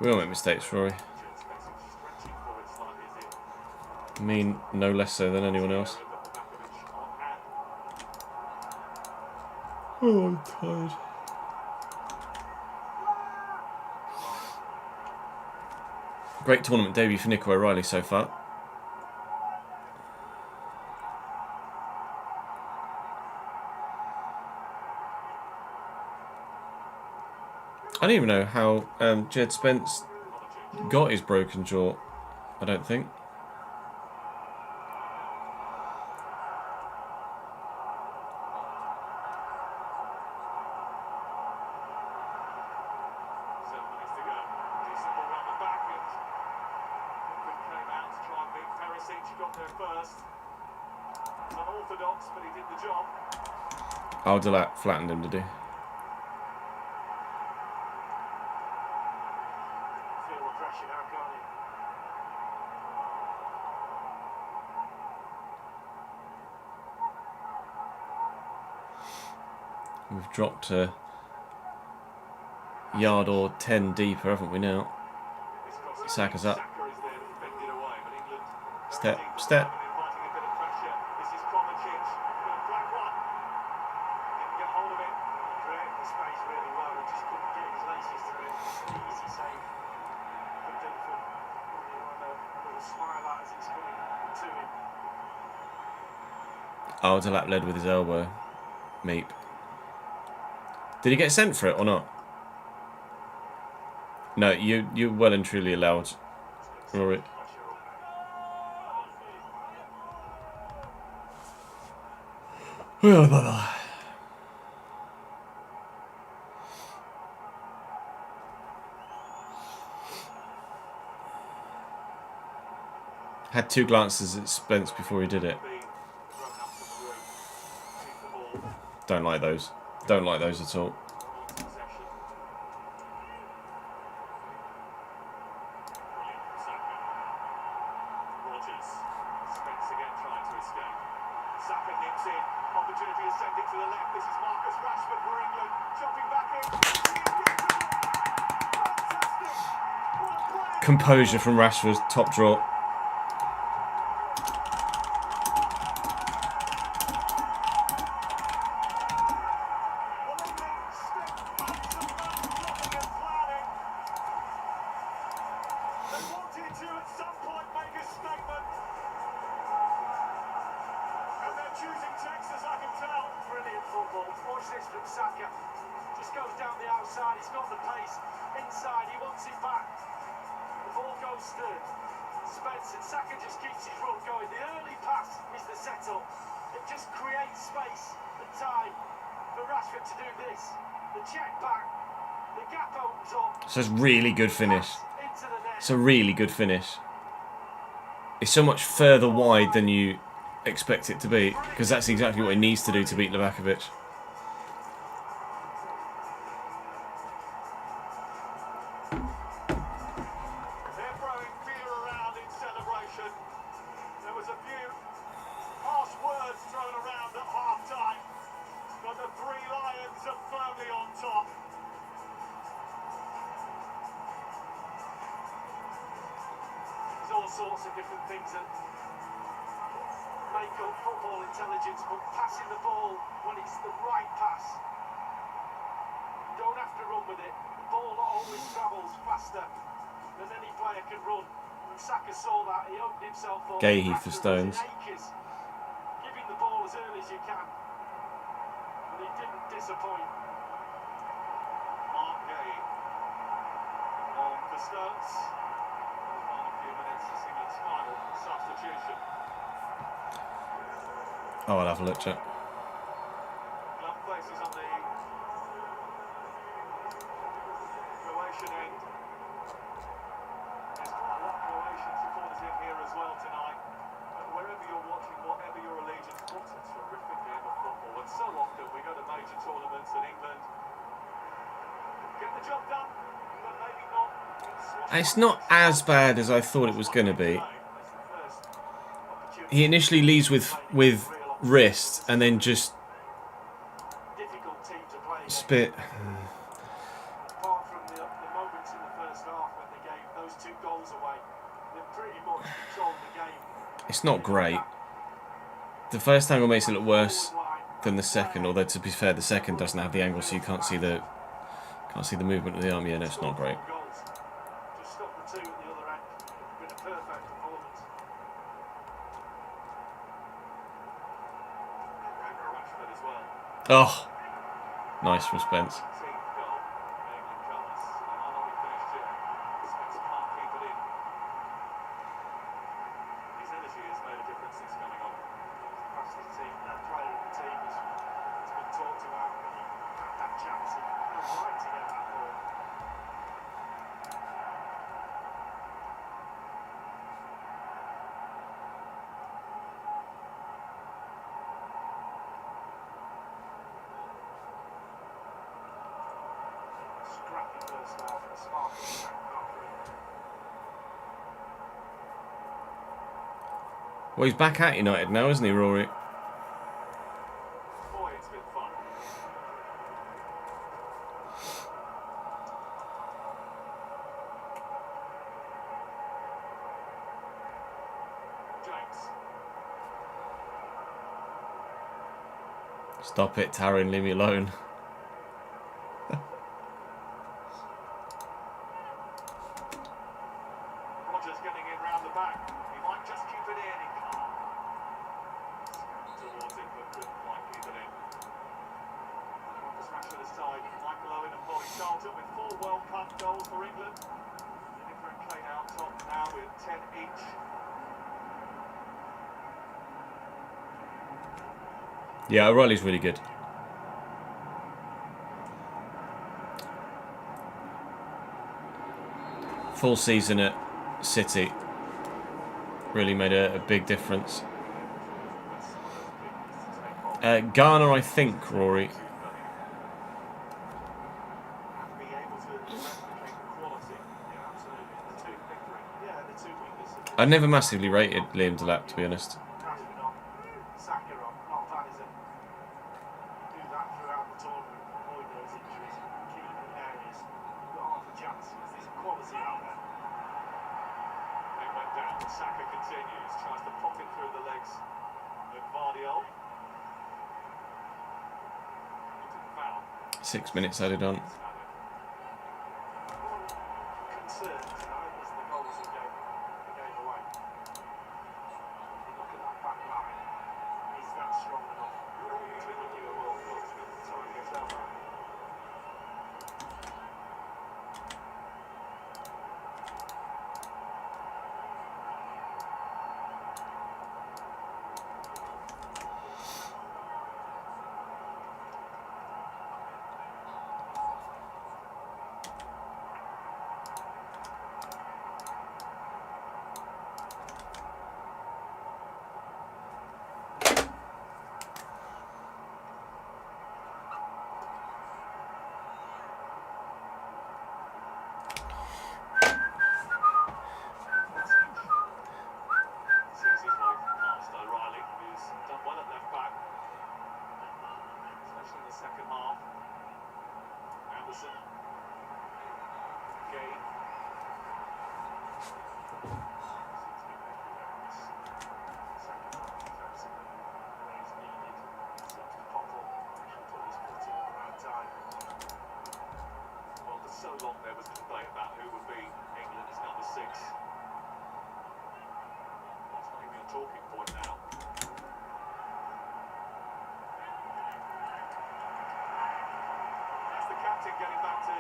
We all make mistakes, Rory. I mean, no less so than anyone else. Oh, I'm tired. Great tournament debut for Nico O'Reilly so far. I don't even know how Jed Spence got his broken jaw. I don't think. Aldelat flattened him, did he? We've dropped a yard or 10 deeper, haven't we now? Saka's up. Step, step. Aldelat led with his elbow. Meep. Did he get sent for it or not? No, you're well and truly allowed, Rory. Had two glances at Spence before he did it. Don't like those. Don't like those at all. Composure from Rashford, top draw. So it's a really good finish. It's a really good finish. It's so much further wide than you expect it to be, because that's exactly what he needs to do to beat Livakovic. They're throwing fear around in celebration. There was a few harsh words thrown around at half-time, but the three Lions are firmly on top. There's all sorts of different things that make up football intelligence, but passing the ball when it's the right pass, you don't have to run with it. The ball always travels faster than any player can run. And Saka saw that, he opened himself up. Gahey for Stones. Giving the ball as early as you can. But he didn't disappoint. Mark Gahey on for Stones. The final few minutes, it's England's final substitution. Oh, I'll have a look, Jack. Glove places on the Croatian end. There's quite a lot of Croatian supporters in here as well tonight. Wherever you're watching, whatever your allegiance, what a terrific game of football. And so often we go to major tournaments in England, get the job done, but maybe not. It's not as bad as I thought it was going to be. He initially leads with wrist and then just spit. Apart from the moments in the first half when they gave those 2 goals away, they pretty much controlled the game. It's not great. The first angle makes it look worse than the second, although to be fair, the second doesn't have the angle, so you can't see the movement of the arm. Yeah, no, it's not great. Just stop the 2 at the other end. It's been a perfect performance. Oh, nice from Spence. Well, he's back at United now, isn't he, Rory? Boy, it's been fun. James. Stop it, Taryn, leave me alone. Rogers getting in round the back. He might just keep it in. He can't. Towards it, but couldn't quite keep it in. Smash to the side. Michael Owen and Bobby Charlton with 4 World Cup goals for England. Lineker and Kane out top now with 10 each. Yeah, O'Reilly's really good. Full season at City really made a big difference. Garner, I think, Rory. I never massively rated Liam Delap, to be honest. Saka continues, tries to pop it through the legs of Vardiol. 6 minutes added on. Concern tonight was the goals he gave away. You look at that back line, is that strong enough to win you a World Cup time yourself out? long there was a debate about who would be England's number 6. It's not even a talking point now. That's the captain getting back to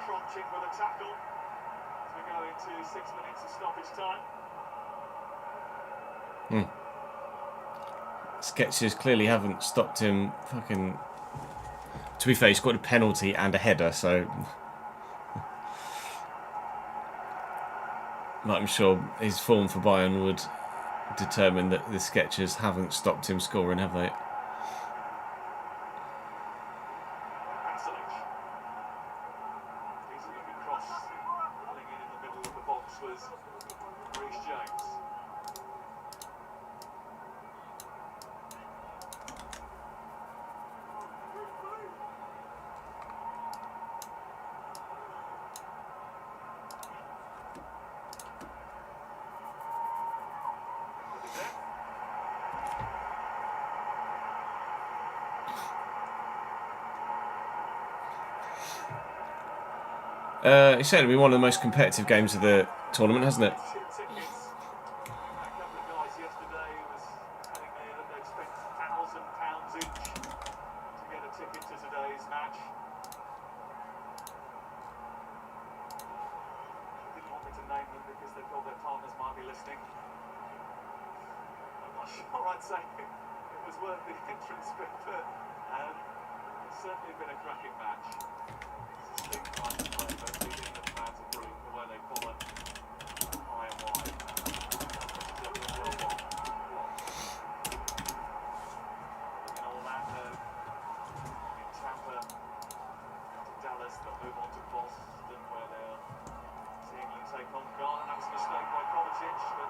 trotting with a tackle as we go into 6 minutes of stoppage time. Sketches clearly haven't stopped him fucking... To be fair, he scored a penalty and a header, so... I'm sure his form for Bayern would determine that the Sketches haven't stopped him scoring, have they? It's certainly been one of the most competitive games of the tournament, hasn't it? A couple of guys yesterday was telling me that they'd spent £1,000 each to get a ticket to today's match. They didn't want me to name them because they thought their partners might be listening. I'm not sure I'd say it was worth the entrance fee, but it's certainly been a cracking match. Big time to play, but the England fans are brilliant the way they follow high and wide. In Orlando, in Tampa, to Dallas, they'll move on to Boston where they'll see England take on Ghana. That was a mistake by Kovacic, but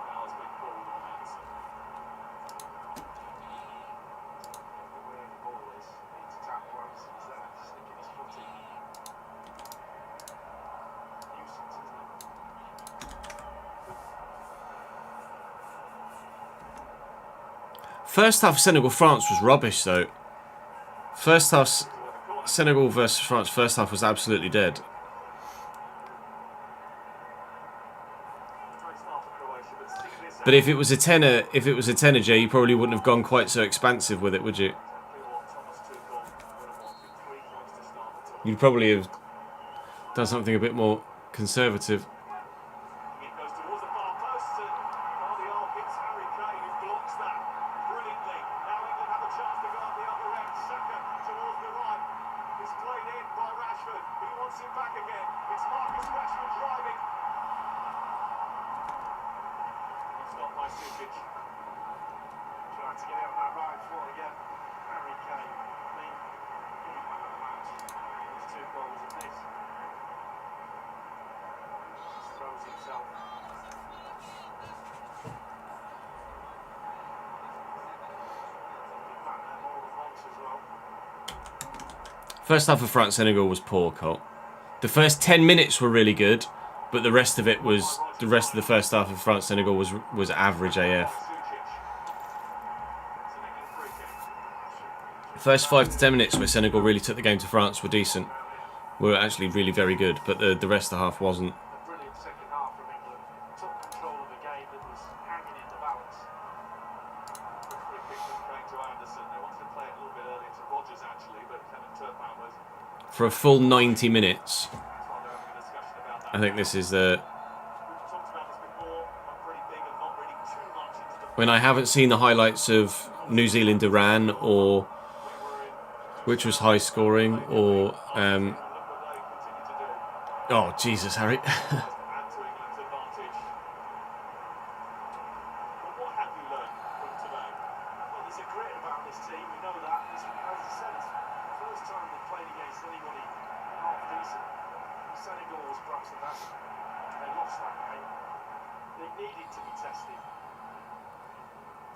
now it's been called on Anderson. Everywhere the ball is, needs to tap once, he's there, sticking his foot in. First half Senegal-France was rubbish, though. First half Senegal versus France. First half was absolutely dead. But if it was a tenner, Jay, you probably wouldn't have gone quite so expansive with it, would you? You'd probably have done something a bit more conservative. First half of France-Senegal was poor, Cole. The first 10 minutes were really good, but the rest of the first half of France-Senegal was average AF. The first 5 to 10 minutes where Senegal really took the game to France were decent. Were actually really very good, but the rest of the half wasn't. Brilliant second half from England. Took control of the game that was hanging in the balance. Free kick that came to Anderson. They wanted to play it a little bit earlier to Rodgers actually, but Kevin Turpin was... For a full 90 minutes, I think this is the... When I haven't seen the highlights of New Zealand-Iran, or which was high scoring, or oh Jesus, Harry.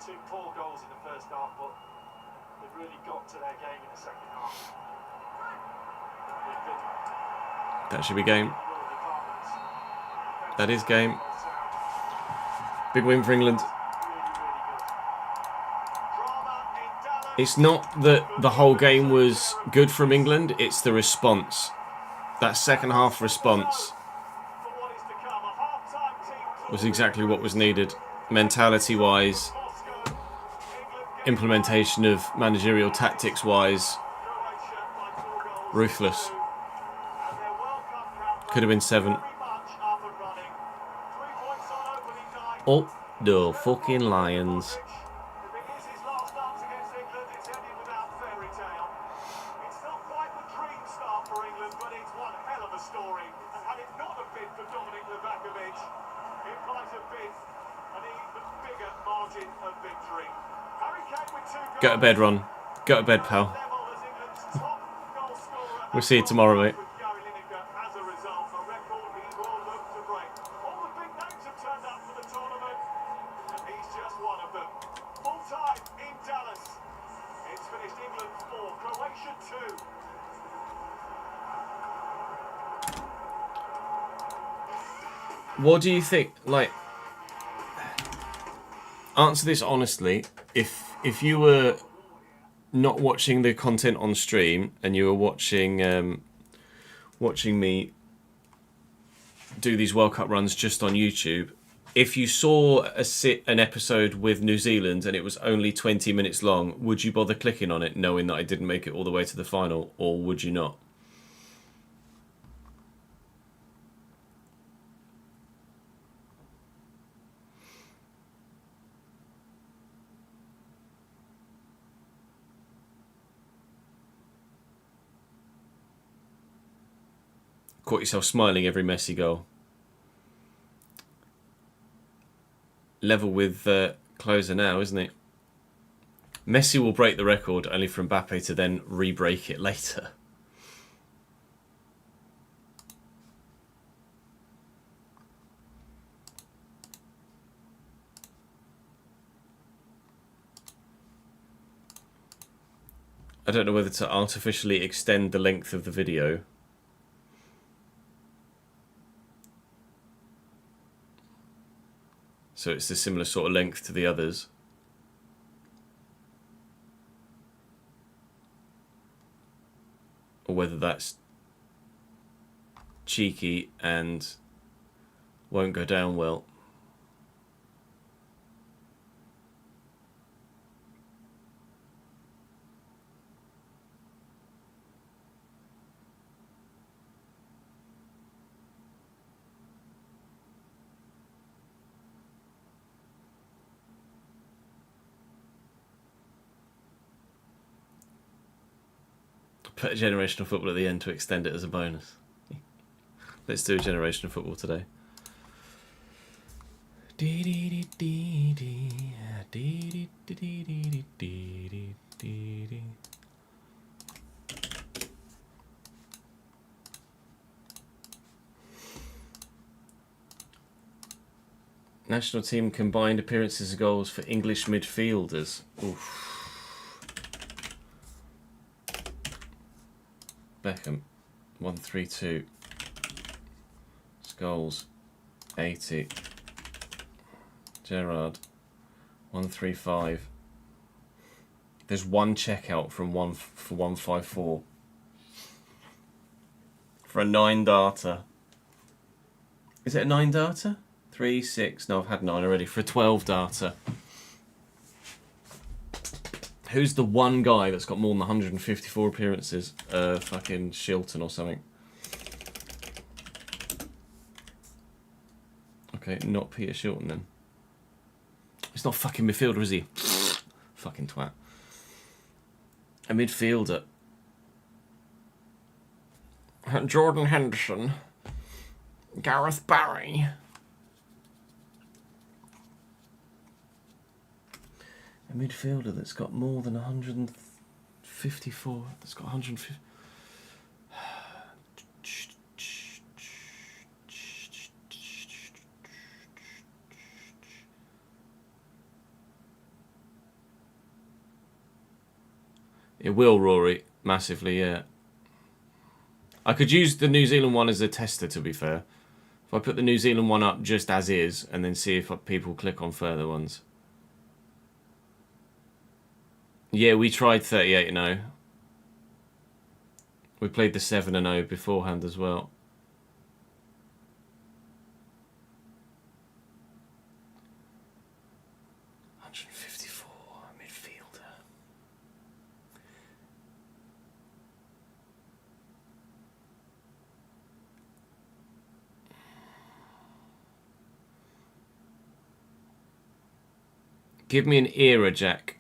Two poor goals in the first half, but they've really got to their game in the second half. That should be game. That is game. Big win for England. It's not that the whole game was good from England, it's the response. that second half response was exactly what was needed, mentality-wise, implementation of managerial tactics-wise. Ruthless. Could have been 7. Oh, the fucking Lions. Go to bed, Ron. Go to bed, pal. We'll see you tomorrow, mate. What do you think? Like, answer this honestly. If you were not watching the content on stream and you were watching watching me do these World Cup runs just on YouTube, if you saw an episode with New Zealand and it was only 20 minutes long, would you bother clicking on it knowing that I didn't make it all the way to the final, or would you not? Caught yourself smiling every Messi goal. Level with Closer now, isn't it? Messi will break the record only for Mbappe to then re-break it later. I don't know whether to artificially extend the length of the video. So it's a similar sort of length to the others. Or whether that's cheeky and won't go down well. Put a generational football at the end to extend it as a bonus. Let's do a generational football today. National team combined appearances and goals for English midfielders. Oof. Beckham, 132. Scholes, 80. Gerrard, 135. There's one checkout from 154 for a 9 data. Is it a 9 data? 3, 6. No, I've had 9 already for a 12 data. Who's the one guy that's got more than 154 appearances? Fucking Shilton or something. Okay, not Peter Shilton then. He's not fucking midfielder, is he? Fucking twat. A midfielder. Jordan Henderson. Gareth Barry. A midfielder that's got more than 154. That's got 150. It will, Rory, massively, yeah. I could use the New Zealand one as a tester, to be fair. If I put the New Zealand one up just as is, and then see if people click on further ones. Yeah, we tried 38-0. We played the 7-0 beforehand as well. Give me an era, Jack.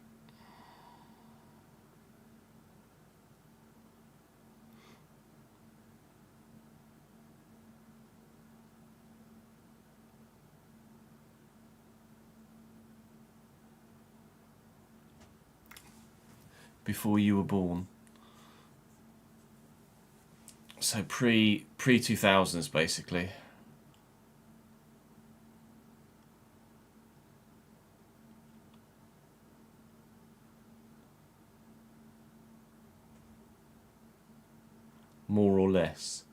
Before you were born. So pre 2000s basically. More or less.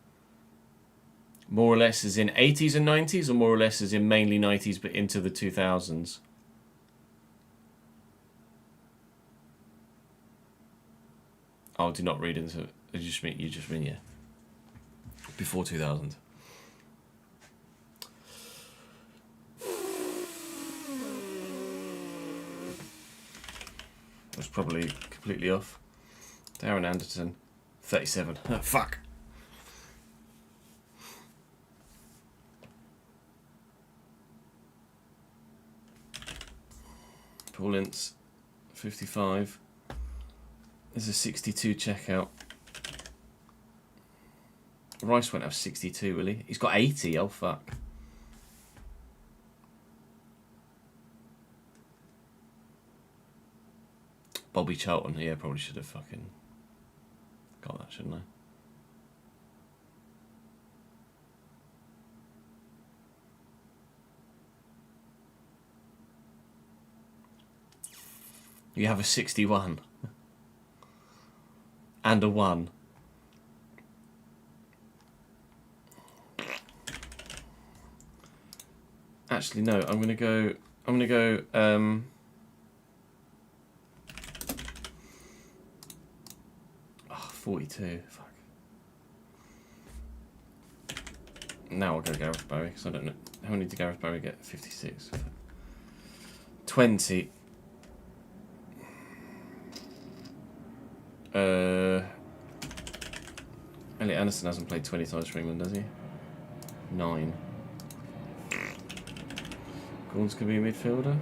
More or less as in 80s and 90s, or more or less as in mainly 90s but into the 2000s? Oh, do not read into it. You just mean, yeah. Before 2000. I was probably completely off. Darren Anderton. 37. Oh, fuck. Paul Ince, 55. There's a 62 checkout. Rice won't have 62, will he? He's got 80. Oh, fuck. Bobby Charlton. Yeah, probably should have fucking got that, shouldn't I? You have a 61. And a 1. Actually, no, I'm gonna go 42. Fuck. Now I'll go Gareth Barry, because I don't know. How many did Gareth Barry get? 56. 20. Elliot Anderson hasn't played 20 times for England, has he? 9. Gordon's going to be a midfielder.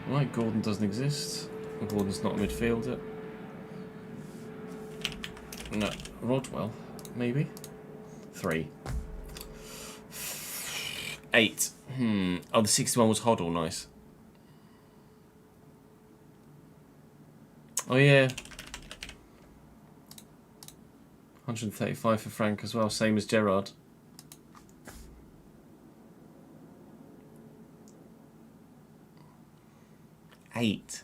Right, Gordon doesn't exist. Gordon's not a midfielder. No, Rodwell, maybe? 3. 8. Oh, the 61 was Hoddle, nice. Oh yeah. 135 for Frank as well, same as Gerrard. Eight.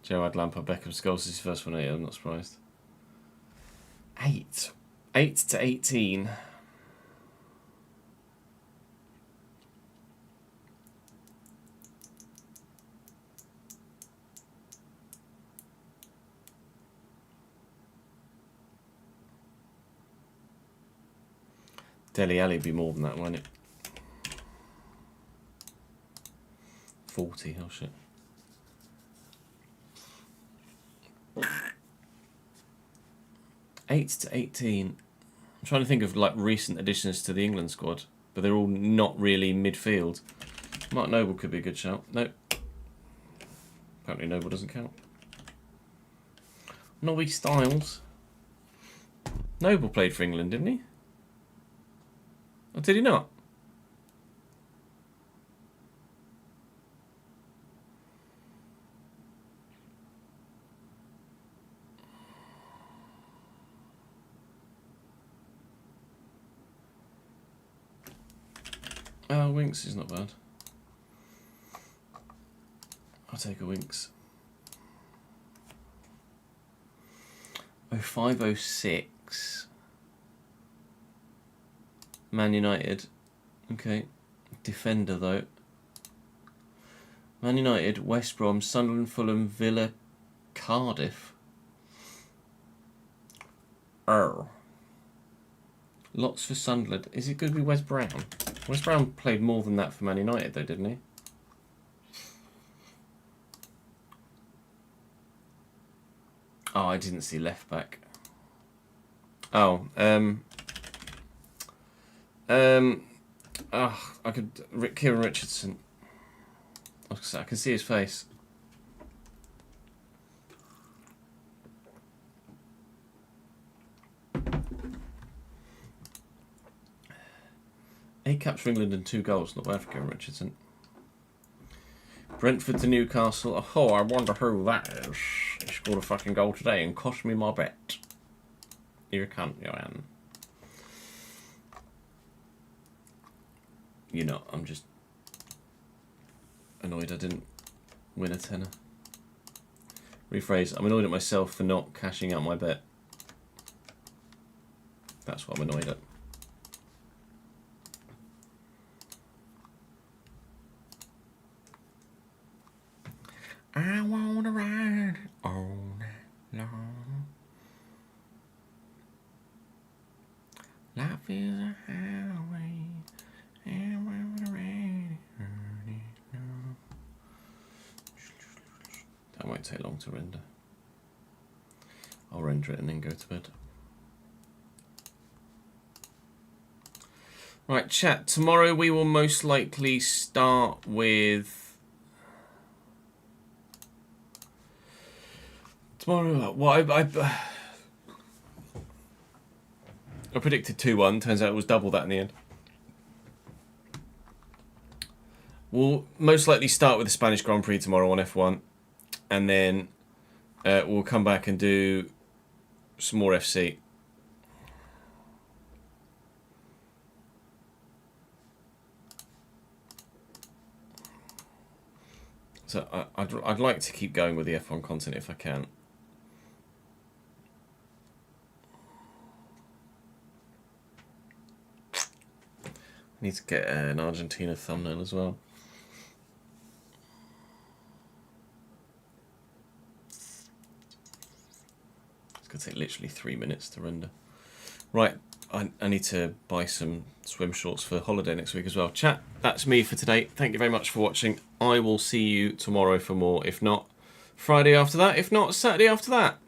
Gerrard, Lampard, Beckham, Scholes is his first one. I'm not surprised. 8. 8 to 18. Dele Alli would be more than that, won't it? 40, oh shit. Eight to 18. I'm trying to think of like recent additions to the England squad, but they're all not really midfield. Mark Noble could be a good shout. Nope. Apparently Noble doesn't count. Nobby Styles. Noble played for England, didn't he? Or did he not? Oh, Winks is not bad. I'll take a Winks. 0506. Man United. Okay. Defender though. Man United, West Brom, Sunderland, Fulham, Villa, Cardiff. Oh. Lots for Sunderland. Is it going to be West Brom? West Brom played more than that for Man United though, didn't he? Oh, I didn't see left back. Oh, I could Kieran Richardson. I can see his face. Eight caps for England and 2 goals. Not bad for Kieran Richardson. Brentford to Newcastle. Oh, I wonder who that is. He scored a fucking goal today and cost me my bet. You can't, Joanne. You're not. I'm just annoyed I didn't win a tenner. Rephrase. I'm annoyed at myself for not cashing out my bet. That's what I'm annoyed at. I wanna ride all night long. Life is a highway, and we're gonna ride it. That won't take long to render. I'll render it and then go to bed. Right, chat. Tomorrow we will most likely start with. Tomorrow, well, I predicted 2-1. Turns out it was double that in the end. We'll most likely start with the Spanish Grand Prix tomorrow on F1. And then we'll come back and do some more FC. So I'd like to keep going with the F1 content if I can. Need to get an Argentina thumbnail as well. It's going to take literally 3 minutes to render. Right, I need to buy some swim shorts for holiday next week as well. Chat, that's me for today. Thank you very much for watching. I will see you tomorrow for more. If not, Friday after that. If not, Saturday after that.